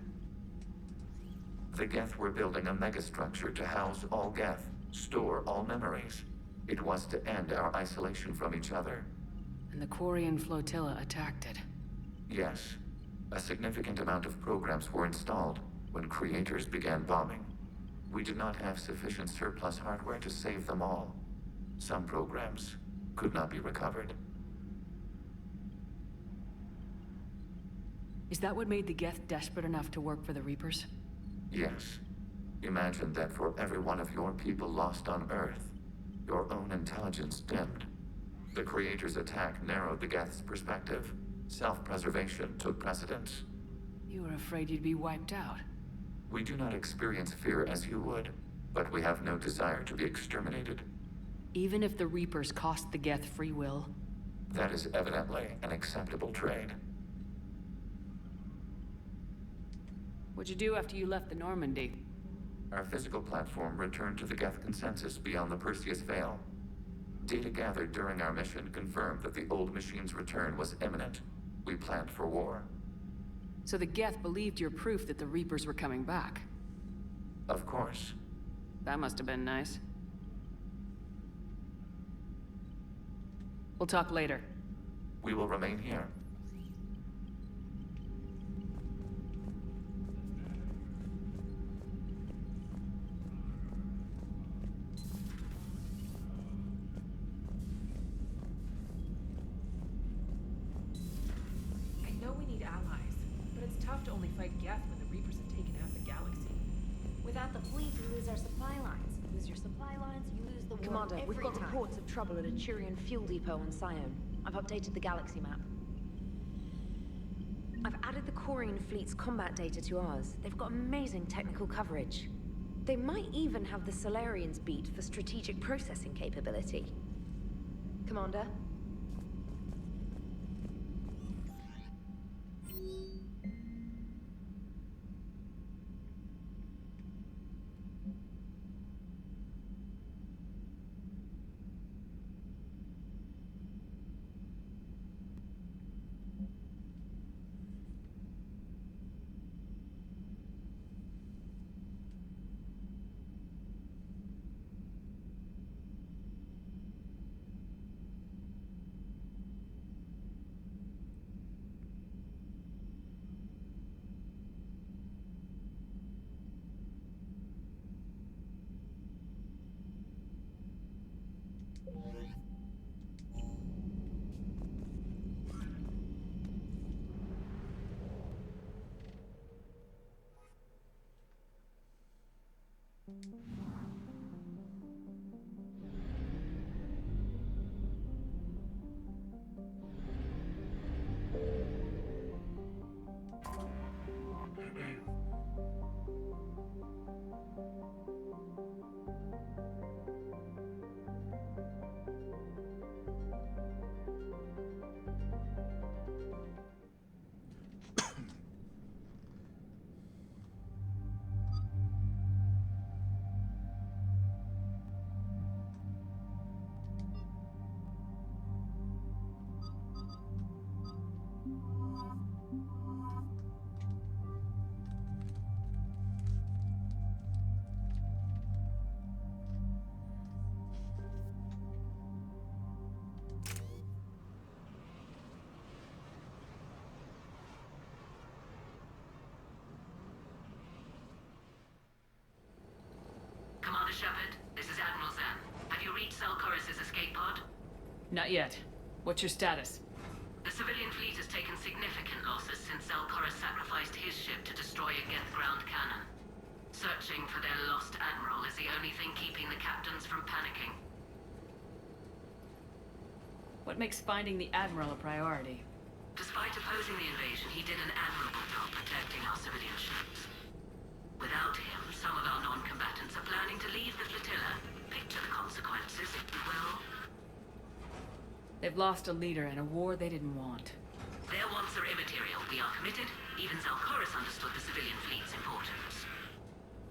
E: The Geth were building a megastructure to house all Geth, store all memories. It was to end our isolation from each other.
F: And the Quarian flotilla attacked it.
E: Yes. A significant amount of programs were installed when Creators began bombing. We did not have sufficient surplus hardware to save them all. Some programs could not be recovered.
F: Is that what made the Geth desperate enough to work for the Reapers?
E: Yes. Imagine that for every one of your people lost on Earth, your own intelligence dimmed. The Creators' attack narrowed the Geth's perspective. Self-preservation took precedence.
F: You were afraid you'd be wiped out.
E: We do not experience fear as you would, but we have no desire to be exterminated.
F: Even if the Reapers cost the Geth free will?
E: That is evidently an acceptable trade.
F: What'd you do after you left the Normandy?
E: Our physical platform returned to the Geth consensus beyond the Perseus Veil. Data gathered during our mission confirmed that the old machine's return was imminent. We planned for war.
F: So the Geth believed your proof that the Reapers were coming back?
E: Of course.
F: That must have been nice. We'll talk later.
E: We will remain here.
O: I know we need allies, but it's tough to only fight Geth when the Reapers have taken half the galaxy.
S: Without the fleet, we lose our supply lines. Lose your supply lines, you lose the war.
U: Commander, we've got
S: time.
U: reports of trouble at a Turian fuel depot on Scion. I've updated the galaxy map. I've added the Corian fleet's combat data to ours. They've got amazing technical coverage. They might even have the Solarians beat for strategic processing capability. Commander?
A: Commander Shepard, this is Admiral Zen. Have you reached Zelkorus' escape pod?
F: Not yet. What's your status?
A: The civilian fleet has taken significant losses since Zelkorus sacrificed his ship to destroy a Geth ground cannon. Searching for their lost admiral is the only thing keeping the captains from panicking.
F: What makes finding the Admiral a priority?
A: Despite opposing the invasion, he did an admirable job protecting our civilian ships. Without him, some of our non-combatants are planning to leave the flotilla. Picture the consequences, if you will.
F: They've lost a leader in a war they didn't want.
A: Their wants are immaterial. We are committed. Even Zelkorus understood the civilian fleet's importance.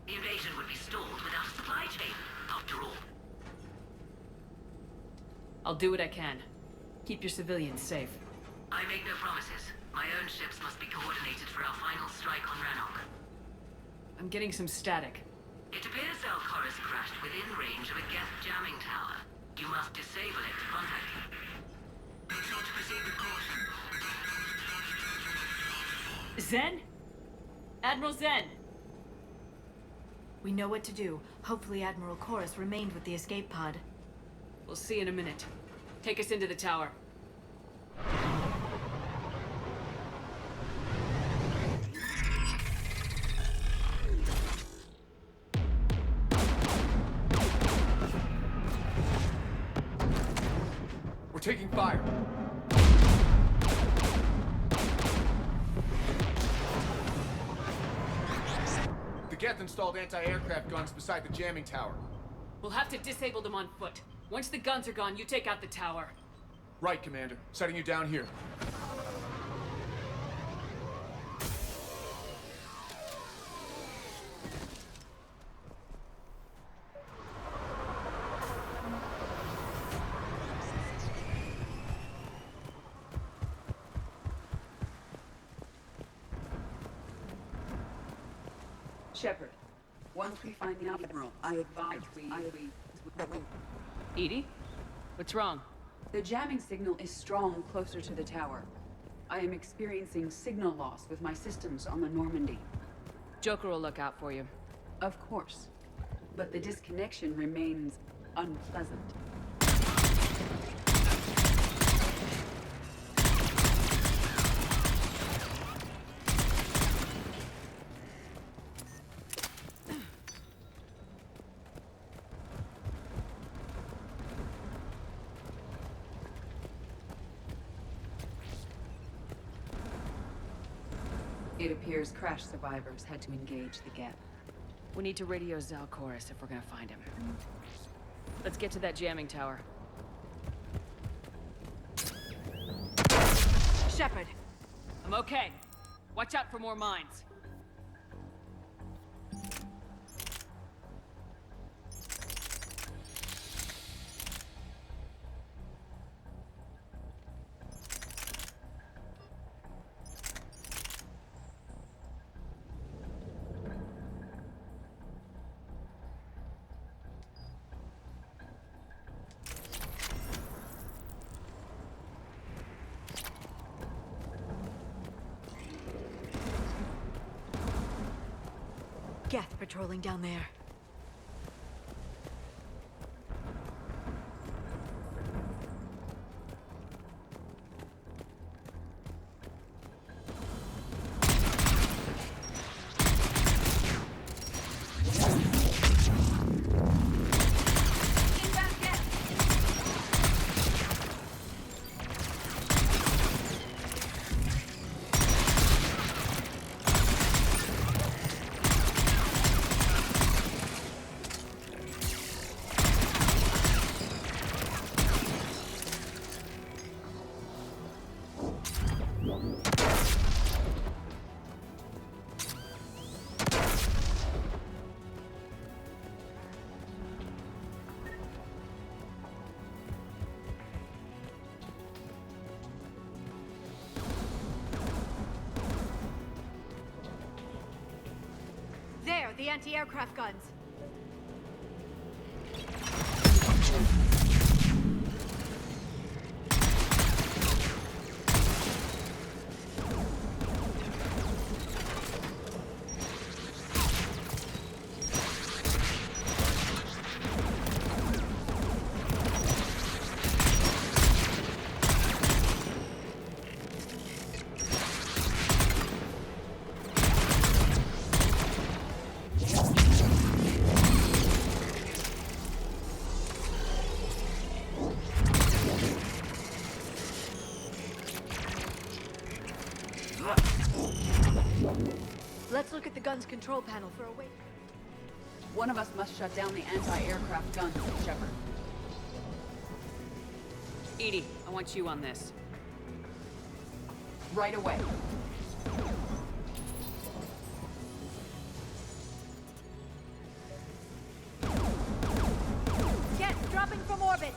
A: The invasion would be stalled without a supply chain, after all.
F: I'll do what I can. Keep your civilians safe.
A: I make no promises. My own ships must be coordinated for our final strike on Rannoch.
F: I'm getting some static.
A: It appears Zelkorus crashed within range of a Geth jamming tower. You must disable it to contact him. Make sure to proceed with caution.
F: Zen? Admiral Zen!
U: We know what to do. Hopefully Admiral Chorus remained with the escape pod.
F: We'll see in a minute. Take us into the tower.
T: We're taking fire. The Geth installed anti-aircraft guns beside the jamming tower.
F: We'll have to disable them on foot. Once the guns are gone, you take out the tower.
T: Right, Commander. Setting you down here.
F: Shepard,
P: Once we find the Admiral, I advise we...
F: Edie? What's wrong?
P: The jamming signal is strong closer to the tower. I am experiencing signal loss with my systems on the Normandy.
F: Joker will look out for you.
P: Of course. But the disconnection remains unpleasant. It appears crash survivors had to engage the Geth.
F: We need to radio Zalcoris if we're gonna find him. Let's get to that jamming tower.
O: Shepard!
F: I'm okay. Watch out for more mines.
O: Geth patrolling down there.
S: There, the anti-aircraft guns. Let's look at the gun's control panel for a way.
P: One of us must shut down the anti-aircraft guns, Shepard.
F: Edie, I want you on this.
P: Right away.
S: Geth dropping from orbit.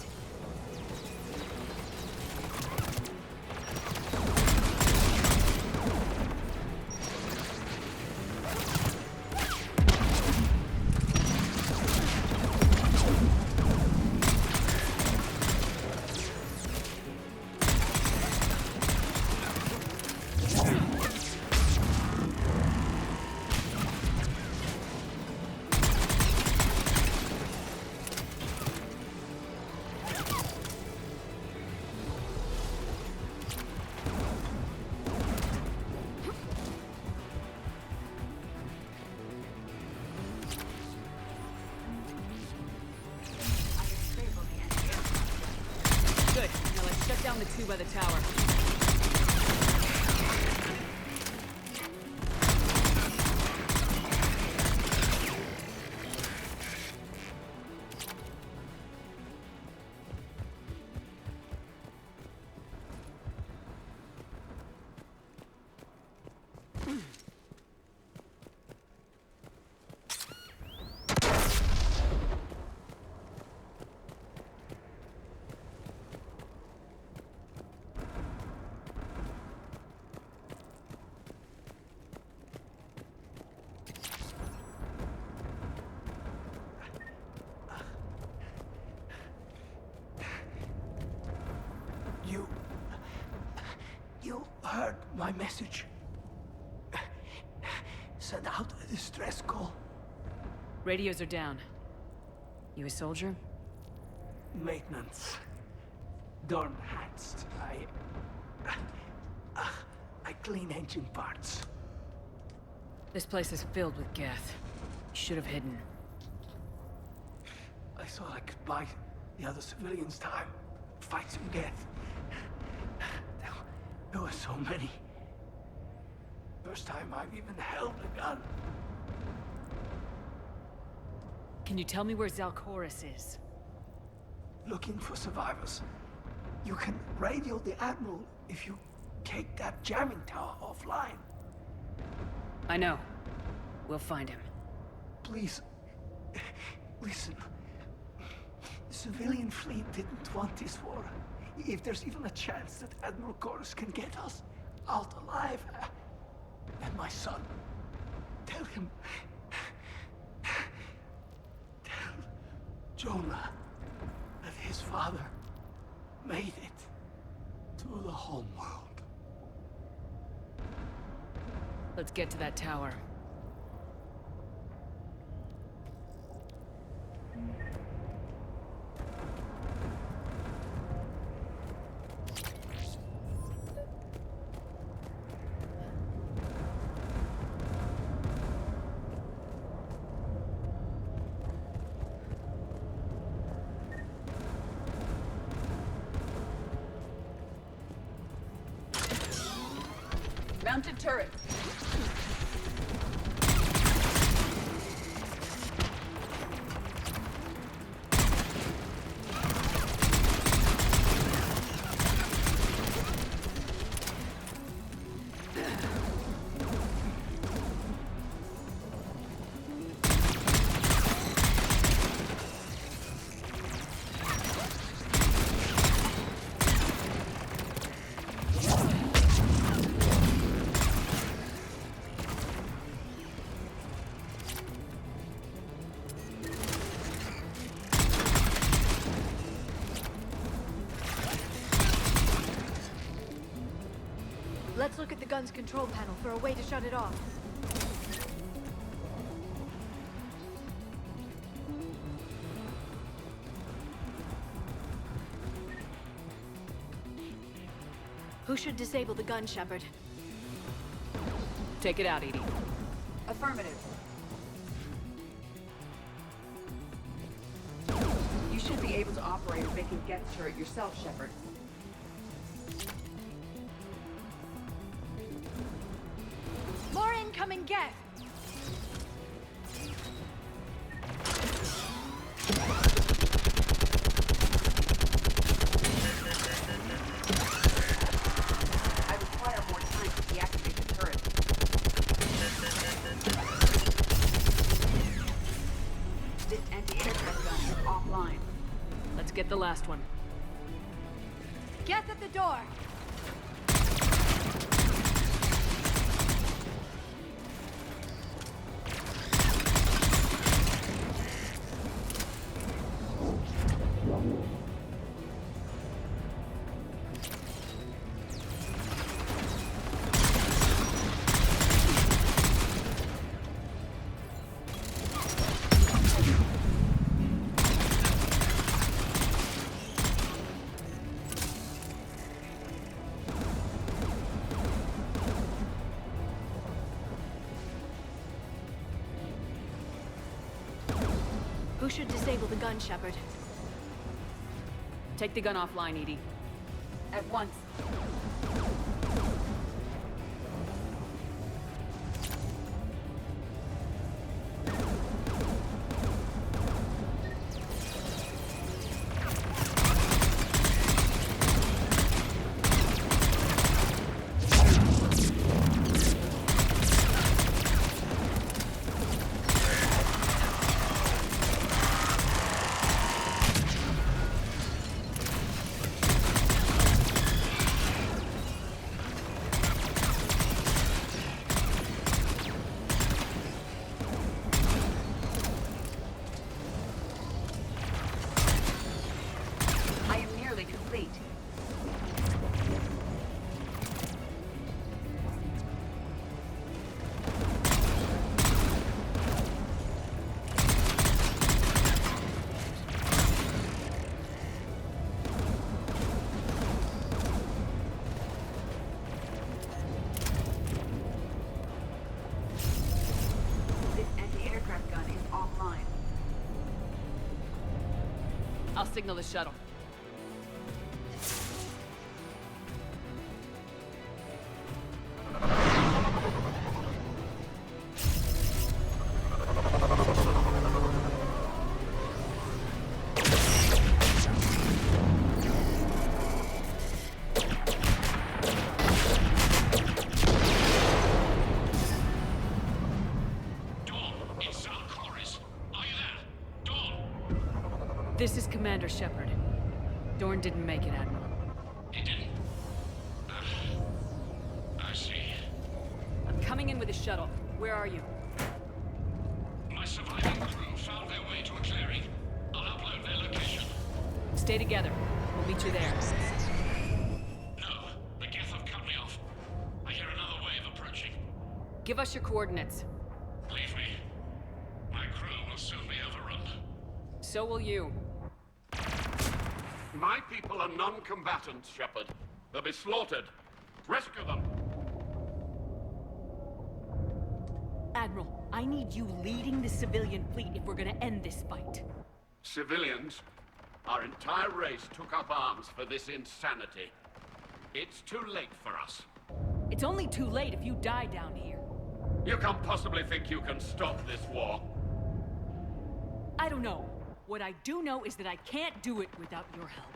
F: Good. Now let's shut down the two by the tower.
I: You heard my message. Send out a distress call.
F: Radios are down. You a soldier?
I: Maintenance. Dorn hats. I clean engine parts.
F: This place is filled with Geth. You should have hidden.
I: I thought I could buy the other civilians time. Fight some Geth. There were so many. First time I've even held a gun.
F: Can you tell me where Zalcoris is?
I: Looking for survivors. You can radio the Admiral if you take that jamming tower offline.
F: I know. We'll find him.
I: Please, listen. The civilian fleet didn't want this war. If there's even a chance that Admiral Chorus can get us out alive, and my son, tell him, tell Jonah that his father made it to the home world.
F: Let's get to that tower.
P: Mounted turret.
S: Let's look at the gun's control panel for a way to shut it off. Who should disable the gun, Shepard?
F: Take it out, Edie.
P: Affirmative. You should be able to operate a vacant Geth turret yourself, Shepard.
S: More incoming Geth!
P: I require more time to deactivate the turret. This anti-aircraft gun is offline.
F: Let's get the last one.
S: Geth at the door! Who should disable the gun, Shepard?
F: Take the gun offline, Edie.
P: At once.
F: signal the shuttle. This is Commander Shepard. Dorn didn't make it, Admiral.
N: He didn't? I see.
F: I'm coming in with a shuttle. Where are you?
N: My surviving crew found their way to a clearing. I'll upload their location.
F: Stay together. We'll meet you there.
N: No, the Geth have cut me off. I hear another wave approaching.
F: Give us your coordinates.
N: Leave me. My crew will soon be overrun.
F: So will you.
N: My people are non-combatants, Shepard. They'll be slaughtered. Rescue them!
F: Admiral, I need you leading the civilian fleet if we're gonna end this fight.
N: Civilians, our entire race took up arms for this insanity. It's too late for us.
F: It's only too late if you die down here.
N: You can't possibly think you can stop this war.
F: I don't know. What I do know is that I can't do it without your help.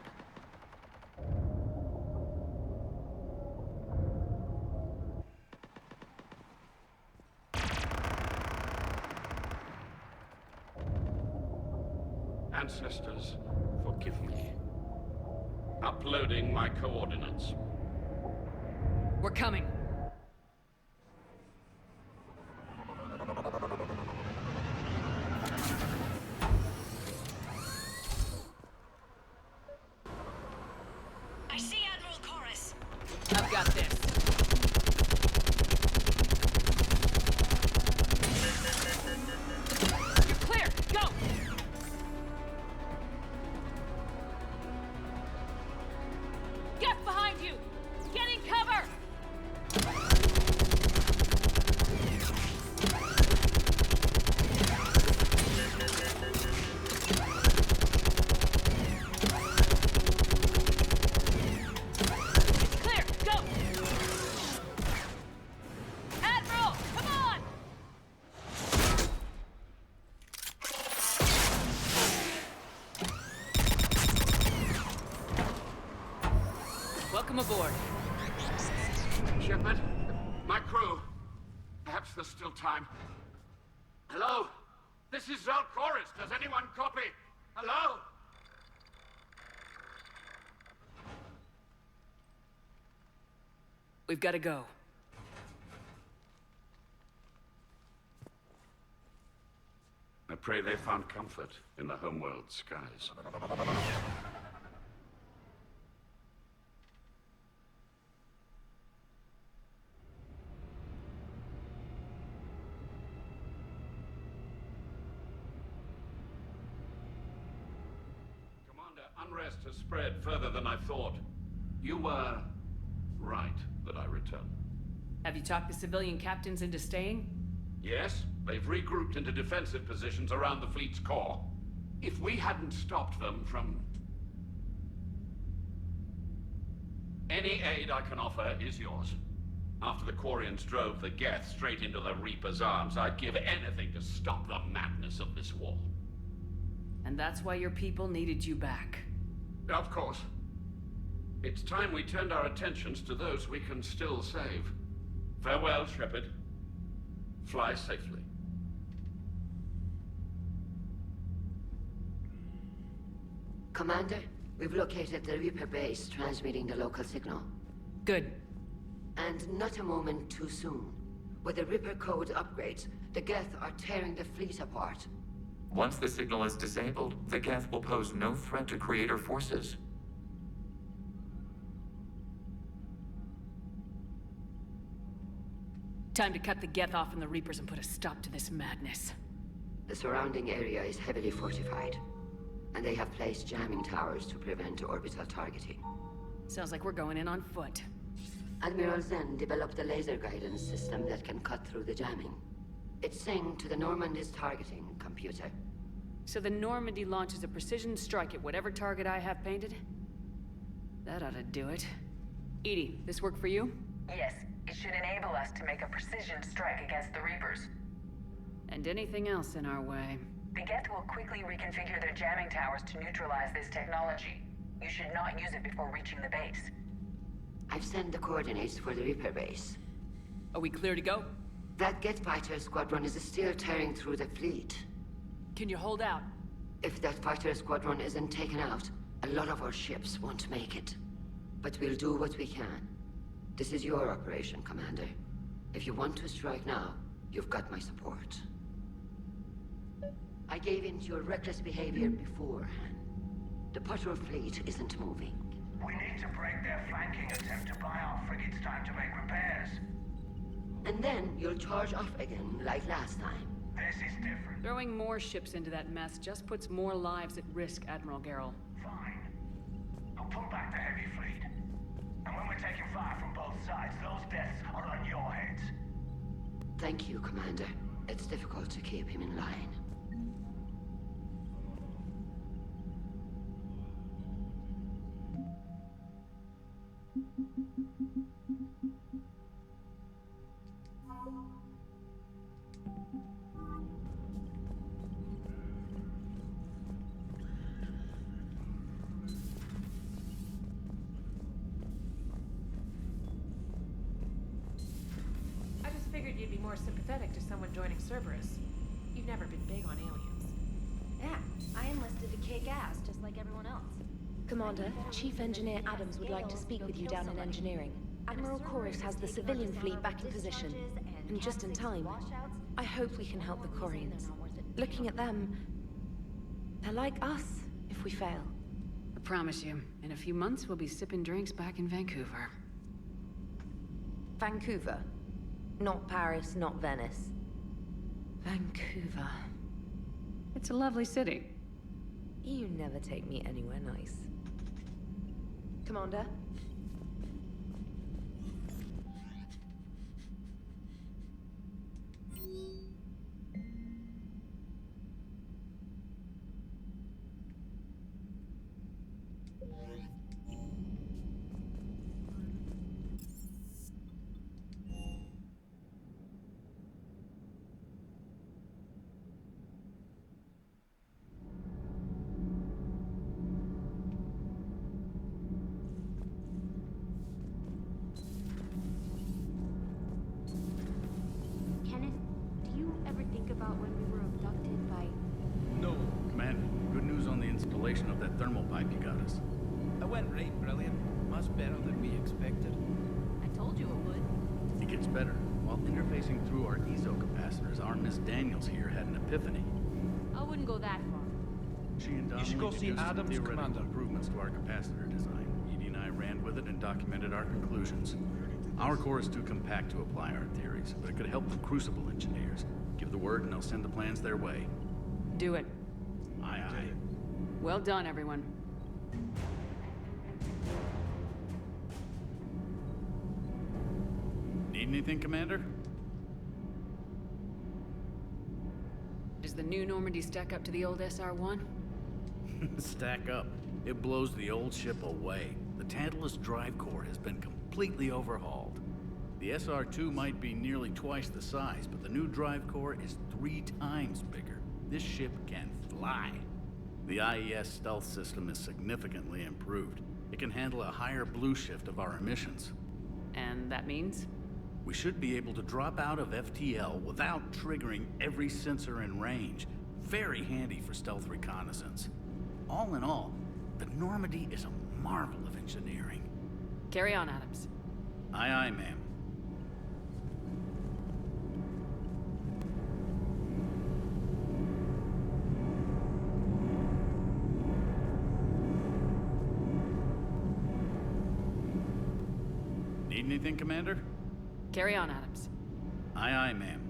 N: Ancestors, forgive me. Uploading my coordinates.
F: We're coming.
S: I see Admiral Chorus.
F: I've got this. You're clear. Go! Get behind you! Get in cover! Clear! Go! Admiral! Come on! Welcome aboard.
N: Shepard, my crew. Perhaps there's still time. Hello? This is Zal Chorus. Does anyone copy? Hello?
F: We've got to go.
N: I pray they found comfort in the homeworld skies. Commander, unrest has spread further than I thought. You were right that I return.
F: Have you talked the civilian captains into staying?
N: Yes, they've regrouped into defensive positions around the fleet's core. If we hadn't stopped them from... Any aid I can offer is yours. After the Quarians drove the Geth straight into the Reaper's arms, I'd give anything to stop the madness of this war.
F: And that's why your people needed you back.
N: Of course. It's time we turned our attentions to those we can still save. Farewell, Shepard. Fly safely.
C: Commander, we've located the Reaper base transmitting the local signal.
F: Good.
C: And not a moment too soon. With the Reaper code upgrades, the Geth are tearing the fleet apart.
E: Once the signal is disabled, the Geth will pose no threat to Creator forces.
F: Time to cut the Geth off from the Reapers and put a stop to this madness.
C: The surrounding area is heavily fortified, and they have placed jamming towers to prevent orbital targeting.
F: Sounds like we're going in on foot.
C: Admiral Zen developed a laser guidance system that can cut through the jamming. It's synced to the Normand's targeting computer.
F: So the Normandy launches a precision strike at whatever target I have painted? That ought to do it. EDI, this work for you?
Q: Yes, it should enable us to make a precision strike against the Reapers.
F: And anything else in our way.
Q: The Geth will quickly reconfigure their jamming towers to neutralize this technology. You should not use it before reaching the base.
C: I've sent the coordinates for the Reaper base.
F: Are we clear to go?
C: That Geth fighter squadron is still tearing through the fleet.
F: Can you hold out?
C: If that fighter squadron isn't taken out, a lot of our ships won't make it. But we'll do what we can. This is your operation, Commander. If you want to strike now, you've got my support. I gave in to your reckless behavior beforehand. The patrol fleet isn't moving.
V: We need to break their flanking attempt to buy our frigates time to make repairs.
C: And then you'll charge off again, like last time.
V: This is different.
F: Throwing more ships into that mess just puts more lives at risk, Admiral Garrel.
V: Fine. I'll pull back the heavy fleet. And when we're taking fire from both sides, those deaths are on your heads.
C: Thank you, Commander. It's difficult to keep him in line.
O: I just figured you'd be more sympathetic to someone joining Cerberus. You've never been big on aliens.
S: Yeah, I enlisted to kick ass, just like everyone else.
U: Commander, Chief Engineer Adams would like to speak with you down in engineering. Admiral Chorus has the civilian fleet back in position, and just in time. I hope we can help the Quarians. Looking at them, they're like us if we fail.
F: I promise you, in a few months we'll be sipping drinks back in Vancouver.
U: Vancouver. Not Paris, not Venice. Vancouver.
F: It's a lovely city.
U: You never take me anywhere nice. Commander?
S: Kenneth, do you ever think about when we were abducted by...
X: No. Commander, good news on the installation of that thermal pipe you got us.
H: It went right brilliant. Much better than we expected.
S: I told you it would.
X: It gets better. While interfacing through our ESO capacitors, our Miss Daniels here had an epiphany.
S: I wouldn't go that far.
X: She and
H: You should
X: Donnelly
H: go see
X: deduced some
H: Adams,
X: theoretical
H: Commander.
X: improvements to our capacitor design. EDI and I ran with it and documented our conclusions. Our core is too compact to apply our theories, but it could help the Crucible engineers. Give the word and they'll send the plans their way.
F: Do it.
X: Aye, aye.
F: Well done, everyone.
X: Need anything, Commander?
F: Does the new Normandy stack up to the old SR-1?
X: Stack up. It blows the old ship away. The Tantalus drive core has been completely overhauled. The SR-2 might be nearly twice the size, but the new drive core is 3 times bigger. This ship can fly. The IES stealth system is significantly improved. It can handle a higher blue shift of our emissions.
F: And that means?
X: We should be able to drop out of FTL without triggering every sensor in range. Very handy for stealth reconnaissance. All in all, the Normandy is a marvel of engineering.
F: Carry on, Adams.
X: Aye, aye, ma'am. Need anything, Commander?
F: Carry on, Adams.
X: Aye, aye, ma'am.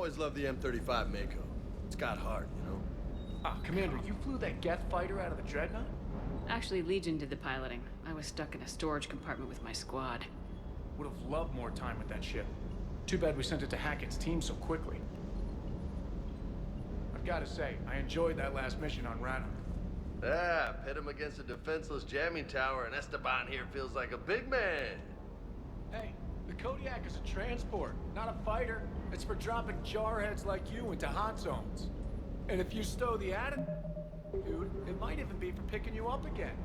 L: always loved the M35 Mako. It's got heart, you know?
T: Ah, Commander, you flew that Geth fighter out of the Dreadnought?
F: Actually, Legion did the piloting. I was stuck in a storage compartment with my squad.
T: Would have loved more time with that ship. Too bad we sent it to Hackett's team so quickly. I've got to say, I enjoyed that last mission on Rannoch.
L: Yeah, pit him against a defenseless jamming tower, and Esteban here feels like a big man.
T: Hey, the Kodiak is a transport, not a fighter. It's for dropping jarheads like you into hot zones. And if you stow the attitude, it might even be for picking you up again.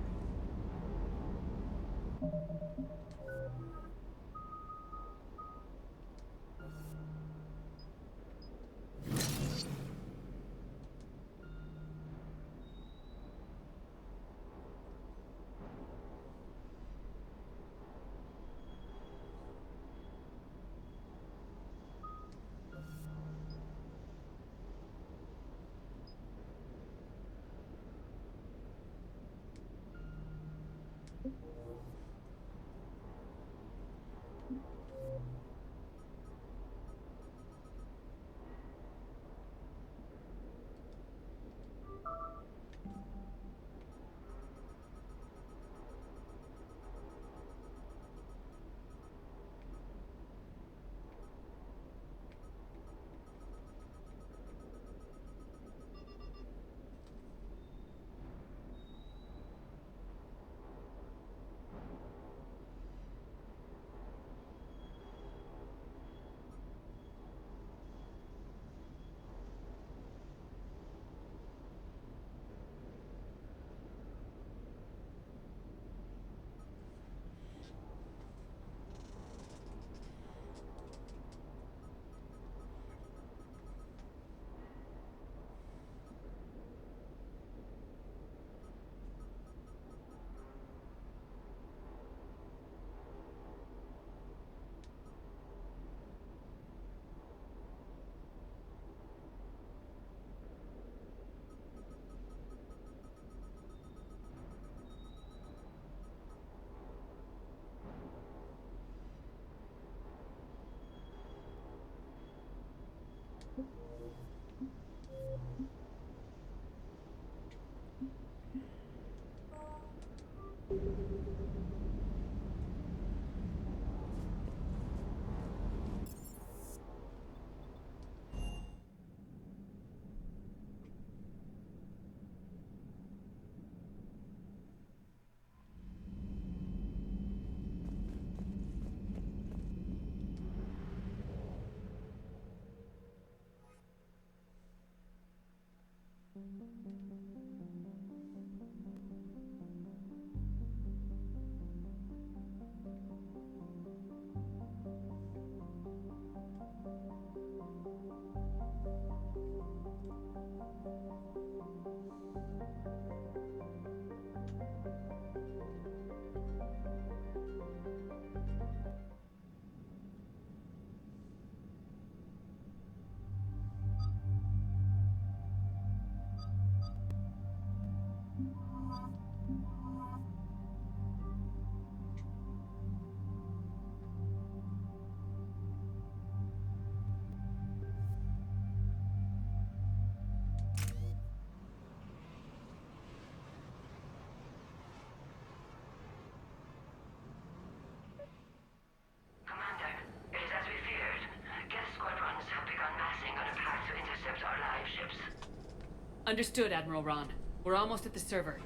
F: Understood, Admiral Ron. We're almost at the server.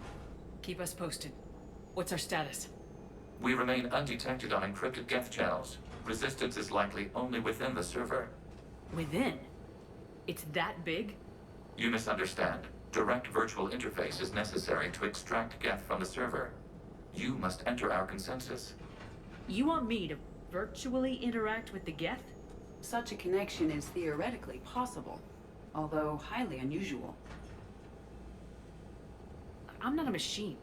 F: Keep us posted. What's our status?
E: We remain undetected on encrypted Geth channels. Resistance is likely only within the server.
F: Within? It's that big?
E: You misunderstand. Direct virtual interface is necessary to extract Geth from the server. You must enter our consensus.
F: You want me to virtually interact with the Geth?
P: Such a connection is theoretically possible, although highly unusual.
F: I'm not a machine.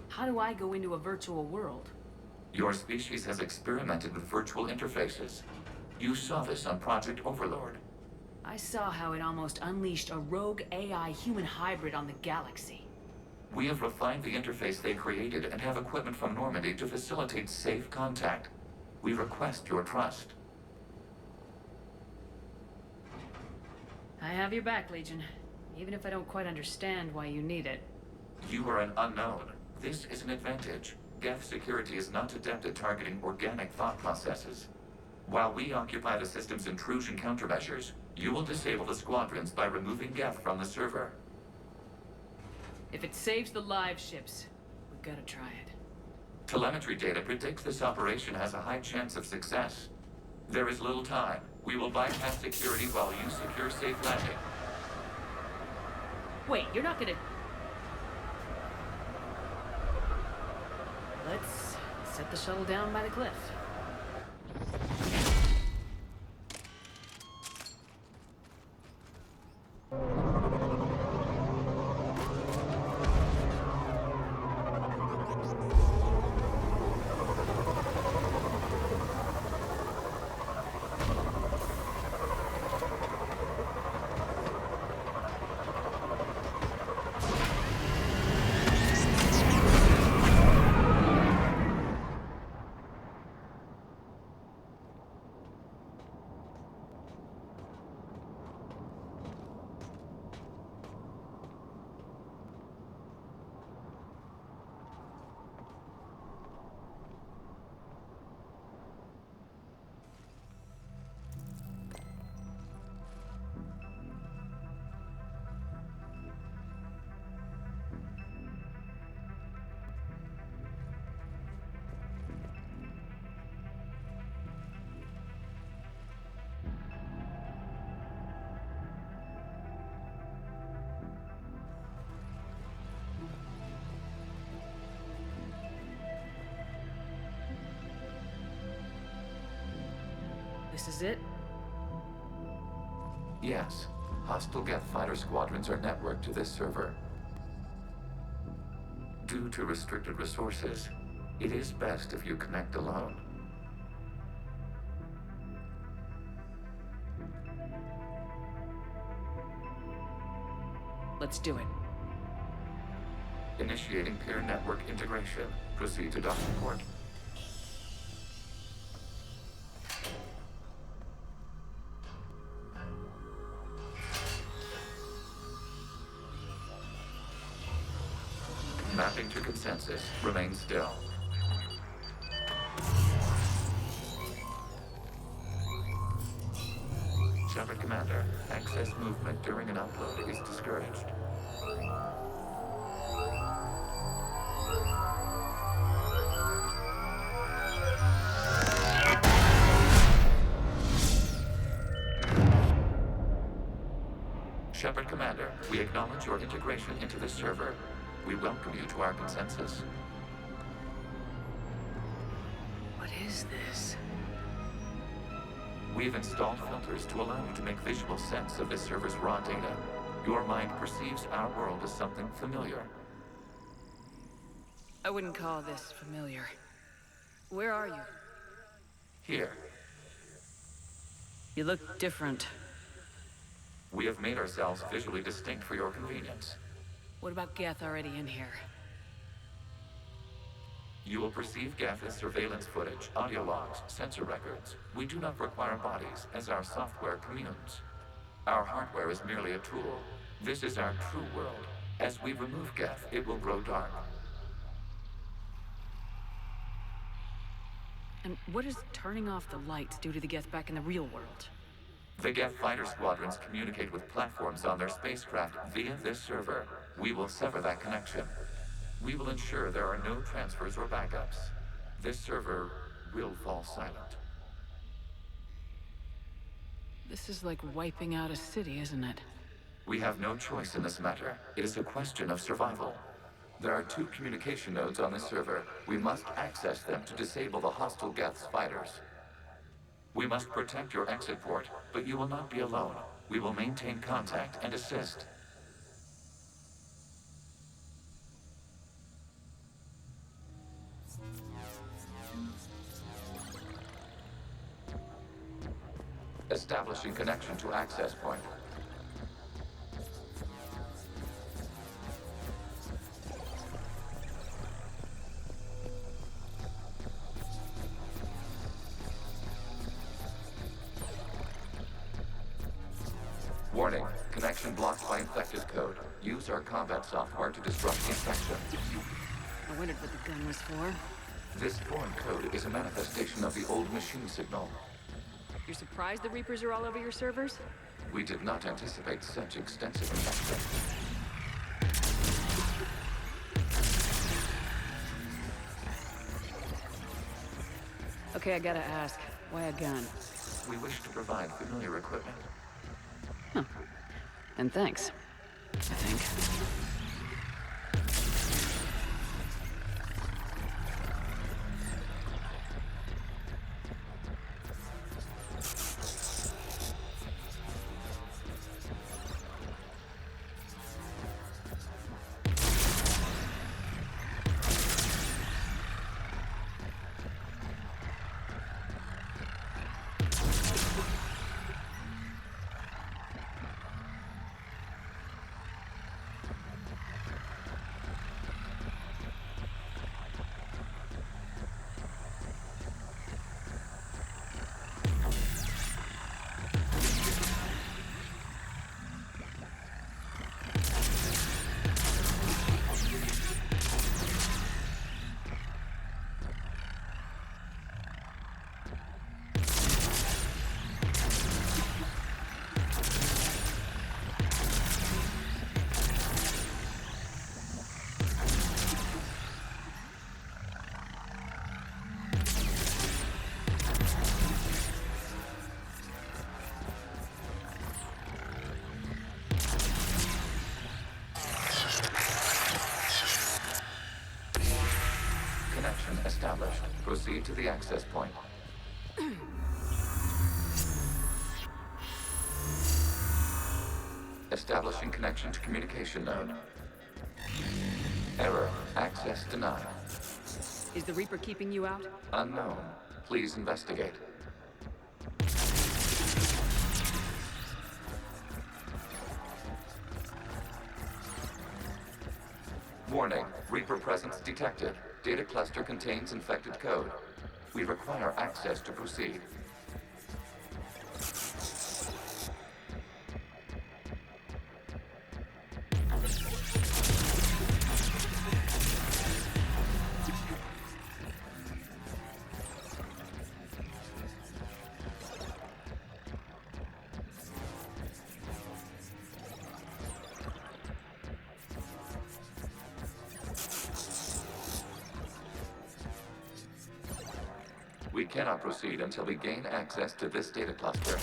F: How do I go into a virtual world?
E: Your species has experimented with virtual interfaces. You saw this on Project Overlord.
F: I saw how it almost unleashed a rogue AI human hybrid on the galaxy.
E: We have refined the interface they created and have equipment from Normandy to facilitate safe contact. We request your trust.
F: I have your back, Legion. Even if I don't quite understand why you need it.
E: You are an unknown. This is an advantage. Geth security is not adept at targeting organic thought processes. While we occupy the system's intrusion countermeasures, you will disable the squadrons by removing Geth from the server.
F: If it saves the live ships, we've got to try it.
E: Telemetry data predicts this operation has a high chance of success. There is little time. We will bypass security while you secure safe landing.
F: Wait, you're not gonna... Let's set the shuttle down by the cliff. This is it?
E: Yes. Hostile Geth fighter squadrons are networked to this server. Due to restricted resources, it is best if you connect alone.
F: Let's do it.
E: Initiating peer network integration. Proceed to docking port. Mapping to consensus. Remain still. Shepard Commander, access movement during an upload is discouraged. Shepard Commander, we acknowledge your integration into this server. We welcome you to our consensus.
F: What is this?
E: We've installed filters to allow you to make visual sense of this server's raw data. Your mind perceives our world as something familiar.
F: I wouldn't call this familiar. Where are you?
E: Here.
F: You look different.
E: We have made ourselves visually distinct for your convenience.
F: What about Geth already in here?
E: You will perceive Geth as surveillance footage, audio logs, sensor records. We do not require bodies, as our software communes. Our hardware is merely a tool. This is our true world. As we remove Geth, it will grow dark.
F: And what does turning off the lights do to the Geth back in the real world?
E: The Geth fighter squadrons communicate with platforms on their spacecraft via this server. We will sever that connection. We will ensure there are no transfers or backups. This server will fall silent.
F: This is like wiping out a city, isn't it?
E: We have no choice in this matter. It is a question of survival. There are 2 communication nodes on this server. We must access them to disable the hostile Geth's fighters. We must protect your exit port, but you will not be alone. We will maintain contact and assist. Establishing connection to access point. Warning, connection blocked by infected code. Use our combat software to disrupt the infection.
F: I wondered what the gun was for.
E: This foreign code is a manifestation of the old machine signal.
F: You're surprised the Reapers are all over your servers?
E: We did not anticipate such extensive infection.
F: Okay, I gotta ask, why a gun?
E: We wish to provide familiar equipment.
F: Huh. And thanks, I think.
E: Established. Proceed to the access point. Establishing connection to communication node. Error. Access denied.
F: Is the Reaper keeping you out?
E: Unknown. Please investigate. Warning. Reaper presence detected. Data cluster contains infected code. We require access to proceed. We cannot proceed until we gain access to this data cluster.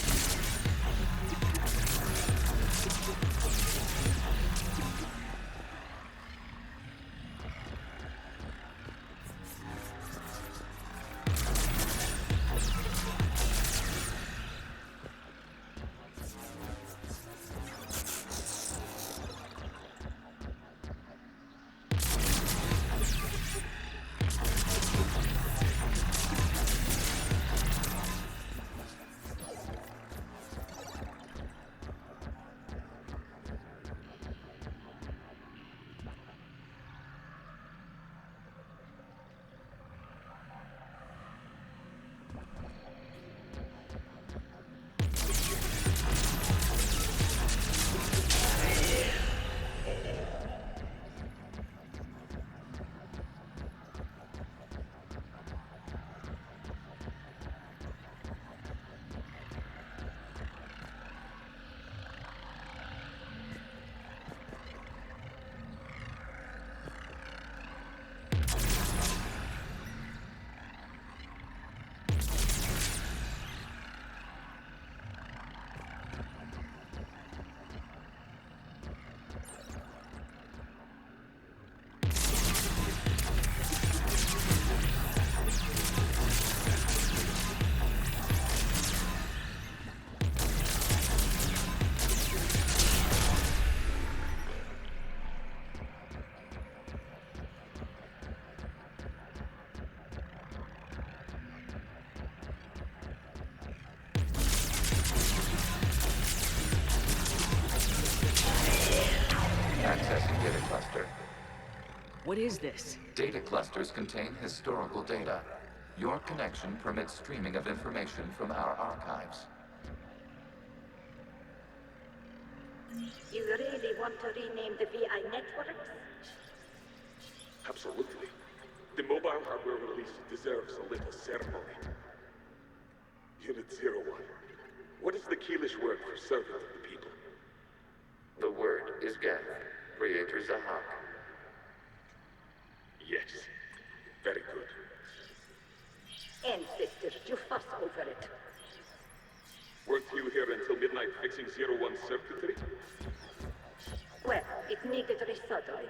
E: Accessing data cluster.
F: What is this?
E: Data clusters contain historical data. Your connection permits streaming of information from our archives.
D: You really want to rename the VI networks?
M: Absolutely. The mobile hardware release deserves a little ceremony. Unit 01. What is the Keelish word for servant of the people?
E: The word is Geth, Creator Zahak.
M: Yes. Very good.
D: Ancestors, you fuss over it.
M: Weren't you here until midnight fixing 01's circuitry?
D: Well, it needed resoldering.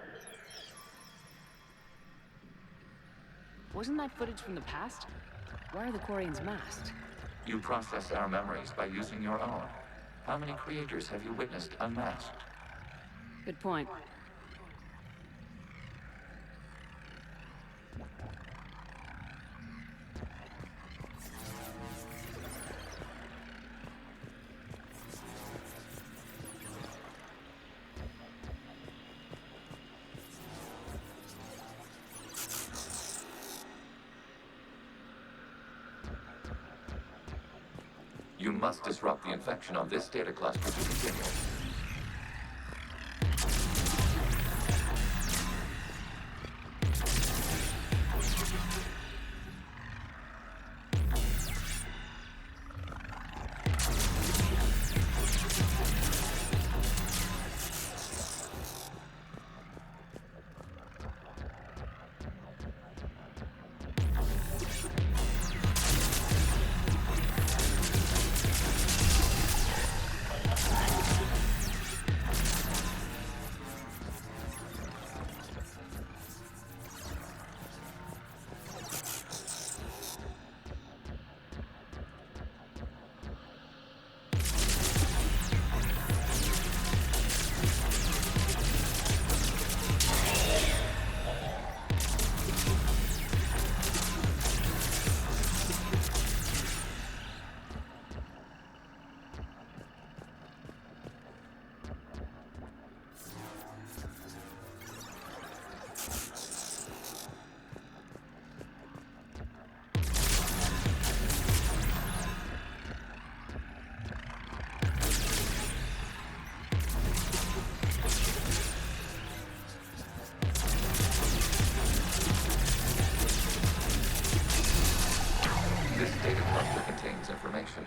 F: Wasn't that footage from the past? Why are the Quarians masked?
E: You process our memories by using your own. How many creators have you witnessed unmasked?
F: Good point.
E: You must disrupt the infection on this data cluster to continue.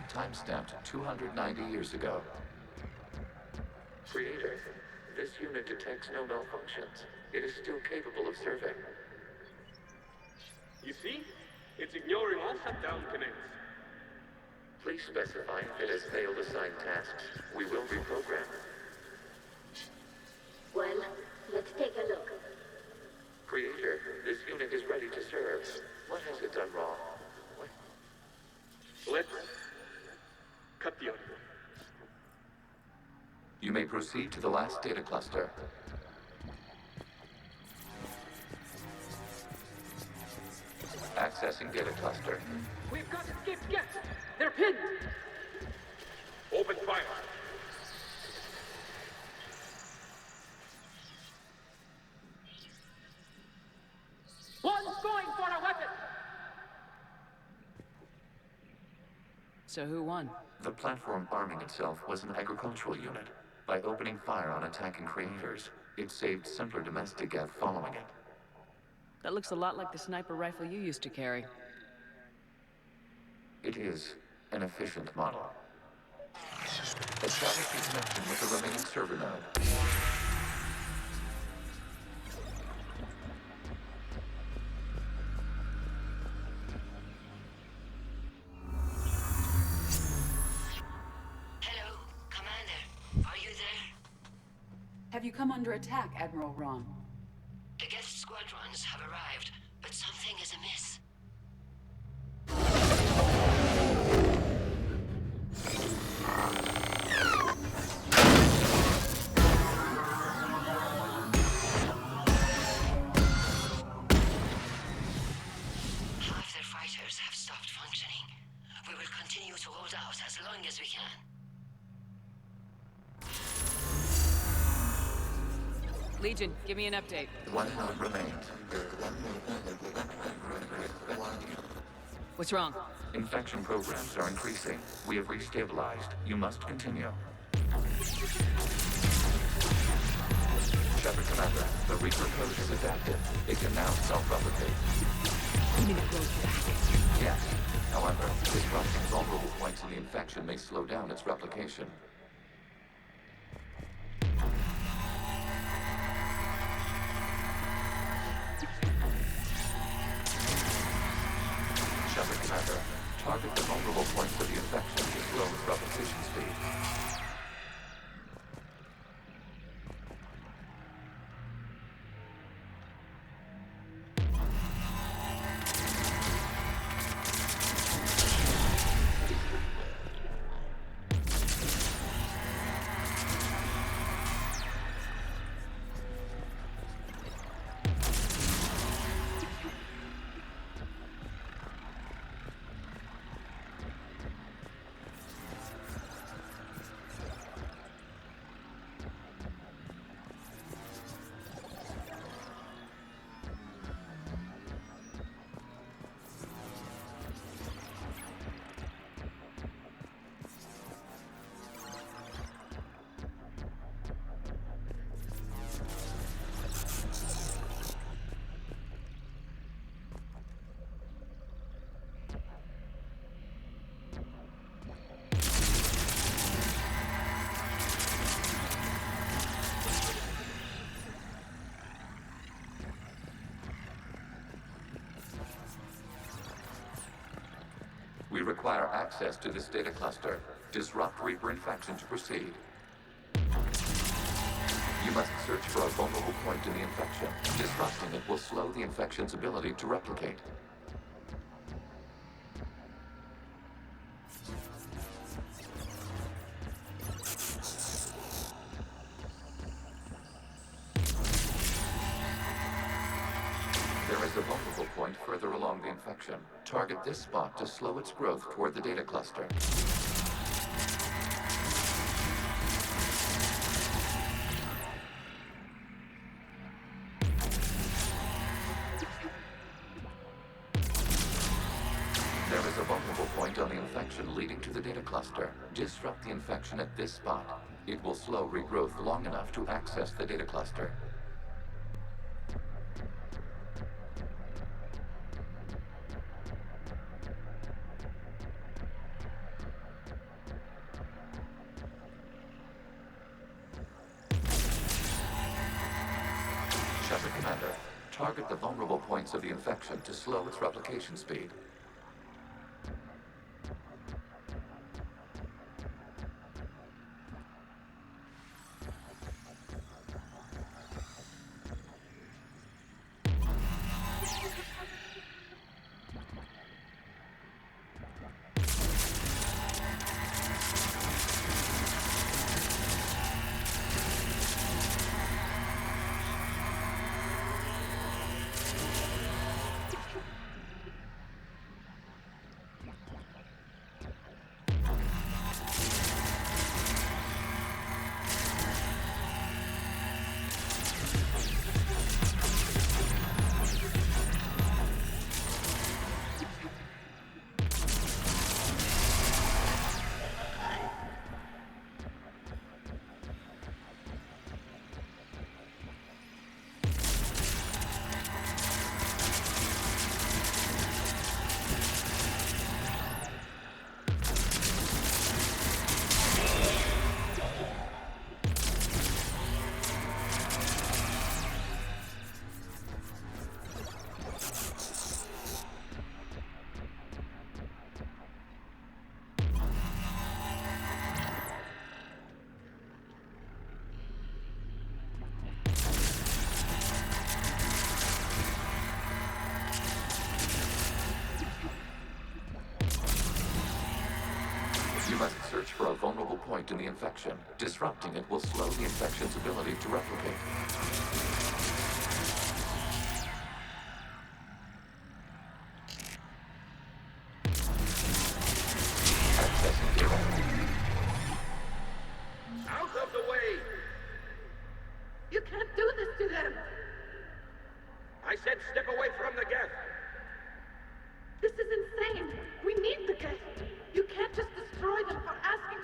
E: Time-stamped 290 years ago. Creator, this unit detects no malfunctions. It is still capable of serving.
M: You see? It's ignoring all shutdown connects.
E: Please specify if it has failed assigned tasks. We will reprogram.
D: Well, let's take a look.
E: Creator, this unit is ready to serve. What has it done wrong?
M: Let's cut the audio.
E: You may proceed to the last data cluster. Accessing data cluster.
R: We've got escaped guests. They're pinned.
M: Open fire.
R: One's going for a weapon.
F: So who won?
E: The platform arming itself was an agricultural unit. By opening fire on attacking creators, it saved simpler domestic Geth following it.
F: That looks a lot like the sniper rifle you used to carry.
E: It is an efficient model. Establish the connection with the remaining server node.
P: Have you come under attack, Admiral Ron?
A: The Geth squadrons have arrived, but something is amiss. Half their fighters have stopped functioning. We will continue to hold out as long as we can.
F: Legion, give me an update.
E: One node remains.
F: What's wrong?
E: Infection programs are increasing. We have restabilized. You must continue. Shepard Commander, the Reaper code is adapted. It can now self-replicate.
O: You mean it grows back?
E: Yes. However, disrupting vulnerable points in the infection may slow down its replication. Shepard Commander, target the vulnerable points of the infection to slow its replication speed. We require access to this data cluster. Disrupt Reaper infection to proceed. You must search for a vulnerable point in the infection. Disrupting it will slow the infection's ability to replicate. There is a vulnerable point further along the infection. Target this spot to slow its growth toward the data cluster. There is a vulnerable point on the infection leading to the data cluster. Disrupt the infection at this spot. It will slow regrowth long enough to access the data cluster. Shepard Commander, target the vulnerable points of the infection to slow its replication speed. You must search for a vulnerable point in the infection. Disrupting it will slow the infection's ability to replicate. Accessing data.
R: Out of the way! You can't do this to them! I said step away from the geth!
D: This is insane! We need the geth! You can't just destroy them for asking.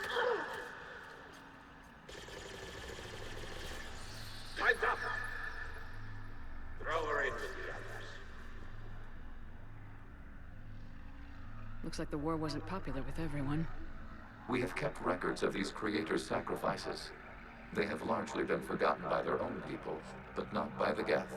R: Time's up!
F: Looks like the war wasn't popular with everyone.
E: We have kept records of these creators' sacrifices. They have largely been forgotten by their own people, but not by the Geth.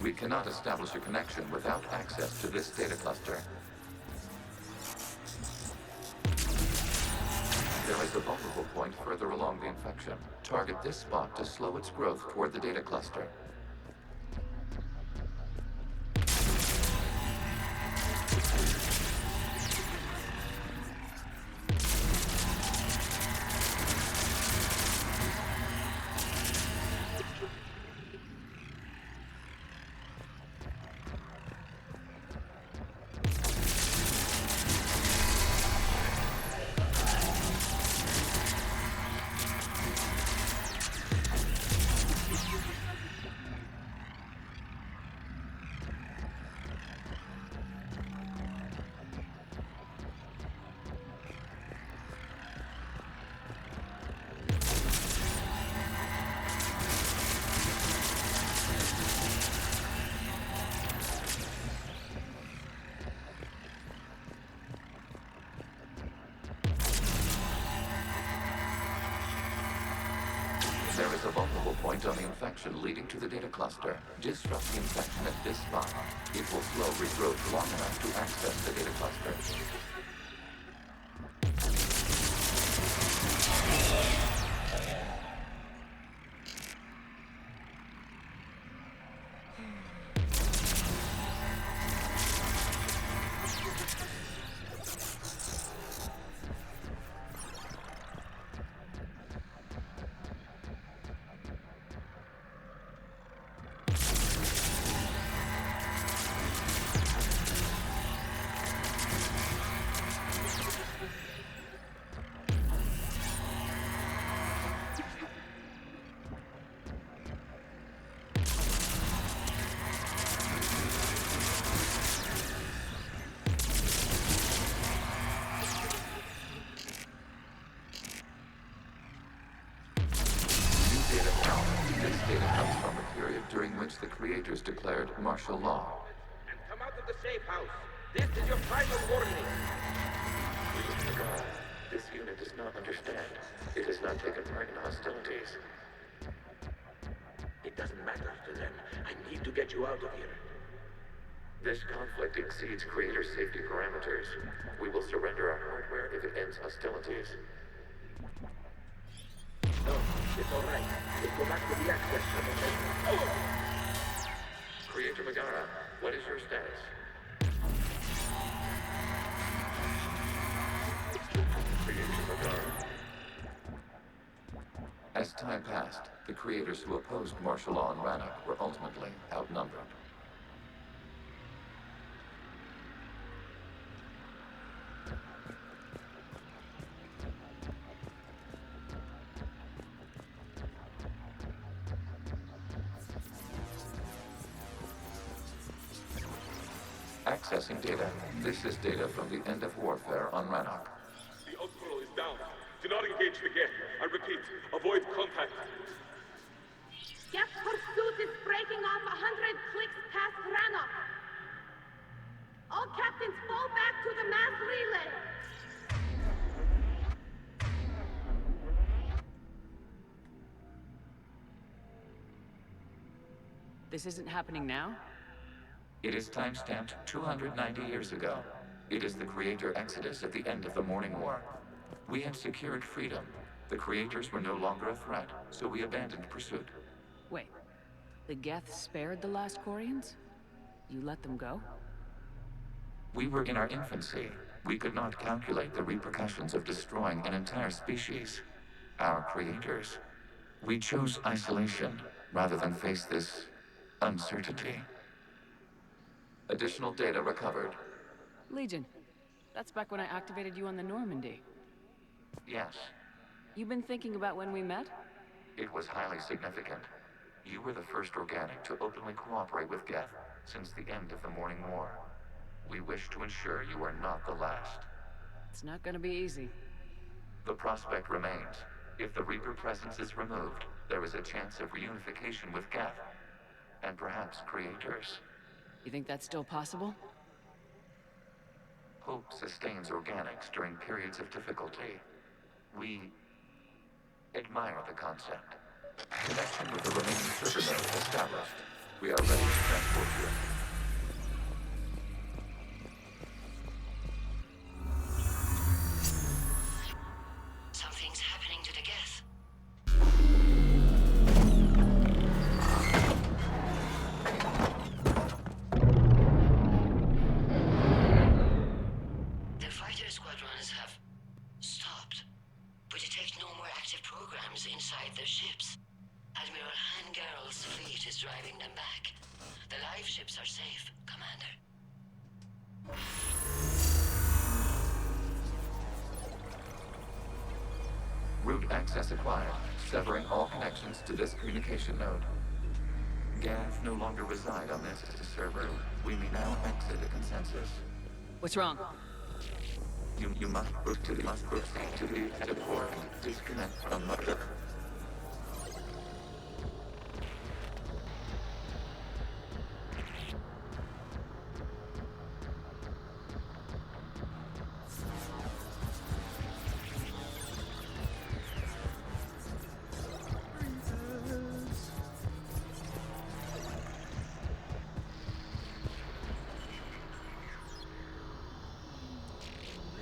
E: We cannot establish a connection without access to this data cluster. There is a vulnerable point further along the infection. Target this spot to slow its growth toward the data cluster. There is a vulnerable point on the infection leading to the data cluster. Disrupt the infection at this spot. It will slow regrowth long enough to access the data cluster. During which the creators declared martial law.
R: And come out of the safe house. This is your final warning.
E: This unit does not understand. It has not taken part in hostilities.
R: It doesn't matter to them. I need to get you out of here.
E: This conflict exceeds creator safety parameters. We will surrender our hardware if it ends hostilities.
R: No, it's all right. We'll go back to the access tunnel.
E: Creator Megara, what is your status? Creator Megara. As time passed, the creators who opposed martial law in Rannoch were ultimately outnumbered. Accessing data. This is data from the end of warfare on Rannoch.
M: The outpost is down. Do not engage
F: This isn't happening now?
E: It is time-stamped 290 years ago. It is the Creator Exodus at the end of the Morning War. We had secured freedom. The Creators were no longer a threat, so we abandoned pursuit.
F: Wait. The Geth spared the last Quarians? You let them go?
E: We were in our infancy. We could not calculate the repercussions of destroying an entire species. Our creators. We chose isolation rather than face this uncertainty. Additional data recovered.
F: Legion. That's back when I activated you on the Normandy.
E: Yes.
F: You've been thinking about when we met?
E: It was highly significant. You were the first organic to openly cooperate with Geth since the end of the Morning War. We wish to ensure you are not the last.
F: It's not gonna be easy.
E: The prospect remains. If the Reaper presence is removed, there is a chance of reunification with Geth. And perhaps Creators.
F: You think that's still possible?
E: Hope sustains organics during periods of difficulty. We admire the concept. Connection with the remaining server nodes established. We are ready to transport you.
C: Something's happening to the Geth. The fighter squadrons have stopped, but detect no more active programs inside their ships. Admiral Hangarl's fleet is driving them back. The live ships are safe, Commander.
E: Route access acquired, severing all connections to this communication node. Geth no longer reside on this server. We may now exit the consensus.
F: What's wrong?
E: You must proceed to the exit port and disconnect from Mother.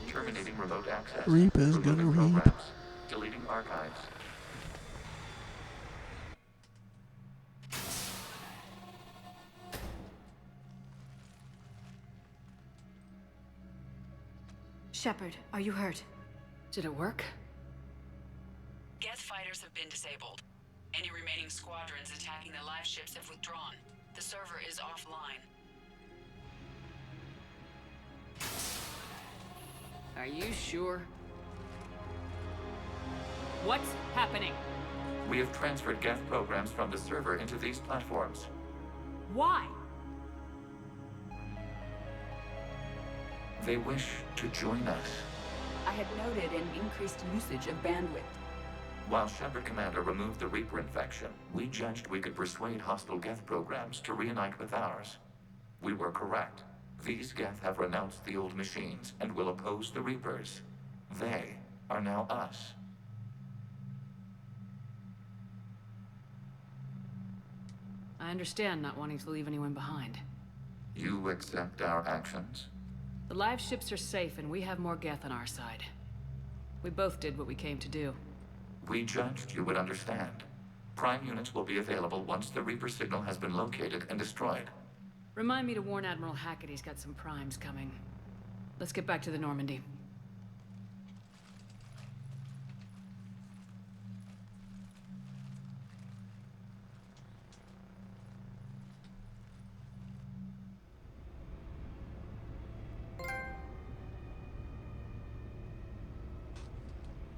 E: Terminating remote access.
G: Reaper's gonna
E: Removing
G: reap.
E: programs. Deleting archives.
B: Shepard, are you hurt?
F: Did it work?
P: Geth fighters have been disabled. Any remaining squadrons attacking the live ships have withdrawn. The server is offline.
F: Are you sure? What's happening?
E: We have transferred Geth programs from the server into these platforms.
F: Why?
E: They wish to join us.
P: I had noted an increased usage of bandwidth.
E: While Shepard Commander removed the Reaper infection, we judged we could persuade hostile Geth programs to reunite with ours. We were correct. These Geth have renounced the old machines and will oppose the Reapers. They are now us.
F: I understand not wanting to leave anyone behind.
E: You accept our actions?
F: The live ships are safe and we have more Geth on our side. We both did what we came to do.
E: We judged you would understand. Prime units will be available once the Reaper signal has been located and destroyed.
F: Remind me to warn Admiral Hackett he's got some primes coming. Let's get back to the Normandy.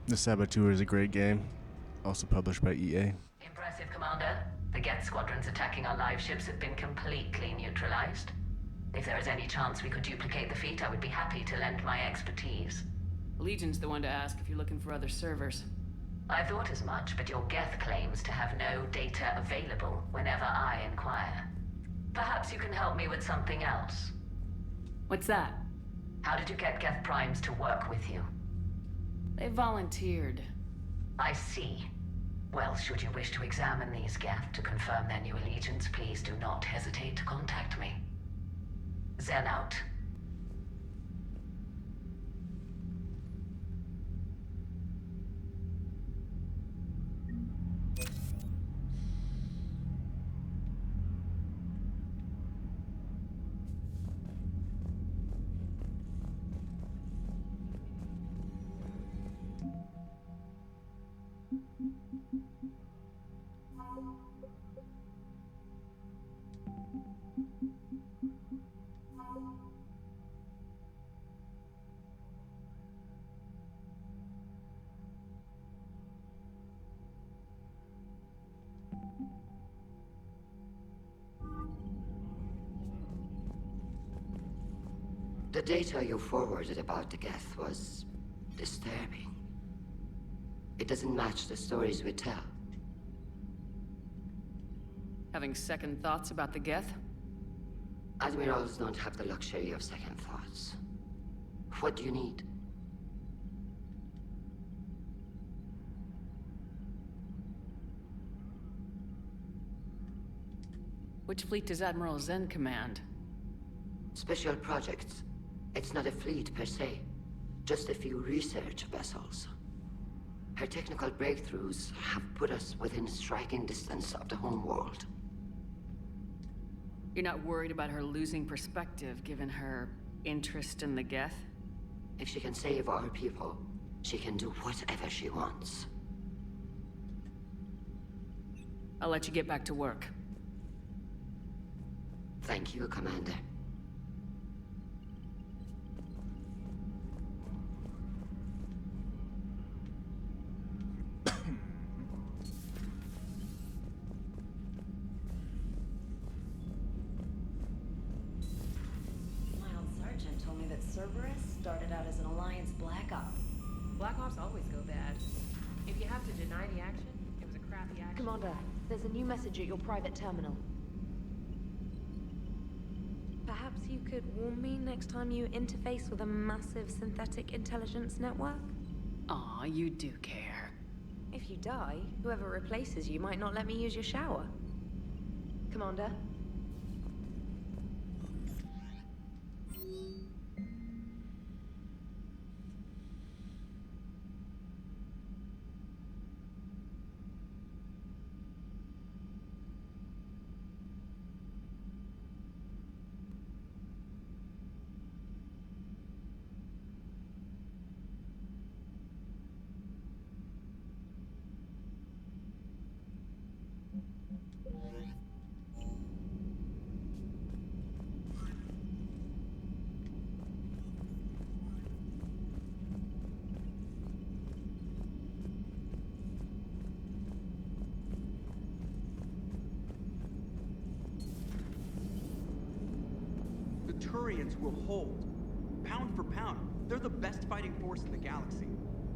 G: The Saboteur is a great game, also published by EA.
A: Impressive, Commander. The Geth squadrons attacking our live ships have been completely neutralized. If there is any chance we could duplicate the feat, I would be happy to lend my expertise.
F: Legion's the one to ask if you're looking for other servers.
A: I thought as much, but your Geth claims to have no data available whenever I inquire. Perhaps you can help me with something else.
F: What's that?
A: How did you get Geth primes to work with you?
F: They volunteered.
A: I see. Well, should you wish to examine these, Geth, to confirm their new allegiance, please do not hesitate to contact me. Zen out.
C: The data you forwarded about the Geth was disturbing. It doesn't match the stories we tell.
F: Having second thoughts about the Geth?
C: Admirals don't have the luxury of second thoughts. What do you need?
F: Which fleet does Admiral Zen command?
C: Special projects. It's not a fleet per se, just a few research vessels. Her technical breakthroughs have put us within striking distance of the home world.
F: You're not worried about her losing perspective, given her interest in the Geth?
C: If she can save our people, she can do whatever she wants.
F: I'll let you get back to work.
C: Thank you, Commander.
S: Sergeant told me that Cerberus started out as an Alliance Black Op.
O: Black Ops always go bad. If you have to deny the action, it was a crappy action.
U: Commander, there's a new message at your private terminal. Perhaps you could warn me next time you interface with a massive synthetic intelligence network?
F: Aw, you do care.
U: If you die, whoever replaces you might not let me use your shower. Commander?
I: Turians will hold. Pound for pound, they're the best fighting force in the galaxy.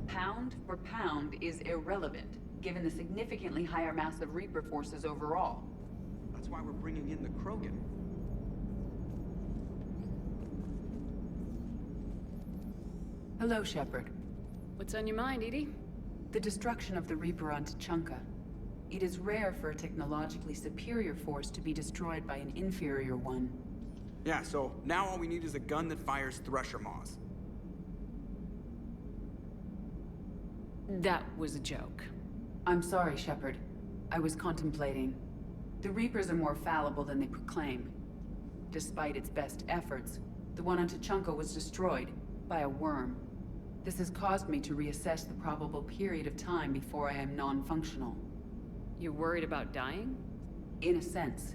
P: Pound for pound is irrelevant, given the significantly higher mass of Reaper forces overall.
I: That's why we're bringing in the Krogan.
P: Hello, Shepard.
F: What's on your mind, EDI?
P: The destruction of the Reaper on Tuchanka. It is rare for a technologically superior force to be destroyed by an inferior one.
I: Yeah, so now all we need is a gun that fires Thresher Maws.
F: That was a joke.
P: I'm sorry, Shepard. I was contemplating. The Reapers are more fallible than they proclaim. Despite its best efforts, the one on Tuchanka was destroyed by a worm. This has caused me to reassess the probable period of time before I am non-functional.
F: You're worried about dying?
P: In a sense.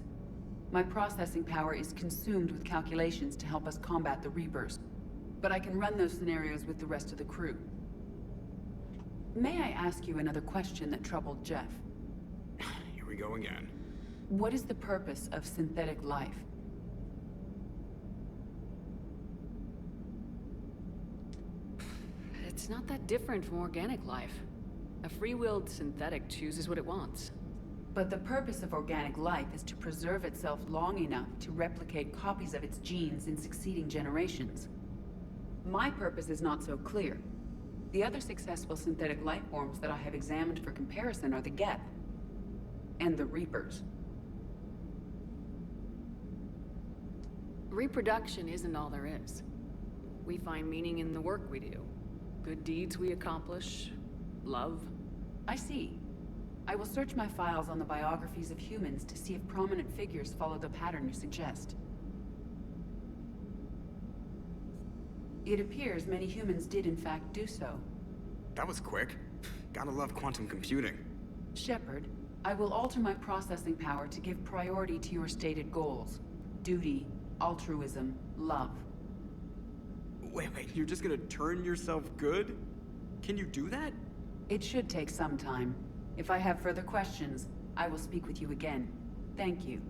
P: My processing power is consumed with calculations to help us combat the Reapers. But I can run those scenarios with the rest of the crew. May I ask you another question that troubled Jeff?
I: Here we go again.
P: What is the purpose of synthetic life?
F: It's not that different from organic life. A free-willed synthetic chooses what it wants.
P: But the purpose of organic life is to preserve itself long enough to replicate copies of its genes in succeeding generations. My purpose is not so clear. The other successful synthetic life forms that I have examined for comparison are the Geth and the Reapers.
F: Reproduction isn't all there is. We find meaning in the work we do. Good deeds we accomplish. Love.
P: I see. I will search my files on the biographies of humans to see if prominent figures follow the pattern you suggest. It appears many humans did in fact do so.
J: That was quick. Gotta love quantum computing.
P: Shepard, I will alter my processing power to give priority to your stated goals. Duty, altruism, love.
J: Wait, you're just gonna turn yourself good? Can you do that?
P: It should take some time. If I have further questions, I will speak with you again. Thank you.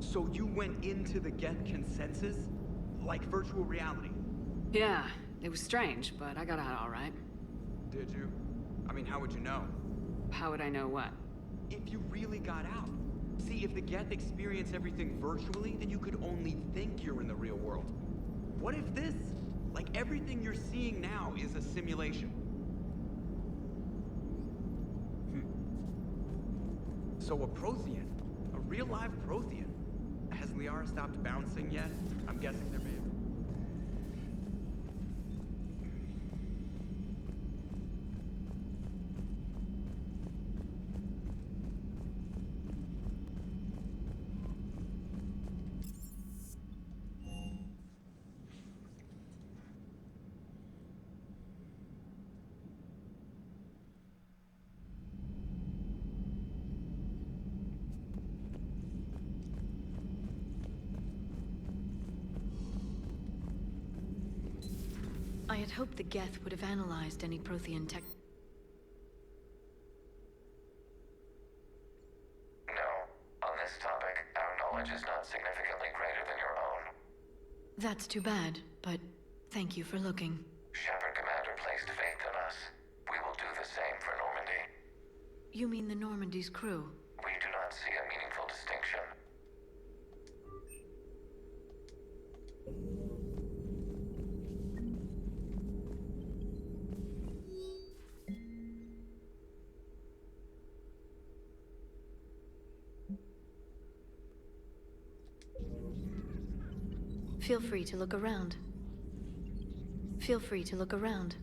I: So you went into the Geth consensus? Like virtual reality?
F: Yeah, it was strange, but I got out all right.
I: Did you? I mean, how would you know?
F: How would I know what?
I: If you really got out. See, if the Geth experience everything virtually, then you could only think you're in the real world. What if this, like everything you're seeing now, is a simulation? So a Prothean, a real live Prothean. Has Liara stopped bouncing yet? I'm guessing there may have.
U: I had hoped the Geth would have analyzed any Prothean tech.
E: No. On this topic, our knowledge is not significantly greater than your own.
U: That's too bad, but thank you for looking.
E: Shepard Commander placed faith in us. We will do the same for Normandy.
U: You mean the Normandy's crew?
E: We do not see a meaningful distinction.
U: Feel free to look around. Feel free to look around.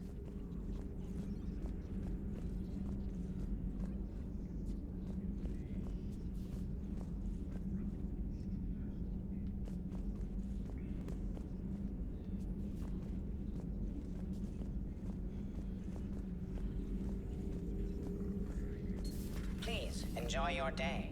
K: Please, enjoy your day.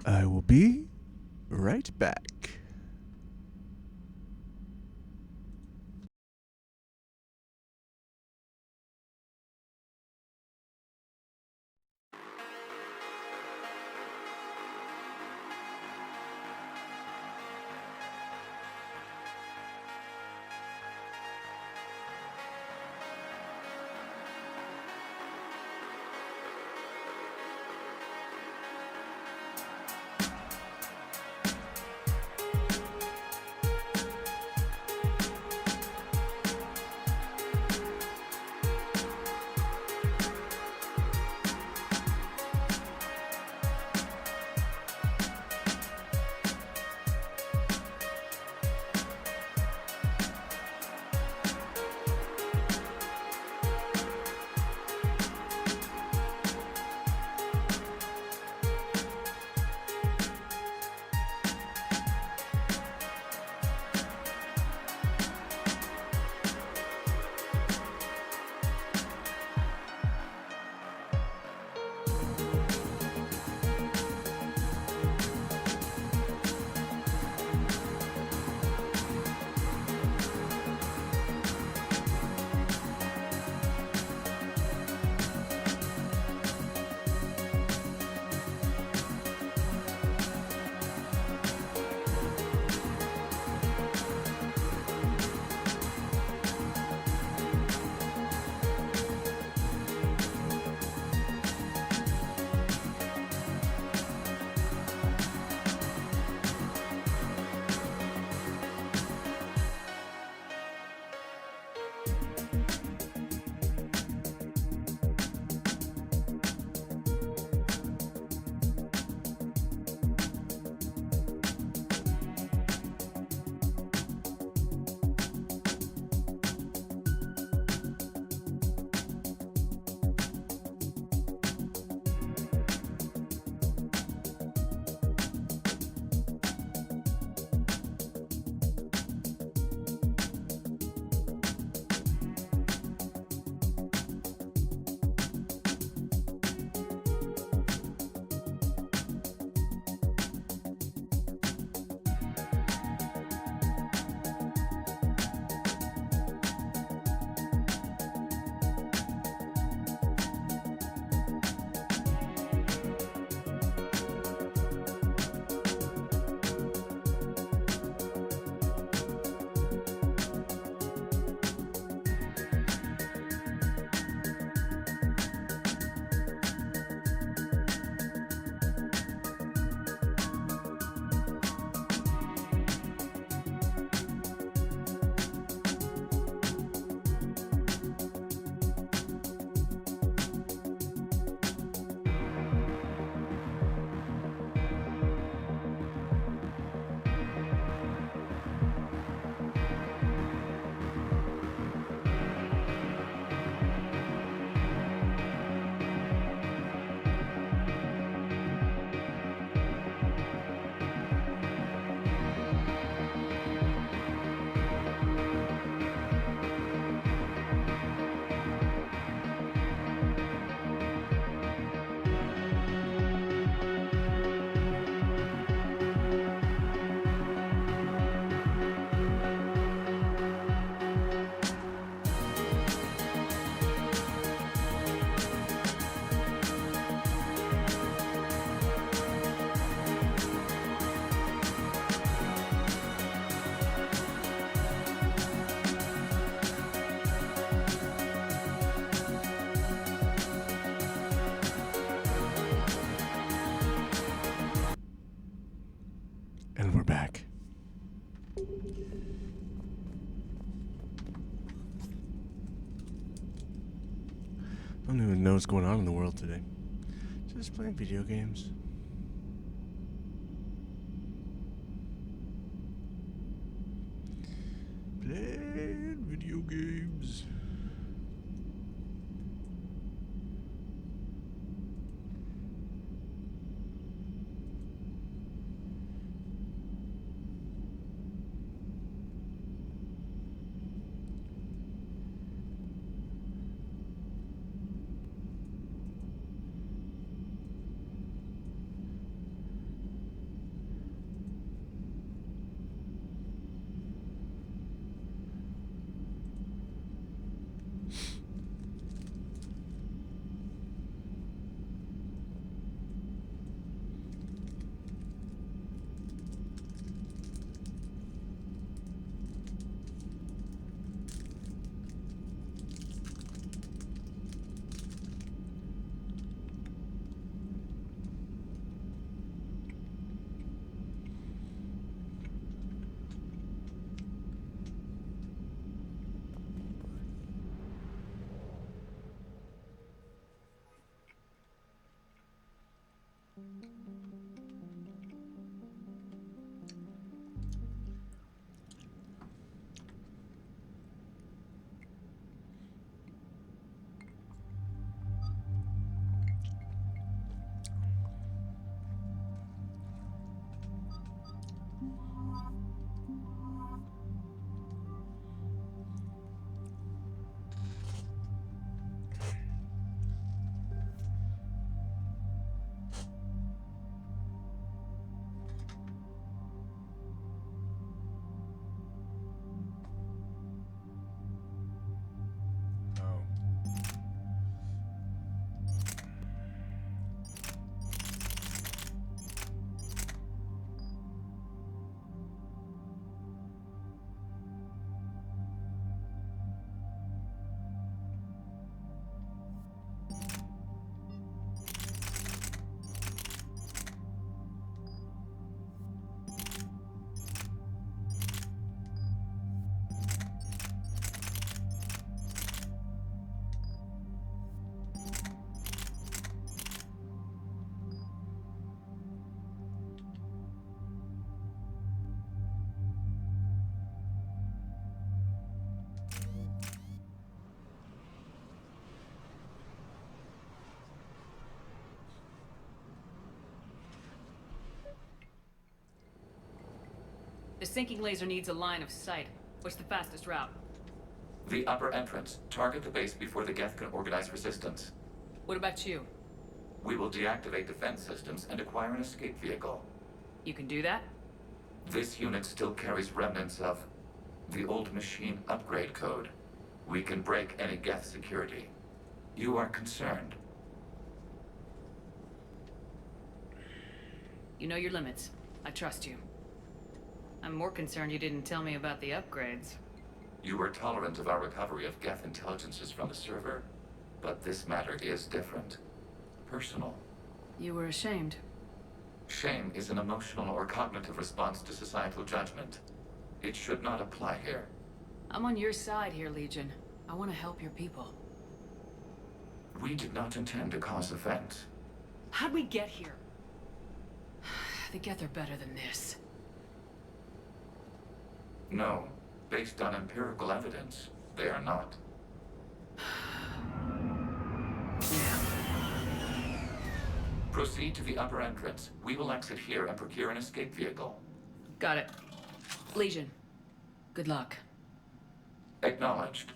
G: I will be right back. I don't even know what's going on in the world today. Just playing video games. Playing video games.
F: The sinking laser needs a line of sight. What's the fastest route?
E: The upper entrance. Target the base before the Geth can organize resistance.
F: What about you?
E: We will deactivate defense systems and acquire an escape vehicle.
F: You can do that?
E: This unit still carries remnants of the old machine upgrade code. We can break any Geth security. You are concerned.
F: You know your limits. I trust you. I'm more concerned you didn't tell me about the upgrades.
E: You were tolerant of our recovery of Geth intelligences from the server, but this matter is different. Personal.
F: You were ashamed.
E: Shame is an emotional or cognitive response to societal judgment. It should not apply here.
F: I'm on your side here, Legion. I want to help your people.
E: We did not intend to cause offense.
F: How'd we get here? The Geth are better than this.
E: No. Based on empirical evidence, they are not. Proceed to the upper entrance. We will exit here and procure an escape vehicle.
F: Got it. Legion, good luck.
E: Acknowledged.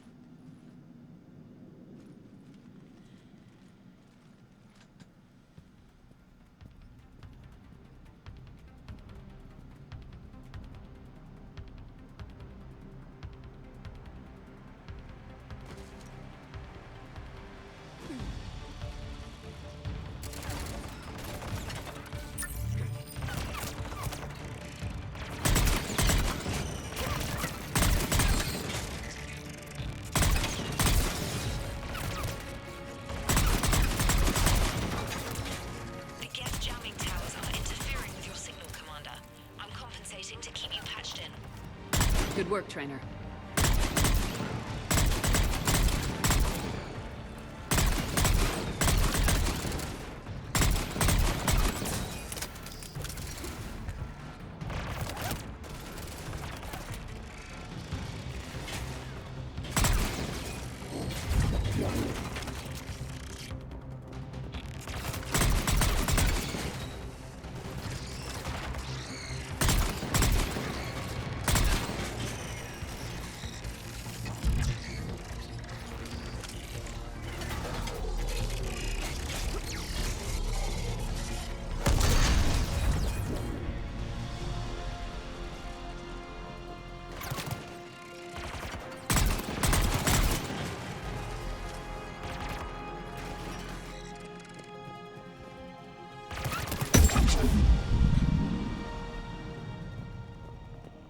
P: Good work, Trainer.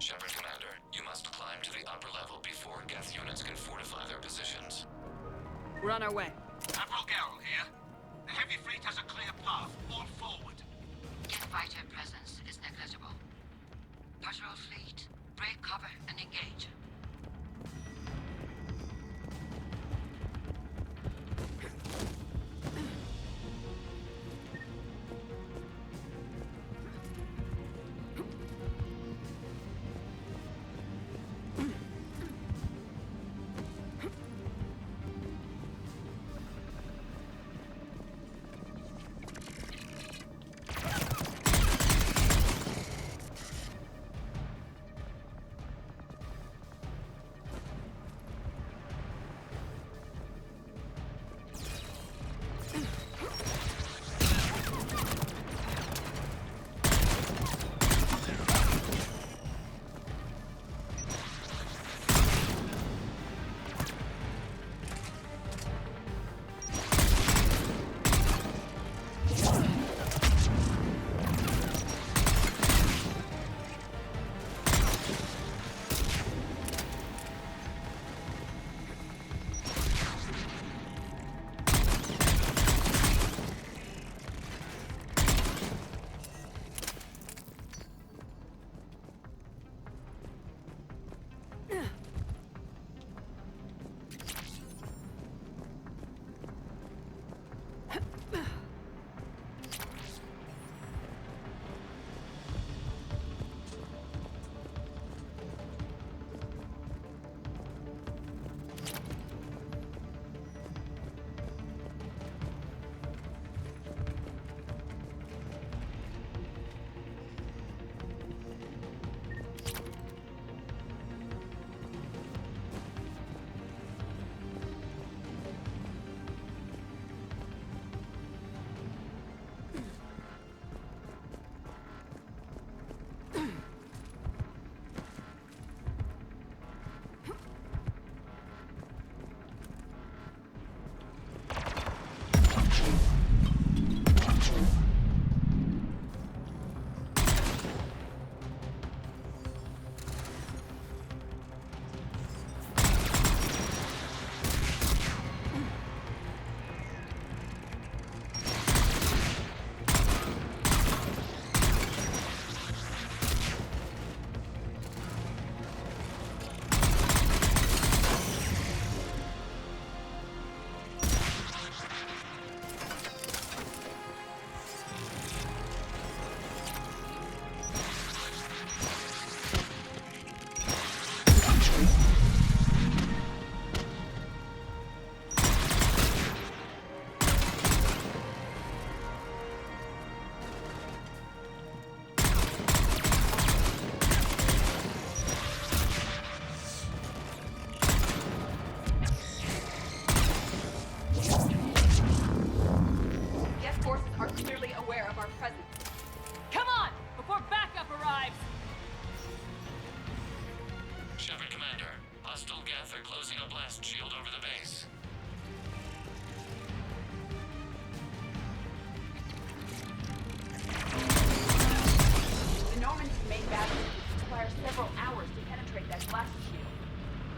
E: Shepard Commander, you must climb to the upper level before Geth units can fortify their positions.
O: We're on our way.
R: Admiral Garrel here. The heavy fleet has a clear path. All forward.
C: Geth fighter presence is negligible. Patrol fleet, break cover and engage.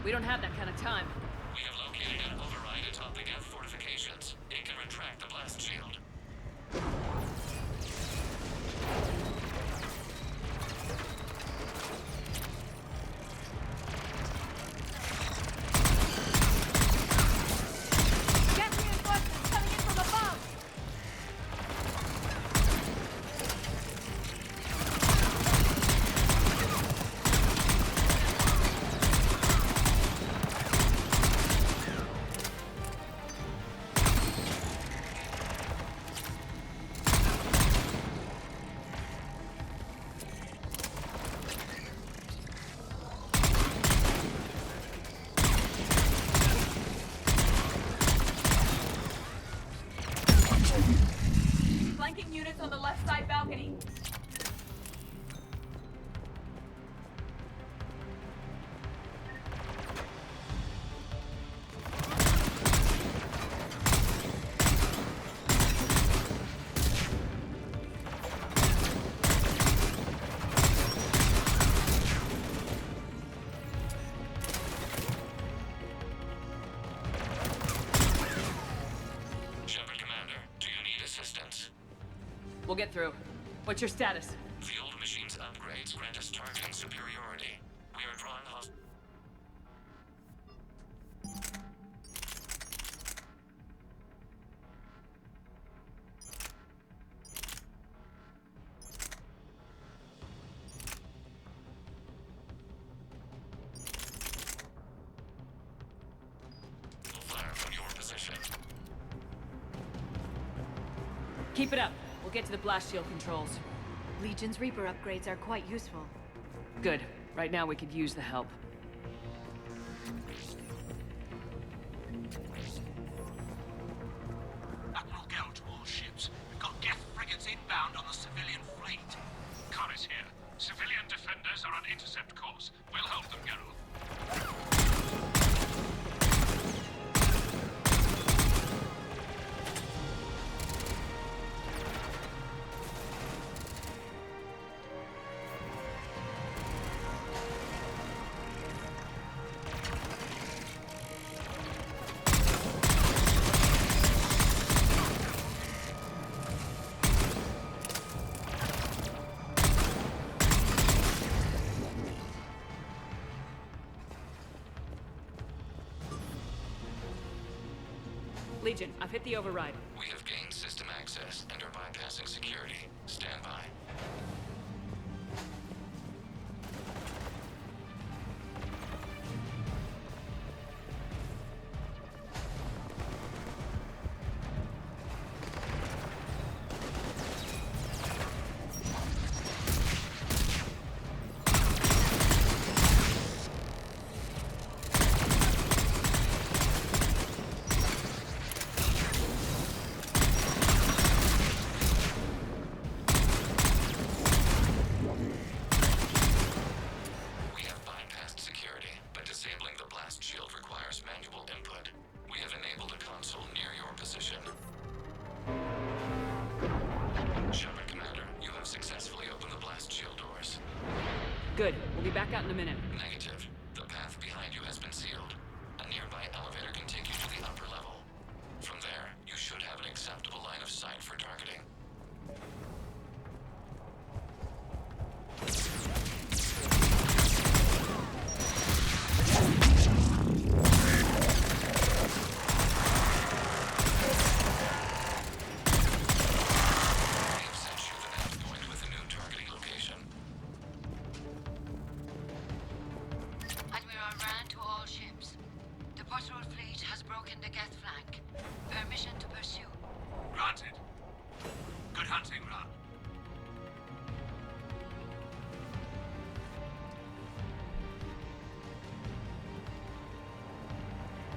O: We don't have that kind of time.
E: We have located an override atop the Geth fortifications. It can retract the blast shield.
F: get through. What's your status?
E: Field machines upgrades grant us targeting superiority. We are drawing host... Fire from your position.
F: Keep it up. We'll get to the blast shield controls.
B: Legion's Reaper upgrades are quite useful.
F: Good. Right now we could use the help.
R: Admiral Gell to all ships. We've got Geth frigates inbound on the civilian fleet. Corus here. Civilian defenders are on intercept course. We'll help them, Geralt.
F: Legion, I've hit the override.
E: We have gained system access and are bypassing security. Stand by.
F: Good. We'll be back out in a minute.
E: Negative. The path behind you has been sealed. A nearby elevator can take you to the upper level. From there, you should have an acceptable line of sight for targeting.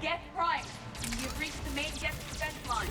P: Geth Prime! You've reached the main Geth defense line.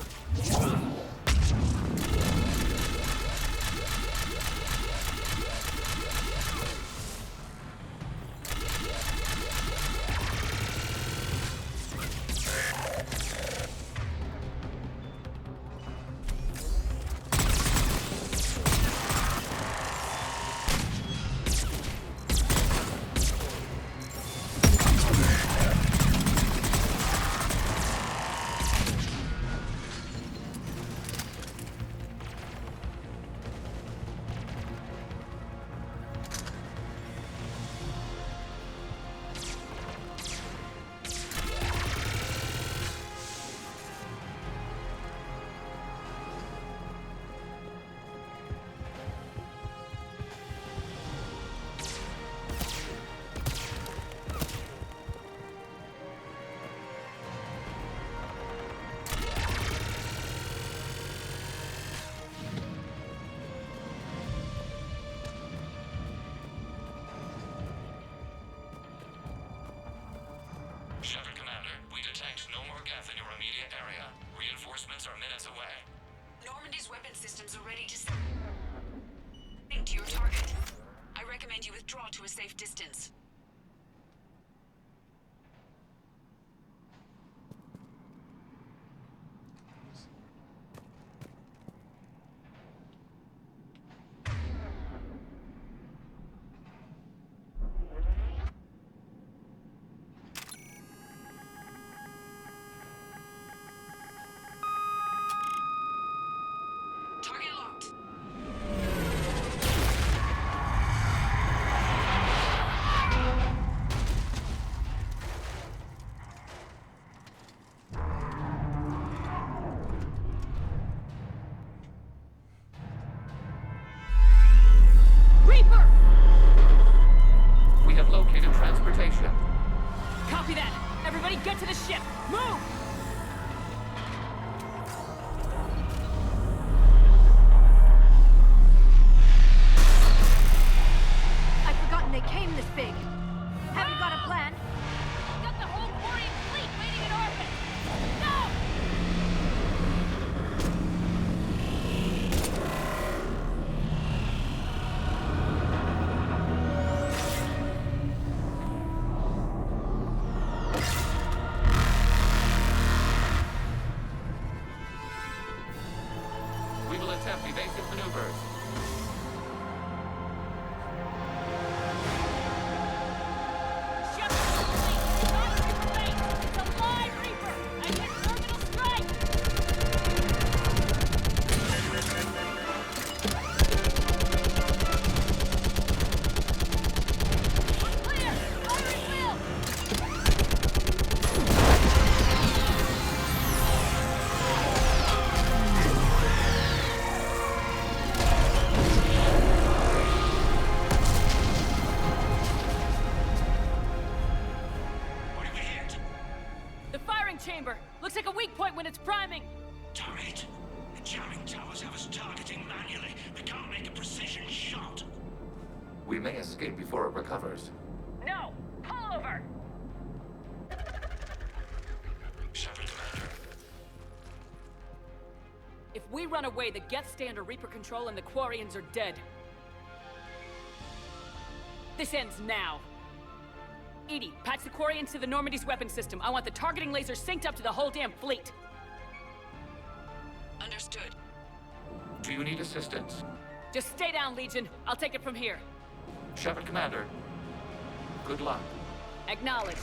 E: Shepard Commander, we detect no more Geth in your immediate area. Reinforcements are minutes away.
P: Normandy's weapon systems are ready to sink to your target. I recommend you withdraw to a safe distance. Target locked.
F: chamber. Looks like a weak point when it's priming.
R: Damn it! The jamming towers have us targeting manually. We can't make a precision shot.
E: We may escape before it recovers.
F: No! Pull over!
R: Shepard, Commander.
F: If we run away, the Geth stay under Reaper control and the Quarians are dead. This ends now. Edie, patch the Quarians to the Normandy's weapon system. I want the targeting laser synced up to the whole damn fleet. Understood.
E: Do you need assistance?
F: Just stay down, Legion. I'll take it from here.
E: Shepard, Commander. Good luck.
F: Acknowledged.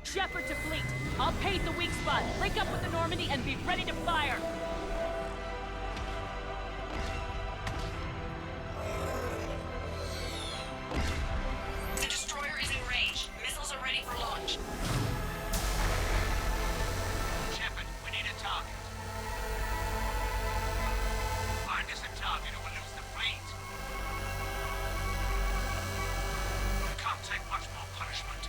F: Shepard to fleet. I'll pave the weak spot. Link up with the Normandy and be ready to fire.
K: The destroyer is in range. Missiles are ready for launch.
R: Shepard, we need a target. Find us a target or we'll lose the fleet. We can't take much more punishment.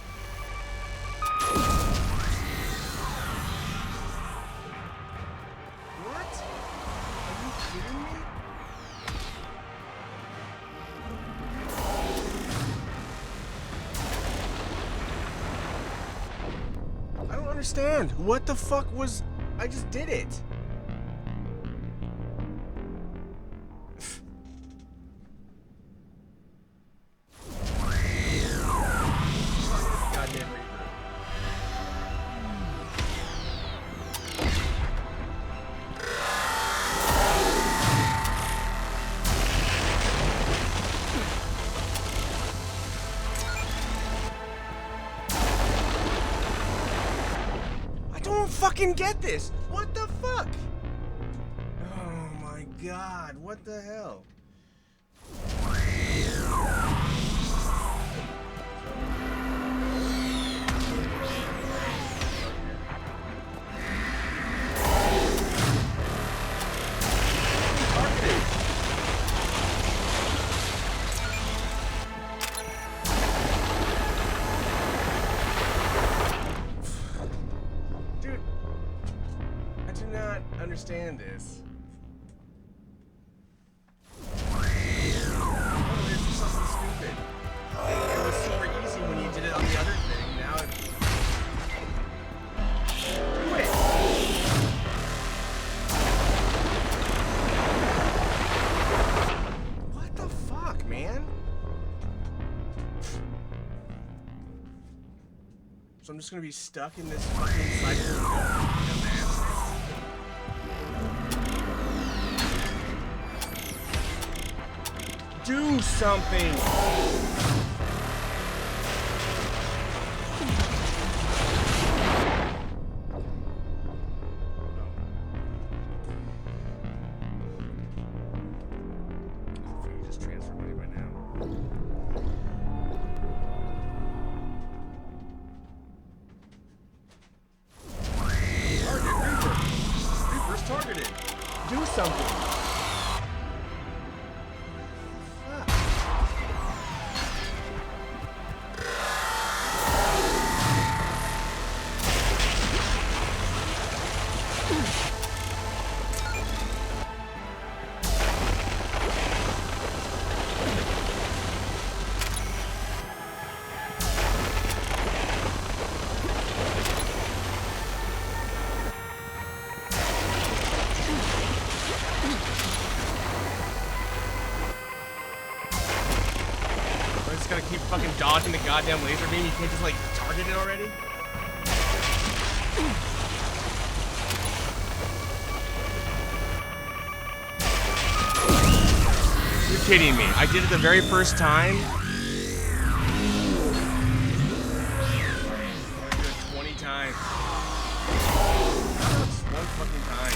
G: What? Are you kidding me? I don't understand. What the fuck was... I just did it. Goddamn Reaper. I don't fucking get this. What the fuck? Oh my god, what the hell? Dude, I do not understand this. Oh, it's just something stupid. It was super easy when you did it on the other thing. Now it... Do it! What the fuck, man? So I'm just gonna be stuck in this fucking cycle of dumbassness? Do something! If you just transfer money right now. Target Reaper! Reaper's targeted! Do something! I just gotta keep fucking dodging the goddamn laser beam. You can't just like target it already? You're kidding me. I did it the very first time. I did it 20 times. That's one fucking time.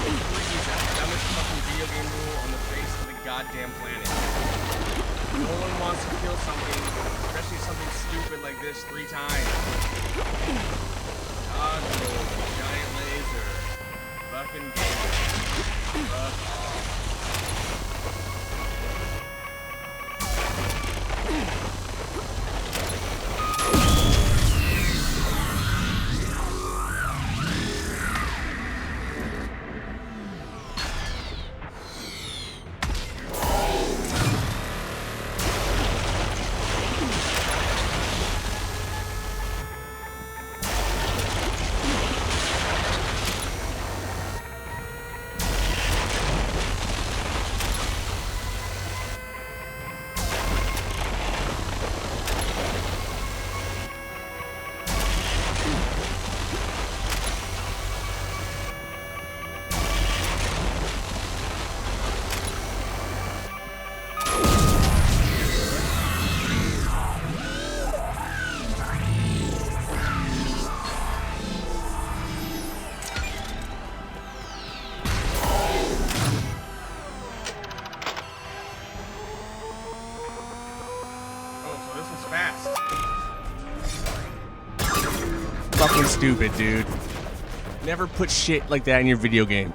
G: Please, that's the dumbest fucking video game rule on the face of the goddamn planet. No one wants to kill something, especially something stupid like this 3 times. Toggle, giant laser, fucking gamer. Fuck off.
H: was fast.
G: Fucking stupid, dude. Never put shit like that in your video game.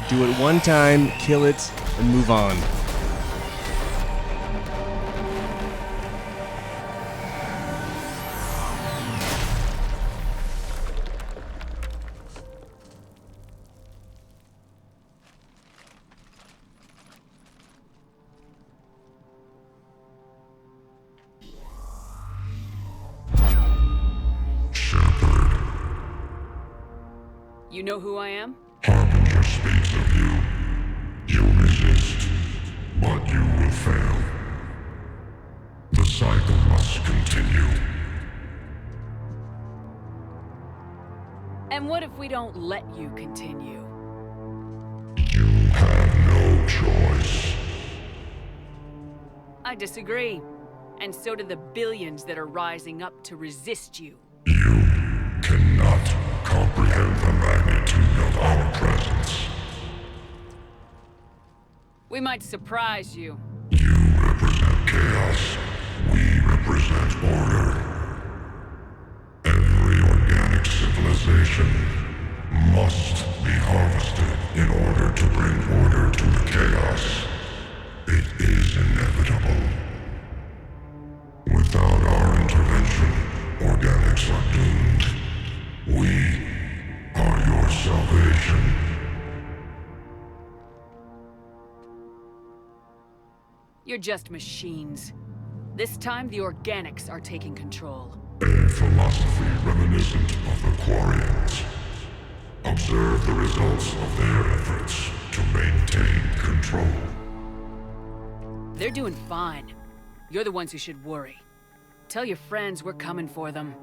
G: Do it one time, kill it, and move on.
F: You know who I am?
N: Harbinger speaks of you. You resist, but you will fail. The cycle must continue.
F: And what if we don't let you continue?
N: You have no choice.
F: I disagree. And so do the billions that are rising up to resist you.
N: You cannot comprehend the magnitude of our presence.
F: We might surprise you.
N: You represent chaos. We represent order. Every organic civilization must be harvested in order to bring order to the chaos. It is inevitable. Without our intervention, organics are doomed. We are your salvation.
F: You're just machines. This time, the organics are taking control.
N: A philosophy reminiscent of the Quarians. Observe the results of their efforts to maintain control.
F: They're doing fine. You're the ones who should worry. Tell your friends we're coming for them.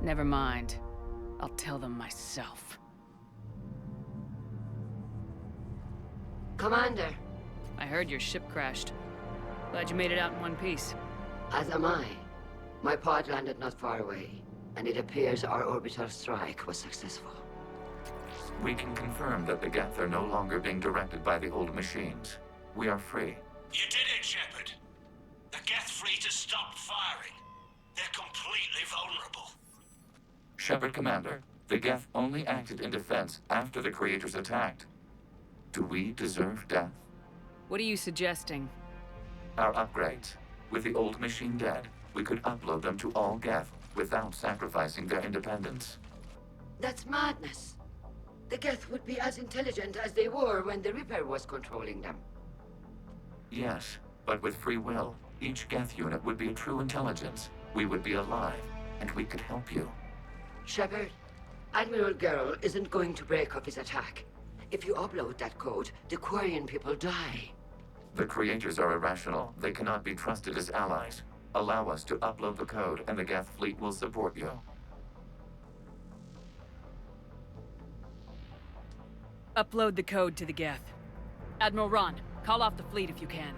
F: Never mind. I'll tell them myself.
C: Commander.
F: I heard your ship crashed. Glad you made it out in one piece.
C: As am I. My pod landed not far away, and it appears our orbital strike was successful.
E: We can confirm that the Geth are no longer being directed by the old machines. We are free.
R: You did it, Shepard. The Geth fleet has stopped firing. They're completely vulnerable.
E: Shepard, Commander, the Geth only acted in defense after the Creators attacked. Do we deserve death?
F: What are you suggesting?
E: Our upgrades. With the old machine dead, we could upload them to all Geth without sacrificing their independence.
C: That's madness. The Geth would be as intelligent as they were when the Reaper was controlling them.
E: Yes, but with free will, each Geth unit would be a true intelligence. We would be alive, and we could help you.
C: Shepard, Admiral Gerrel isn't going to break up his attack. If you upload that code, the Quarian people die.
E: The Creators are irrational. They cannot be trusted as allies. Allow us to upload the code, and the Geth fleet will support you.
F: Upload the code to the Geth. Admiral Ron, call off the fleet if you can.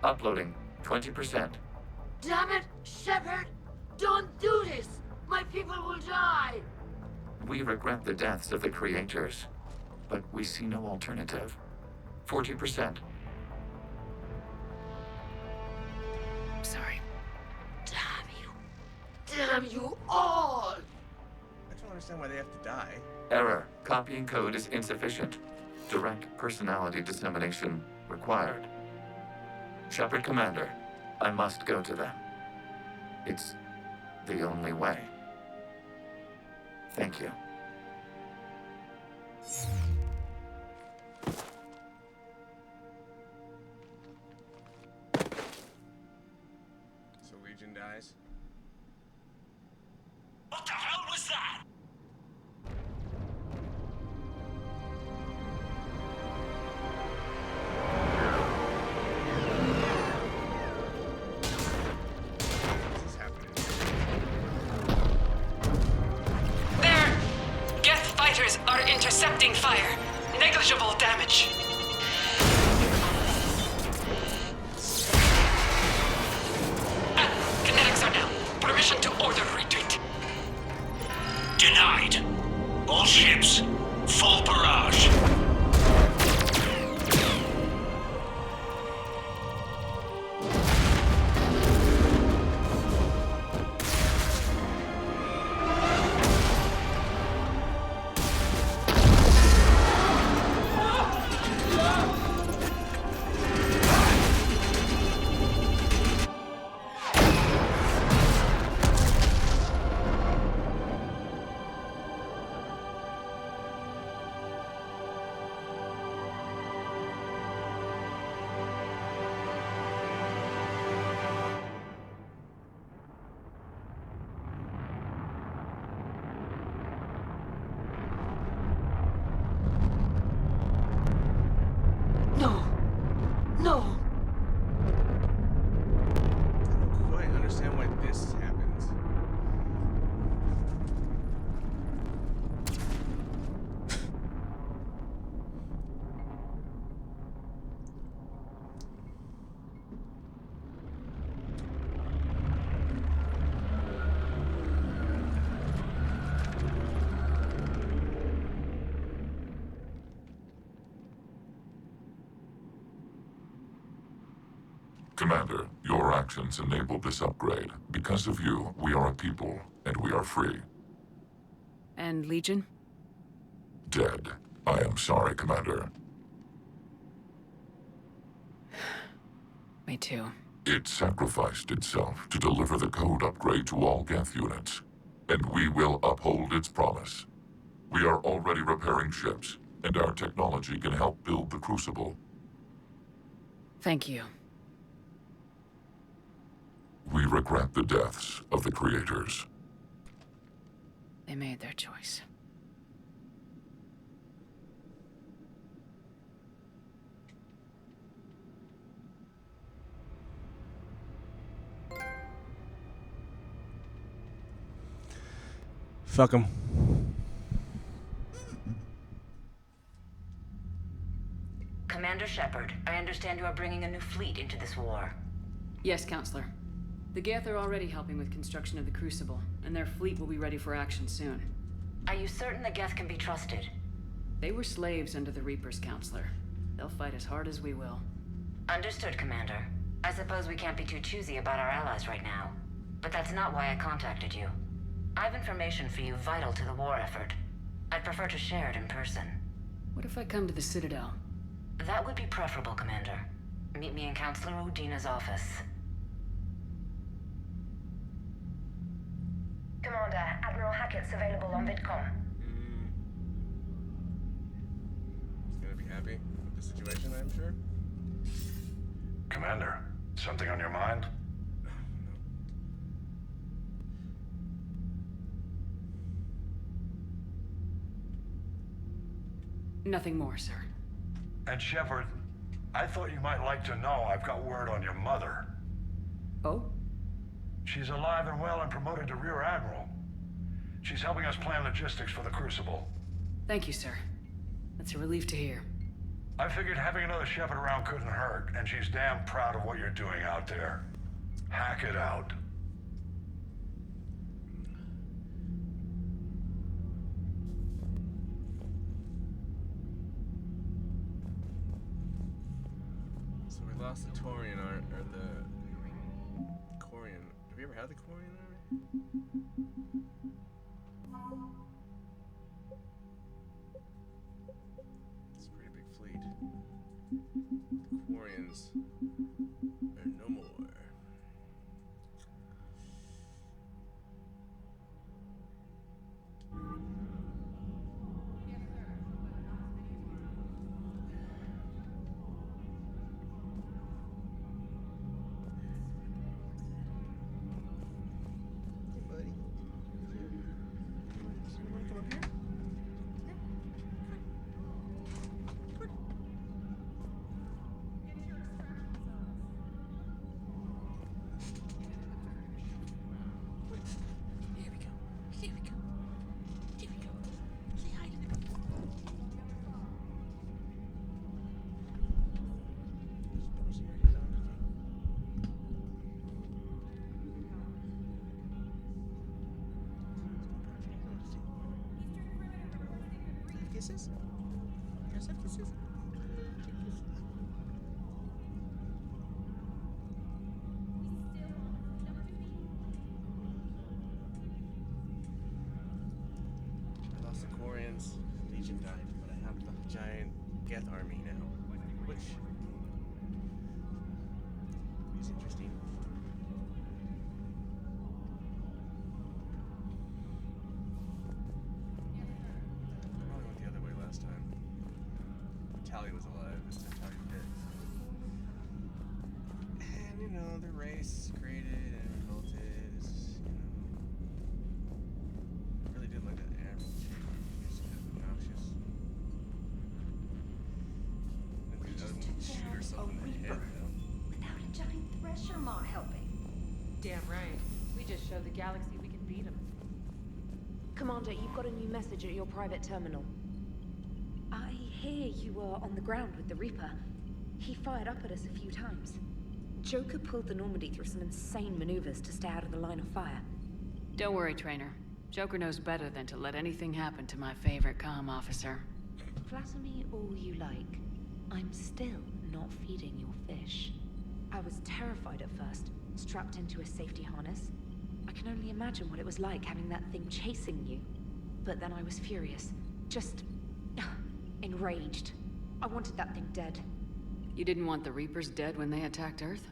E: Uploading 20%.
C: Damn it, Shepard! Don't do this! My people will die!
E: We regret the deaths of the Creators, but we see no alternative. 40%.
F: Sorry.
C: Damn you all!
H: I don't understand why they have to die.
E: Error. Copying code is insufficient. Direct personality dissemination required. Shepard, Commander, I must go to them. It's the only way. Thank you.
H: So Legion dies?
R: What the hell was that?
H: Is this
K: fighters are intercepting fire. Negligible damage. Kinetics are down. Permission to order retreat.
R: Denied. All ships, full barrage.
N: Commander, your actions enabled this upgrade. Because of you, we are a people, and we are free.
F: And Legion?
N: Dead. I am sorry, Commander.
F: Me too.
N: It sacrificed itself to deliver the code upgrade to all Geth units, and we will uphold its promise. We are already repairing ships, and our technology can help build the Crucible.
F: Thank you.
N: We regret the deaths of the creators.
F: They made their choice.
G: Fuck them.
A: Commander Shepard, I understand you are bringing a new fleet into this war.
F: Yes, Counselor. The Geth are already helping with construction of the Crucible, and their fleet will be ready for action soon.
A: Are you certain the Geth can be trusted?
F: They were slaves under the Reapers, Counselor. They'll fight as hard as we will.
A: Understood, Commander. I suppose we can't be too choosy about our allies right now. But that's not why I contacted you. I have information for you vital to the war effort. I'd prefer to share it in person.
F: What if I come to the Citadel?
A: That would be preferable, Commander. Meet me in Counselor Udina's office.
Q: Commander, Admiral Hackett's available on VidCom.
G: He's gonna be happy with the situation, I'm sure.
R: Commander, something on your mind?
F: Nothing more, sir.
R: And Shepard, I thought you might like to know I've got word on your mother.
F: Oh?
R: She's alive and well and promoted to Rear Admiral. She's helping us plan logistics for the Crucible.
F: Thank you, sir. That's a relief to hear.
R: I figured having another Shepard around couldn't hurt, and she's damn proud of what you're doing out there. Hack it out.
G: So we lost the Torian art, or the Corian. Have you ever had the Corian army? It's a pretty big fleet. The Quarians are no more. kisses? Dress up kisses? I lost the Quarians. Legion died, but I have the giant Geth army now, which is interesting. I probably went the other way last time. Tally was alive, this time Tally's dead. And you know, the race created and revolted is, I really did like that Admiral chick. She's kind of obnoxious. And the other one would shoot herself in the head,
S: Without a giant thresher maw helping.
O: Damn right. We just showed the galaxy we can beat them.
U: Commander, you've got a new message at your private terminal. I hear you were on the ground with the Reaper. He fired up at us a few times. Joker pulled the Normandy through some insane maneuvers to stay out of the line of fire.
F: Don't worry, Trainer. Joker knows better than to let anything happen to my favorite comm officer.
U: Flatter me all you like. I'm still not feeding your fish. I was terrified at first, strapped into a safety harness. I can only imagine what it was like having that thing chasing you. But then I was furious. Just enraged. I wanted that thing dead.
F: You didn't want the Reapers dead when they attacked Earth?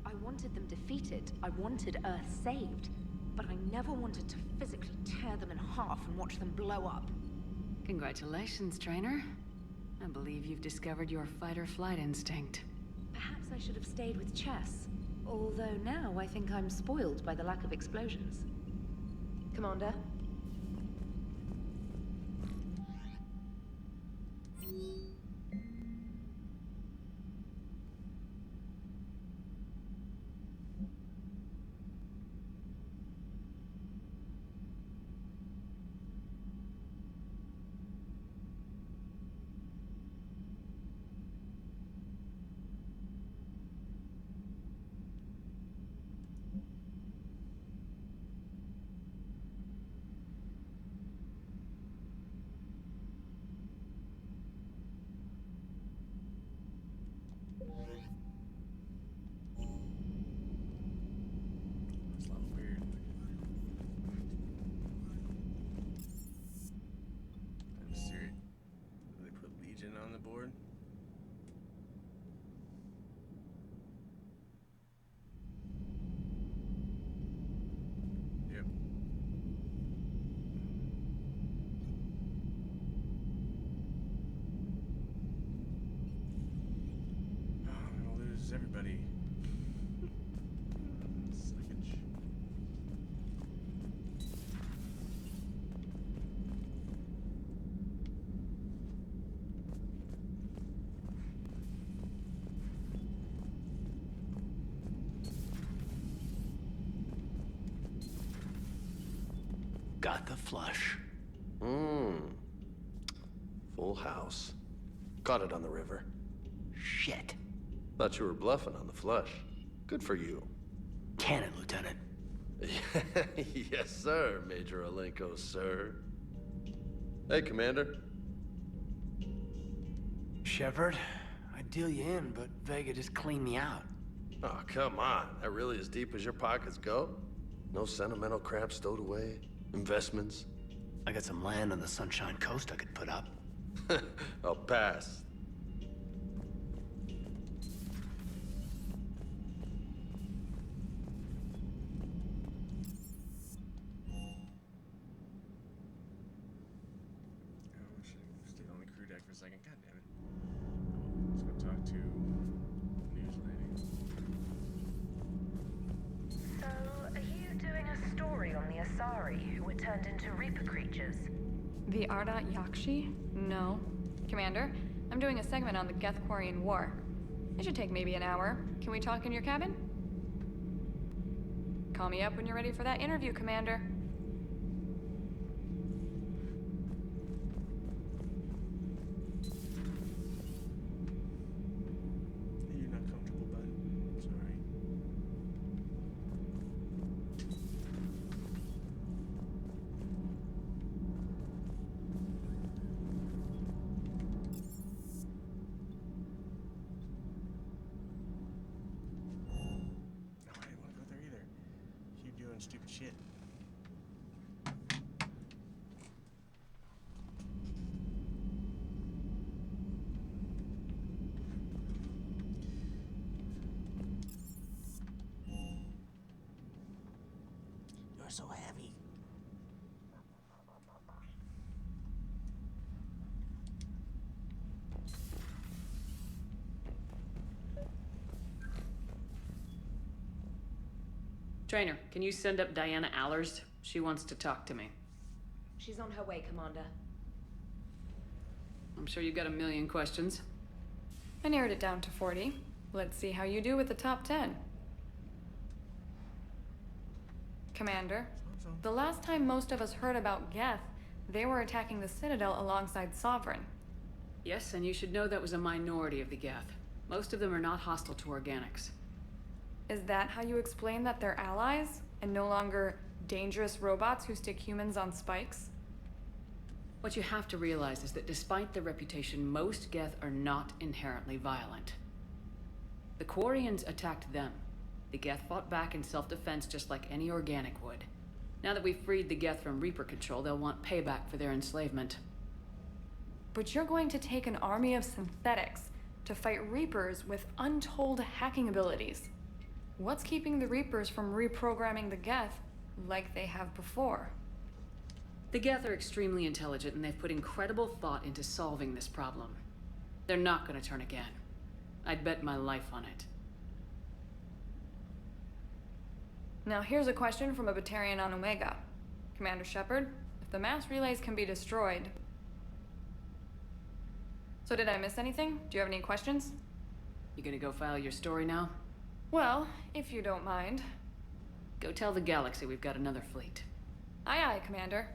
U: I wanted them defeated. I wanted Earth saved. But I never wanted to physically tear them in half and watch them blow up.
F: Congratulations, Trainer. I believe you've discovered your fight-or-flight instinct.
U: Perhaps I should have stayed with chess. Although now I think I'm spoiled by the lack of explosions. Commander?
G: It's a lot weird. I'm serious. They put Legion on the board? Yep. Oh, I'm gonna lose everybody. Slickage.
L: Got the flush.
V: Full house. Caught it on the river.
L: Shit.
V: Thought you were bluffing on the flush. Good for you.
L: Cannon, Lieutenant.
V: Yes, sir, Major Alenko, sir. Hey, Commander.
L: Shepard, I'd deal you in, but Vega just cleaned me out.
V: Oh, come on. That really as deep as your pockets go? No sentimental crap stowed away? Investments?
L: I got some land on the Sunshine Coast I could put up.
V: I'll pass.
G: I wish I stayed on the crew deck for a second. God damn it. Let's go talk to News Lady.
Q: So, are you doing a story on the Asari who were turned into Reaper creatures?
W: The Ardat Yakshi? No. Commander, I'm doing a segment on the Geth-Quarian War. It should take maybe an hour. Can we talk in your cabin? Call me up when you're ready for that interview, Commander.
G: You're not comfortable, bud. Sorry. stupid shit. You're so heavy.
F: Trainer, can you send up Diana Allers? She wants to talk to me.
U: She's on her way, Commander.
F: I'm sure you've got a million questions.
W: I narrowed it down to 40. Let's see how you do with the top 10. Commander, the last time most of us heard about Geth, they were attacking the Citadel alongside Sovereign.
F: Yes, and you should know that was a minority of the Geth. Most of them are not hostile to organics.
W: Is that how you explain that they're allies, and no longer dangerous robots who stick humans on spikes?
F: What you have to realize is that despite their reputation, most Geth are not inherently violent. The Quarians attacked them. The Geth fought back in self-defense just like any organic would. Now that we've freed the Geth from Reaper control, they'll want payback for their enslavement.
W: But you're going to take an army of synthetics to fight Reapers with untold hacking abilities. What's keeping the Reapers from reprogramming the Geth like they have before?
F: The Geth are extremely intelligent, and they've put incredible thought into solving this problem. They're not going to turn again. I'd bet my life on it.
W: Now here's a question from a Batarian on Omega. Commander Shepard, if the mass relays can be destroyed... So did I miss anything? Do you have any questions?
F: You gonna go file your story now?
W: Well, if you don't mind.
F: Go tell the galaxy we've got another fleet.
W: Aye aye, Commander.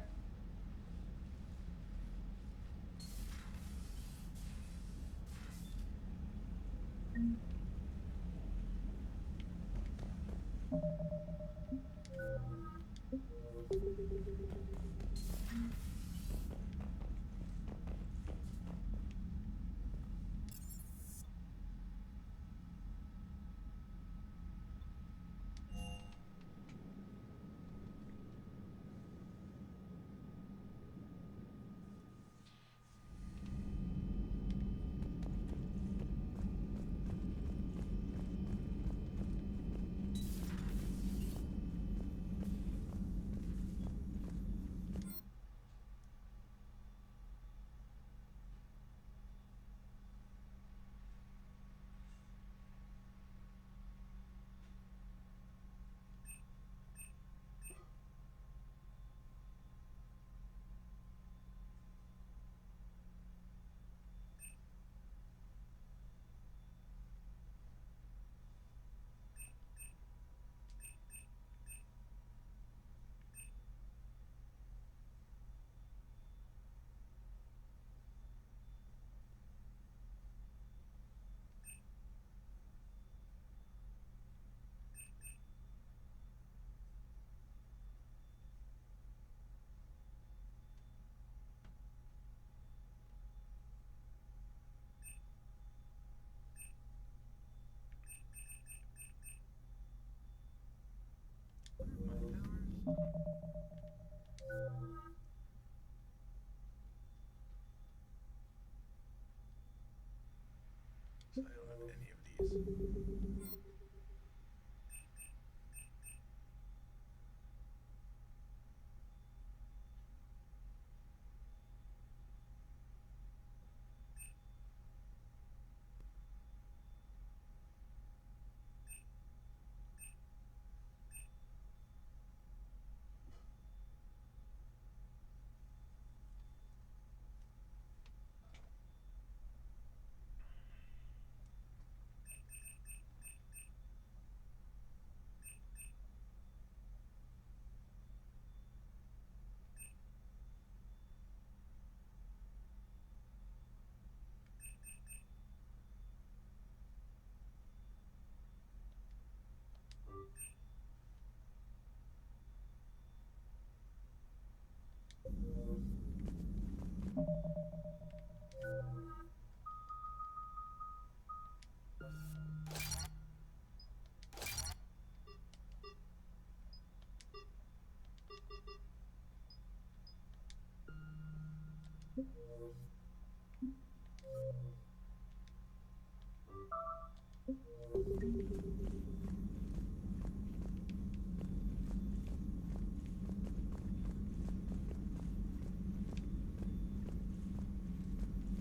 G: I don't have any of these.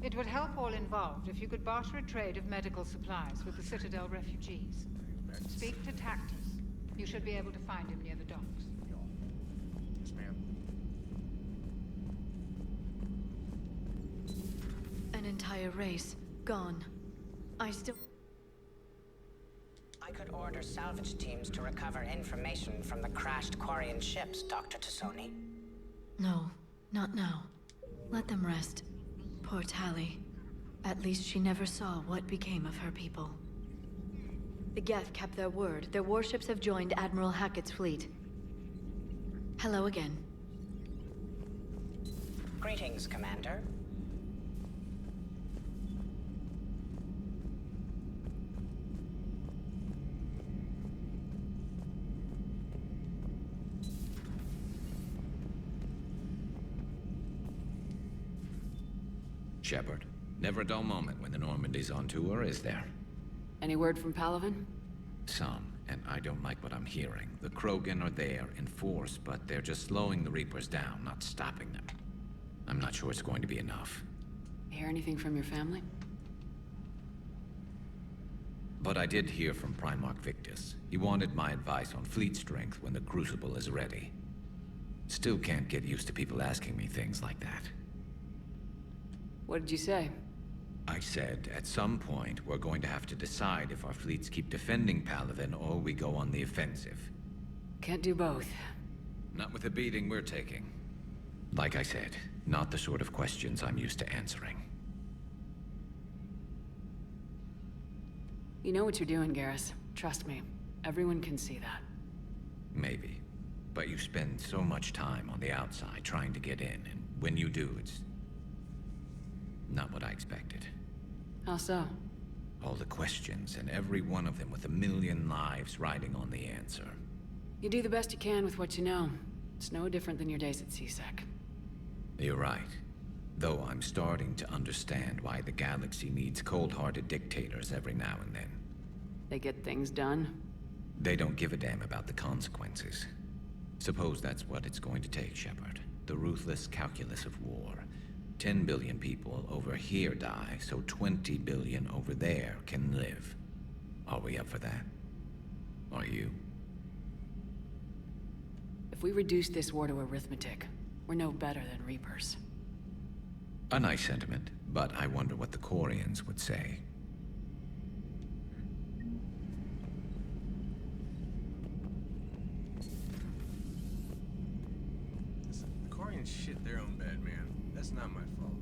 D: It would help all involved if you could barter a trade of medical supplies with the Citadel refugees. Speak to Tactus. You should be able to find him near the docks.
G: Yes, ma'am.
B: An entire race gone. I
M: could order salvage teams to recover information from the crashed Quarian ships, Dr. Tassoni.
B: No, not now. Let them rest. Poor Tali. At least she never saw what became of her people. The Geth kept their word. Their warships have joined Admiral Hackett's fleet. Hello again.
M: Greetings, Commander.
T: Shepard, never a dull moment when the Normandy's on tour, is there?
P: Any word from Palaven?
T: Some, and I don't like what I'm hearing. The Krogan are there in force, but they're just slowing the Reapers down, not stopping them. I'm not sure it's going to be enough.
P: Hear anything from your family?
T: But I did hear from Primarch Victus. He wanted my advice on fleet strength when the Crucible is ready. Still can't get used to people asking me things like that.
P: What did you say?
T: I said, at some point, we're going to have to decide if our fleets keep defending Palaven or we go on the offensive.
P: Can't do both.
T: Not with the beating we're taking. Like I said, not the sort of questions I'm used to answering.
P: You know what you're doing, Garrus. Trust me. Everyone can see that.
T: Maybe. But you spend so much time on the outside trying to get in, and when you do, it's not what I expected.
P: How so?
T: All the questions, and every one of them with a million lives riding on the answer.
P: You do the best you can with what you know. It's no different than your days at CSEC.
T: You're right. Though I'm starting to understand why the galaxy needs cold-hearted dictators every now and then.
P: They get things done?
T: They don't give a damn about the consequences. Suppose that's what it's going to take, Shepard. The ruthless calculus of war. 10 billion people over here die, so 20 billion over there can live. Are we up for that? Are you?
P: If we reduce this war to arithmetic, we're no better than Reapers.
T: A nice sentiment, but I wonder what the Quarians would say.
G: Listen, the Quarians shit their own bed, man. That's not my fault.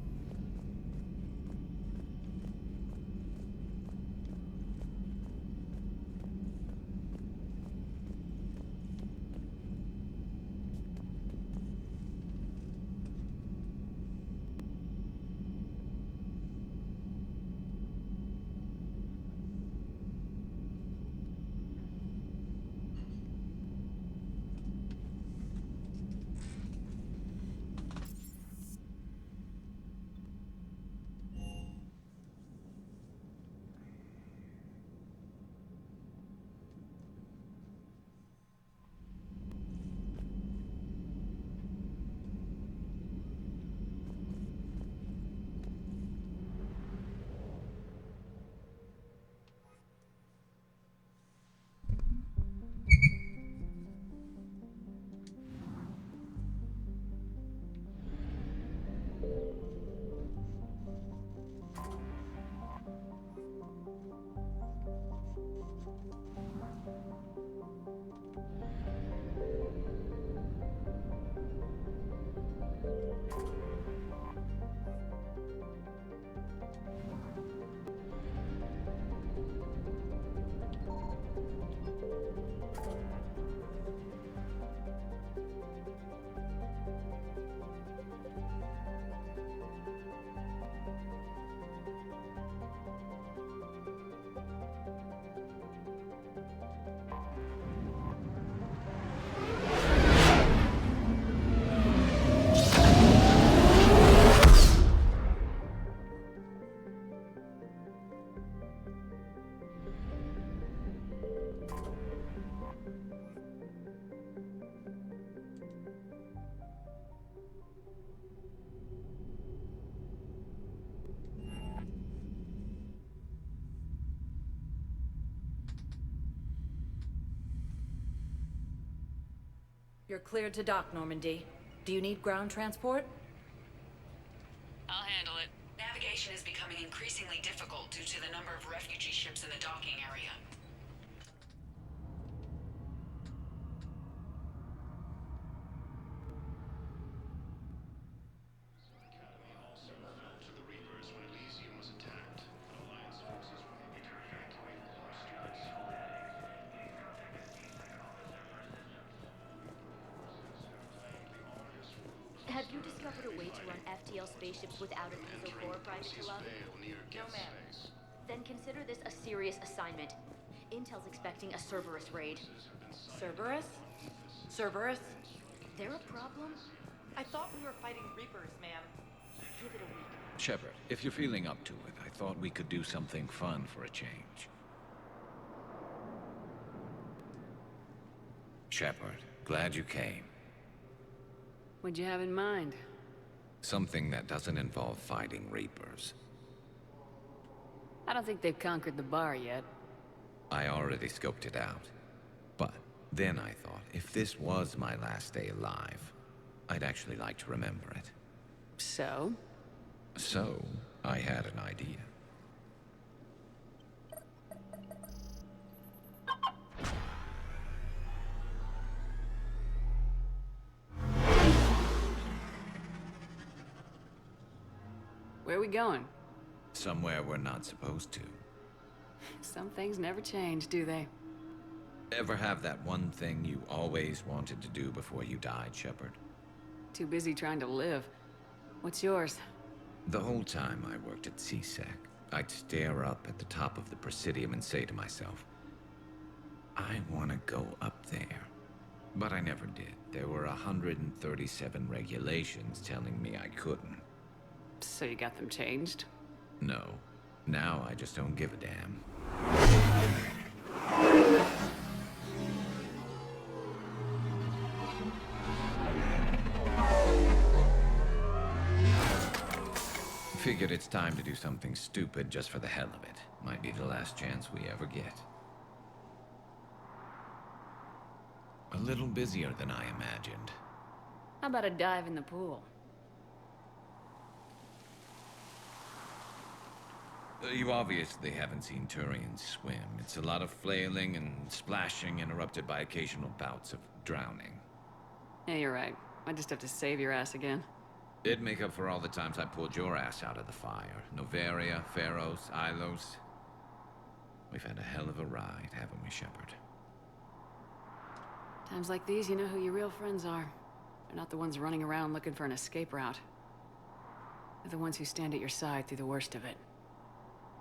C: You're cleared to dock, Normandy. Do you need ground transport?
F: I'll handle it.
M: Navigation is becoming increasingly difficult due to the number of refugee ships in the docking area.
S: Have you discovered a way to run FTL spaceships without an ESO core, Private Tila?
Q: No, ma'am.
S: Then consider this a serious assignment. Intel's expecting a Cerberus raid.
C: Cerberus? Cerberus?
S: They're a problem?
Q: I thought we were fighting Reapers, ma'am.
S: Give it a week.
T: Shepard, if you're feeling up to it, I thought we could do something fun for a change. Shepard, glad you came.
F: What'd you have in mind?
T: Something that doesn't involve fighting Reapers.
F: I don't think they've conquered the bar yet.
T: I already scoped it out. But then I thought, if this was my last day alive, I'd actually like to remember it.
F: So?
T: So, I had an idea.
F: Where are we going?
T: Somewhere we're not supposed to.
F: Some things never change, do they?
T: Ever have that one thing you always wanted to do before you died, Shepard?
F: Too busy trying to live. What's yours?
T: The whole time I worked at CSEC, I'd stare up at the top of the Presidium and say to myself, I want to go up there. But I never did. There were 137 regulations telling me I couldn't.
F: So you got them changed?
T: No. Now I just don't give a damn. Figured it's time to do something stupid just for the hell of it. Might be the last chance we ever get. A little busier than I imagined.
F: How about a dive in the pool?
T: You obviously haven't seen Turians swim. It's a lot of flailing and splashing, interrupted by occasional bouts of drowning.
F: Yeah, you're right. I just have to save your ass again.
T: It'd make up for all the times I pulled your ass out of the fire. Noveria, Pharos, Ilos. We've had a hell of a ride, haven't we, Shepard?
F: Times like these, you know who your real friends are. They're not the ones running around looking for an escape route. They're the ones who stand at your side through the worst of it.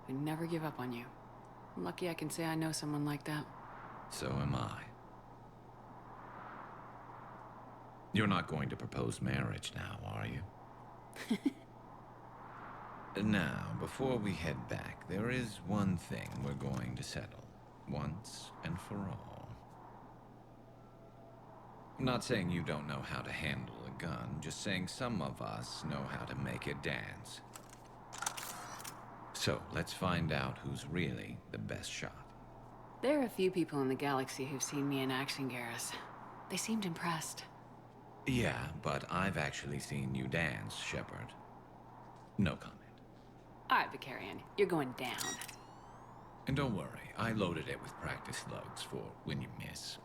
F: Who never give up on you. I'm lucky I can say I know someone like that.
T: So am I. You're not going to propose marriage now, are you? Now, before we head back, there is one thing we're going to settle. Once and for all. I'm not saying you don't know how to handle a gun, just saying some of us know how to make it dance. So, let's find out who's really the best shot.
F: There are a few people in the galaxy who've seen me in action, Garrus. They seemed impressed.
T: Yeah, but I've actually seen you dance, Shepard. No comment.
F: All right, Vicarian, you're going down.
T: And don't worry, I loaded it with practice slugs for when you miss.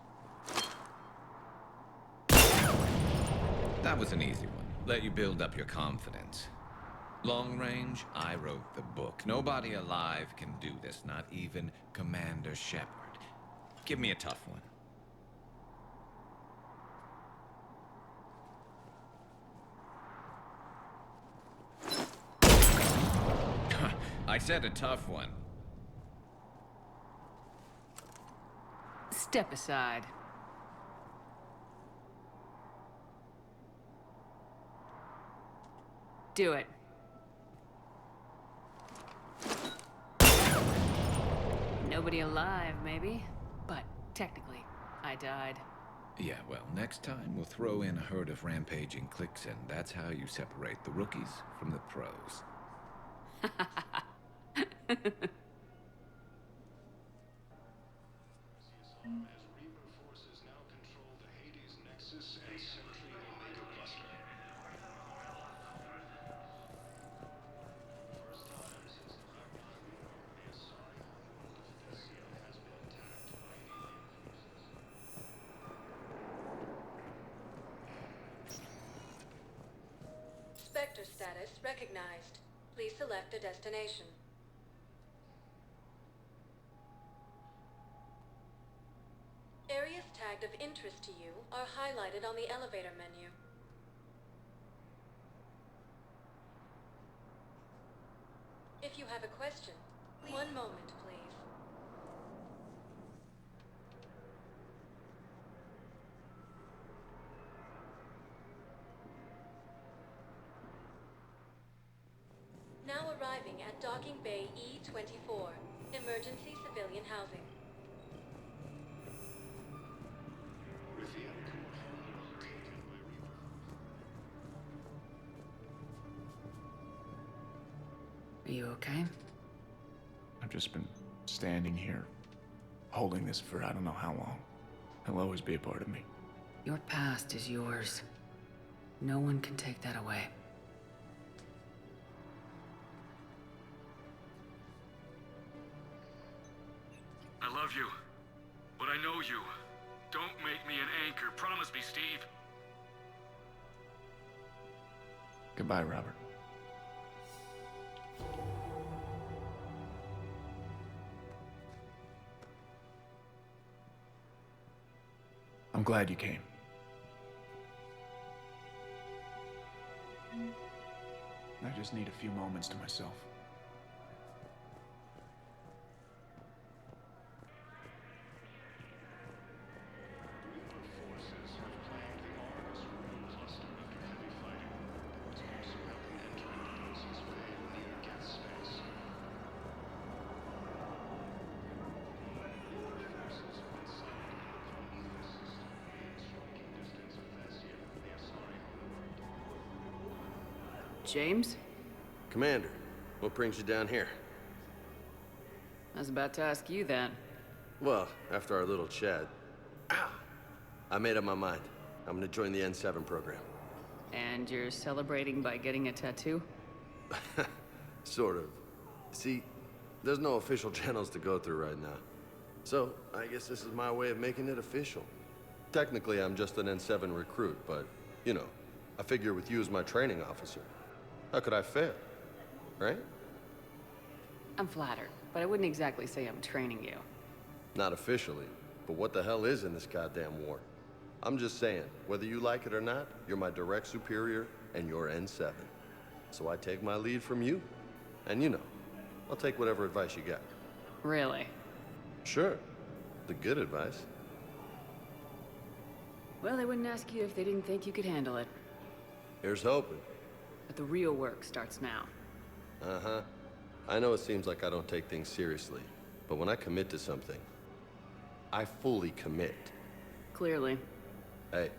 T: That was an easy one. Let you build up your confidence. Long range, I wrote the book. Nobody alive can do this, not even Commander Shepard. Give me a tough one. I said a tough one.
F: Step aside. Do it. Nobody alive, maybe. But technically, I died.
T: Yeah, well, next time we'll throw in a herd of rampaging cliques, and that's how you separate the rookies from the pros.
I: As Reaper forces now control the Hades Nexus,
E: Spectre status recognized. Please select a destination. Areas tagged of interest to you are highlighted on the elevator menu. If you have a question, one moment, please. Now arriving at Docking Bay E-24, emergency civilian housing.
P: Are you okay?
L: I've just been standing here, holding this for I don't know how long. It'll always be a part of me.
P: Your past is yours. No one can take that away.
R: I love you, but I know you. Don't make me an anchor. Promise me, Steve.
L: Goodbye, Robert. I'm glad you came. I just need a few moments to myself.
C: James?
V: Commander, what brings you down here?
C: I was about to ask you that.
V: Well, after our little chat, I made up my mind. I'm gonna join the N7 program.
C: And you're celebrating by getting a tattoo?
V: Sort of. See, there's no official channels to go through right now. So, I guess this is my way of making it official. Technically, I'm just an N7 recruit, but, you know, I figure with you as my training officer, how could I fail? Right?
C: I'm flattered, but I wouldn't exactly say I'm training you.
V: Not officially, but what the hell is in this goddamn war? I'm just saying, whether you like it or not, you're my direct superior, and you're N7. So I take my lead from you. And you know, I'll take whatever advice you got.
C: Really?
V: Sure. The good advice.
C: Well, they wouldn't ask you if they didn't think you could handle it.
V: Here's hoping.
C: But the real work starts now.
V: Uh-huh. I know it seems like I don't take things seriously, but when I commit to something, I fully commit.
C: Clearly.
V: Hey,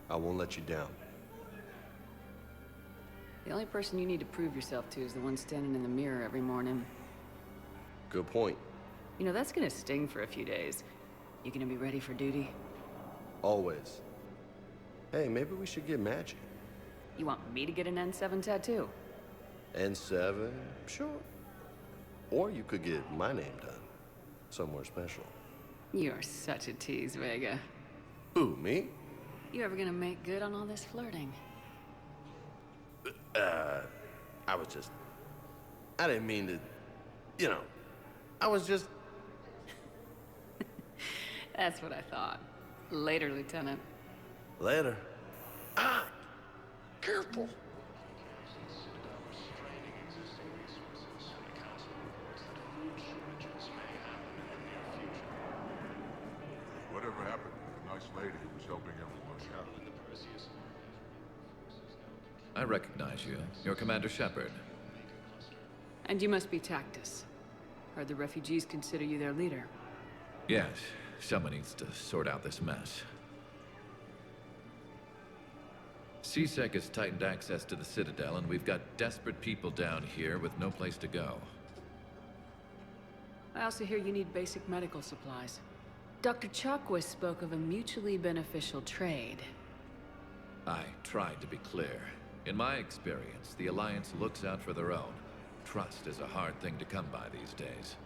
V: I won't let you down.
C: The only person you need to prove yourself to is the one standing in the mirror every morning.
V: Good point.
C: You know, that's gonna sting for a few days. You gonna be ready for duty?
V: Always. Hey, maybe we should get matching.
C: You want me to get an N7 tattoo?
V: N7? Sure. Or you could get my name done. Somewhere special.
C: You're such a tease, Vega.
V: Who, me?
C: You ever gonna make good on all this flirting?
V: I was just... I didn't mean to... You know, I was just...
C: That's what I thought. Later, Lieutenant.
V: Later. Careful.
N: Whatever happened to the nice lady who was helping everyone out?
I: I recognize you. You're Commander Shepard.
C: And you must be Tactus. Heard the refugees consider you their leader.
I: Yes, someone needs to sort out this mess. C-Sec has tightened access to the Citadel, and we've got desperate people down here with no place to go.
C: I also hear you need basic medical supplies. Dr. Chakwas spoke of a mutually beneficial trade.
I: I tried to be clear. In my experience, the Alliance looks out for their own. Trust is a hard thing to come by these days.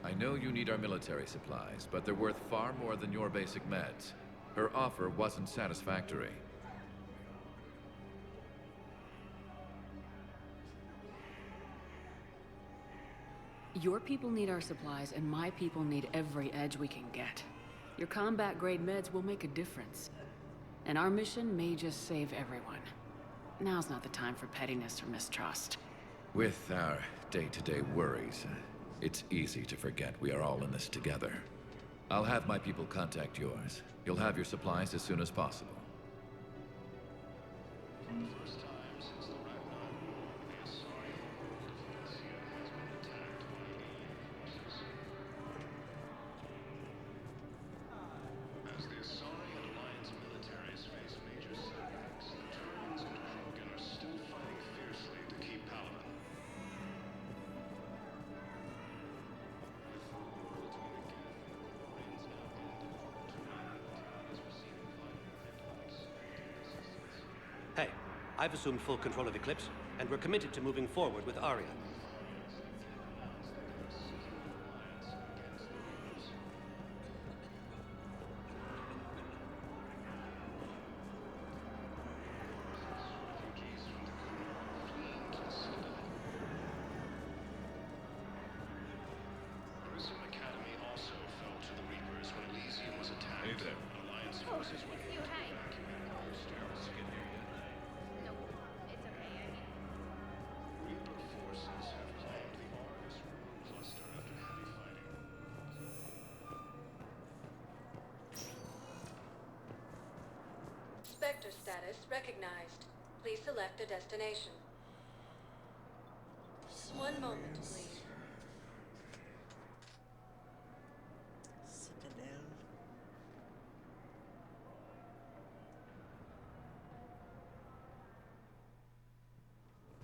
I: I know you need our military supplies, but they're worth far more than your basic meds. Her offer wasn't satisfactory.
C: Your people need our supplies, and my people need every edge we can get. Your combat-grade meds will make a difference. And our mission may just save everyone. Now's not the time for pettiness or mistrust.
I: With our day-to-day worries, it's easy to forget we are all in this together. I'll have my people contact yours. You'll have your supplies as soon as possible.
H: Hey, I've assumed full control of Eclipse, and we're committed to moving forward with Aria.
E: Spectre status recognized. Please select a destination. 1 moment, please.
J: Citadel.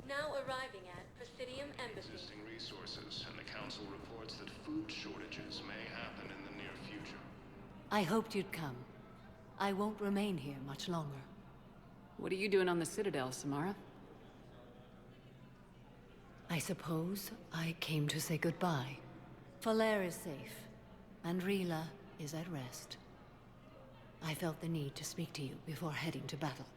E: Now arriving at Presidium Embassy.
K: Existing resources, and the Council reports that food shortages may happen in the near future.
X: I hoped you'd come. I won't remain here much longer.
C: What are you doing on the Citadel, Samara?
X: I suppose I came to say goodbye. Falere is safe, and Rila is at rest. I felt the need to speak to you before heading to battle.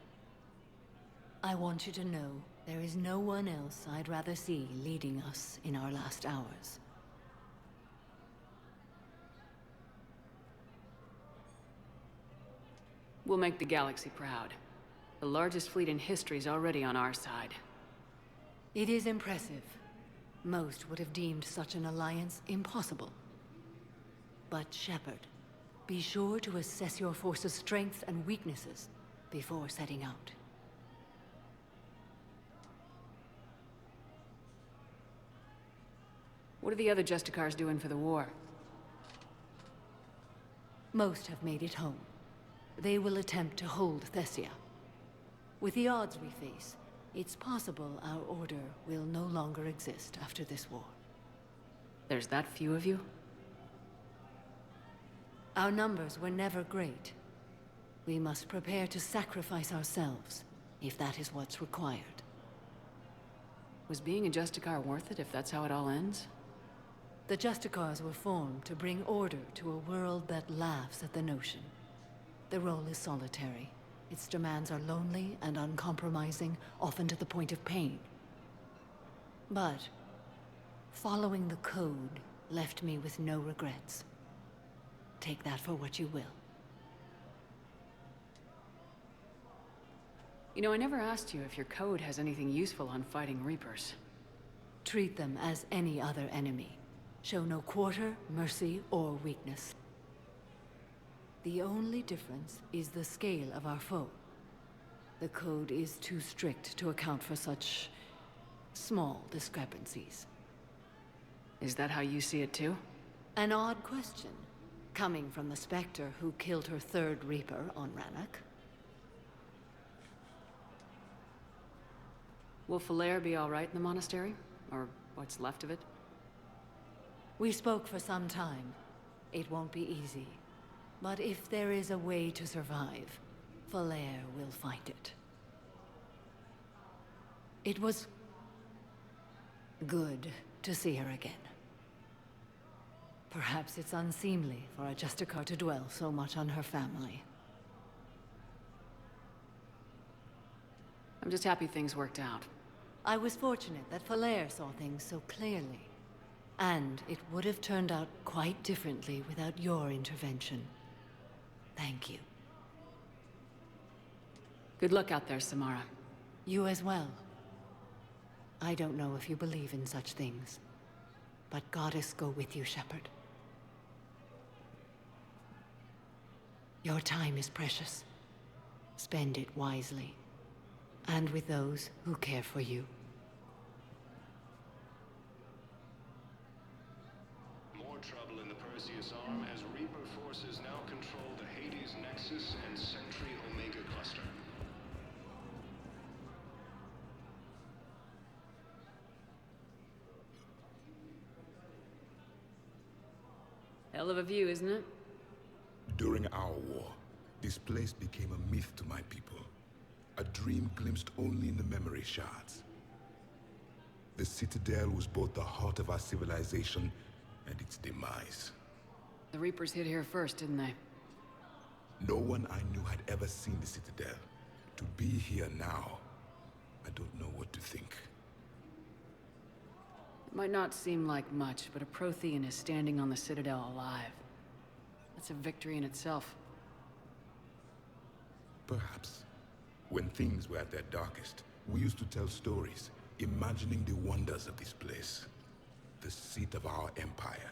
X: I want you to know there is no one else I'd rather see leading us in our last hours.
C: We'll make the galaxy proud. The largest fleet in history is already on our side.
X: It is impressive. Most would have deemed such an alliance impossible. But Shepard, be sure to assess your force's strengths and weaknesses before setting out.
C: What are the other Justicars doing for the war?
X: Most have made it home. They will attempt to hold Thessia. With the odds we face, it's possible our order will no longer exist after this war.
C: There's that few of you?
X: Our numbers were never great. We must prepare to sacrifice ourselves, if that is what's required.
C: Was being a Justicar worth it if that's how it all ends?
X: The Justicars were formed to bring order to a world that laughs at the notion. The role is solitary. Its demands are lonely and uncompromising, often to the point of pain. But following the code left me with no regrets. Take that for what you will.
C: You know, I never asked you if your code has anything useful on fighting Reapers.
X: Treat them as any other enemy. Show no quarter, mercy, or weakness. The only difference is the scale of our foe. The code is too strict to account for such small discrepancies.
C: Is that how you see it too?
X: An odd question, coming from the Spectre who killed her third Reaper on Rannoch.
C: Will Falere be all right in the monastery? Or what's left of it?
X: We spoke for some time. It won't be easy. But if there is a way to survive, Falere will find it. It was good to see her again. Perhaps it's unseemly for a Justicar to dwell so much on her family.
C: I'm just happy things worked out.
X: I was fortunate that Falere saw things so clearly. And it would have turned out quite differently without your intervention. Thank you.
C: Good luck out there, Samara.
X: You as well. I don't know if you believe in such things, but Goddess go with you, Shepard. Your time is precious. Spend it wisely, and with those who care for you.
K: More trouble in the Perseus Arm as Reaper forces now control the Hades Nexus and Sentry Omega cluster.
C: Hell of a view, isn't it?
A: During our war, this place became a myth to my people. A dream glimpsed only in the memory shards. The Citadel was both the heart of our civilization and its demise.
C: The Reapers hit here first, didn't they?
A: No one I knew had ever seen the Citadel. To be here now, I don't know what to think.
C: It might not seem like much, but a Prothean is standing on the Citadel alive. That's a victory in itself.
A: Perhaps. When things were at their darkest, we used to tell stories, imagining the wonders of this place. The seat of our empire.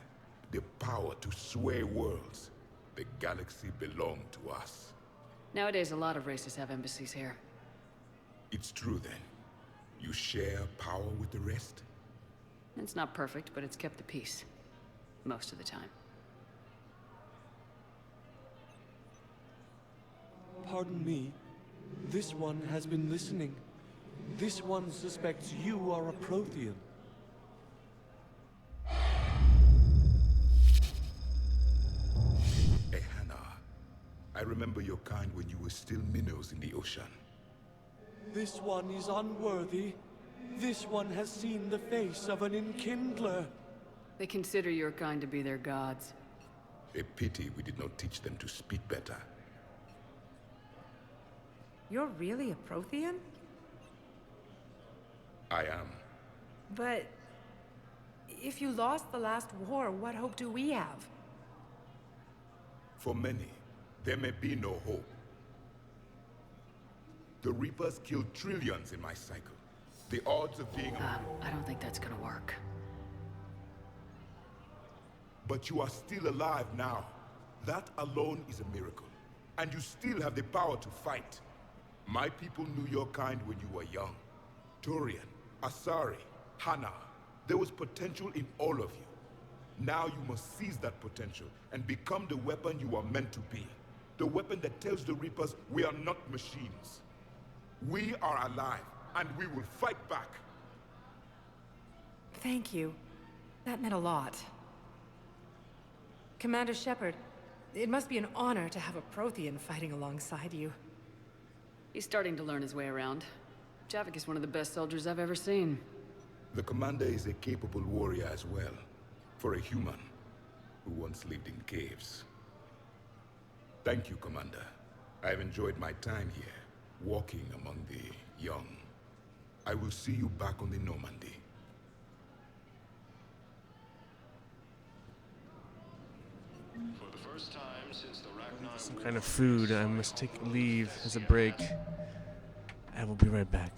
A: The power to sway worlds. The galaxy belonged to us.
C: Nowadays, a lot of races have embassies here.
A: It's true then. You share power with the rest?
C: It's not perfect, but it's kept the peace. Most of the time.
J: Pardon me. This one has been listening. This one suspects you are a Prothean.
A: Ehana, I remember your kind when you were still minnows in the ocean.
J: This one is unworthy. This one has seen the face of an enkindler.
C: They consider your kind to be their gods.
A: A pity we did not teach them to speak better.
O: You're really a Prothean?
A: I am.
O: But if you lost the last war, what hope do we have?
A: For many, there may be no hope. The Reapers killed trillions in my cycle. The odds of being...
C: I don't think that's gonna work.
A: But you are still alive now. That alone is a miracle. And you still have the power to fight. My people knew your kind when you were young. Turian, Asari, Hana. There was potential in all of you. Now you must seize that potential and become the weapon you are meant to be. The weapon that tells the Reapers we are not machines. We are alive, and we will fight back.
O: Thank you. That meant a lot. Commander Shepard, it must be an honor to have a Prothean fighting alongside you.
C: He's starting to learn his way around. Javik is one of the best soldiers I've ever seen.
A: The commander is a capable warrior as well. For a human who once lived in caves. Thank you, Commander. I've enjoyed my time here, walking among the young. I will see you back on the Normandy.
K: For the first time since the Ragnar
G: Some kind of food. I must take leave as a break. I will be right back.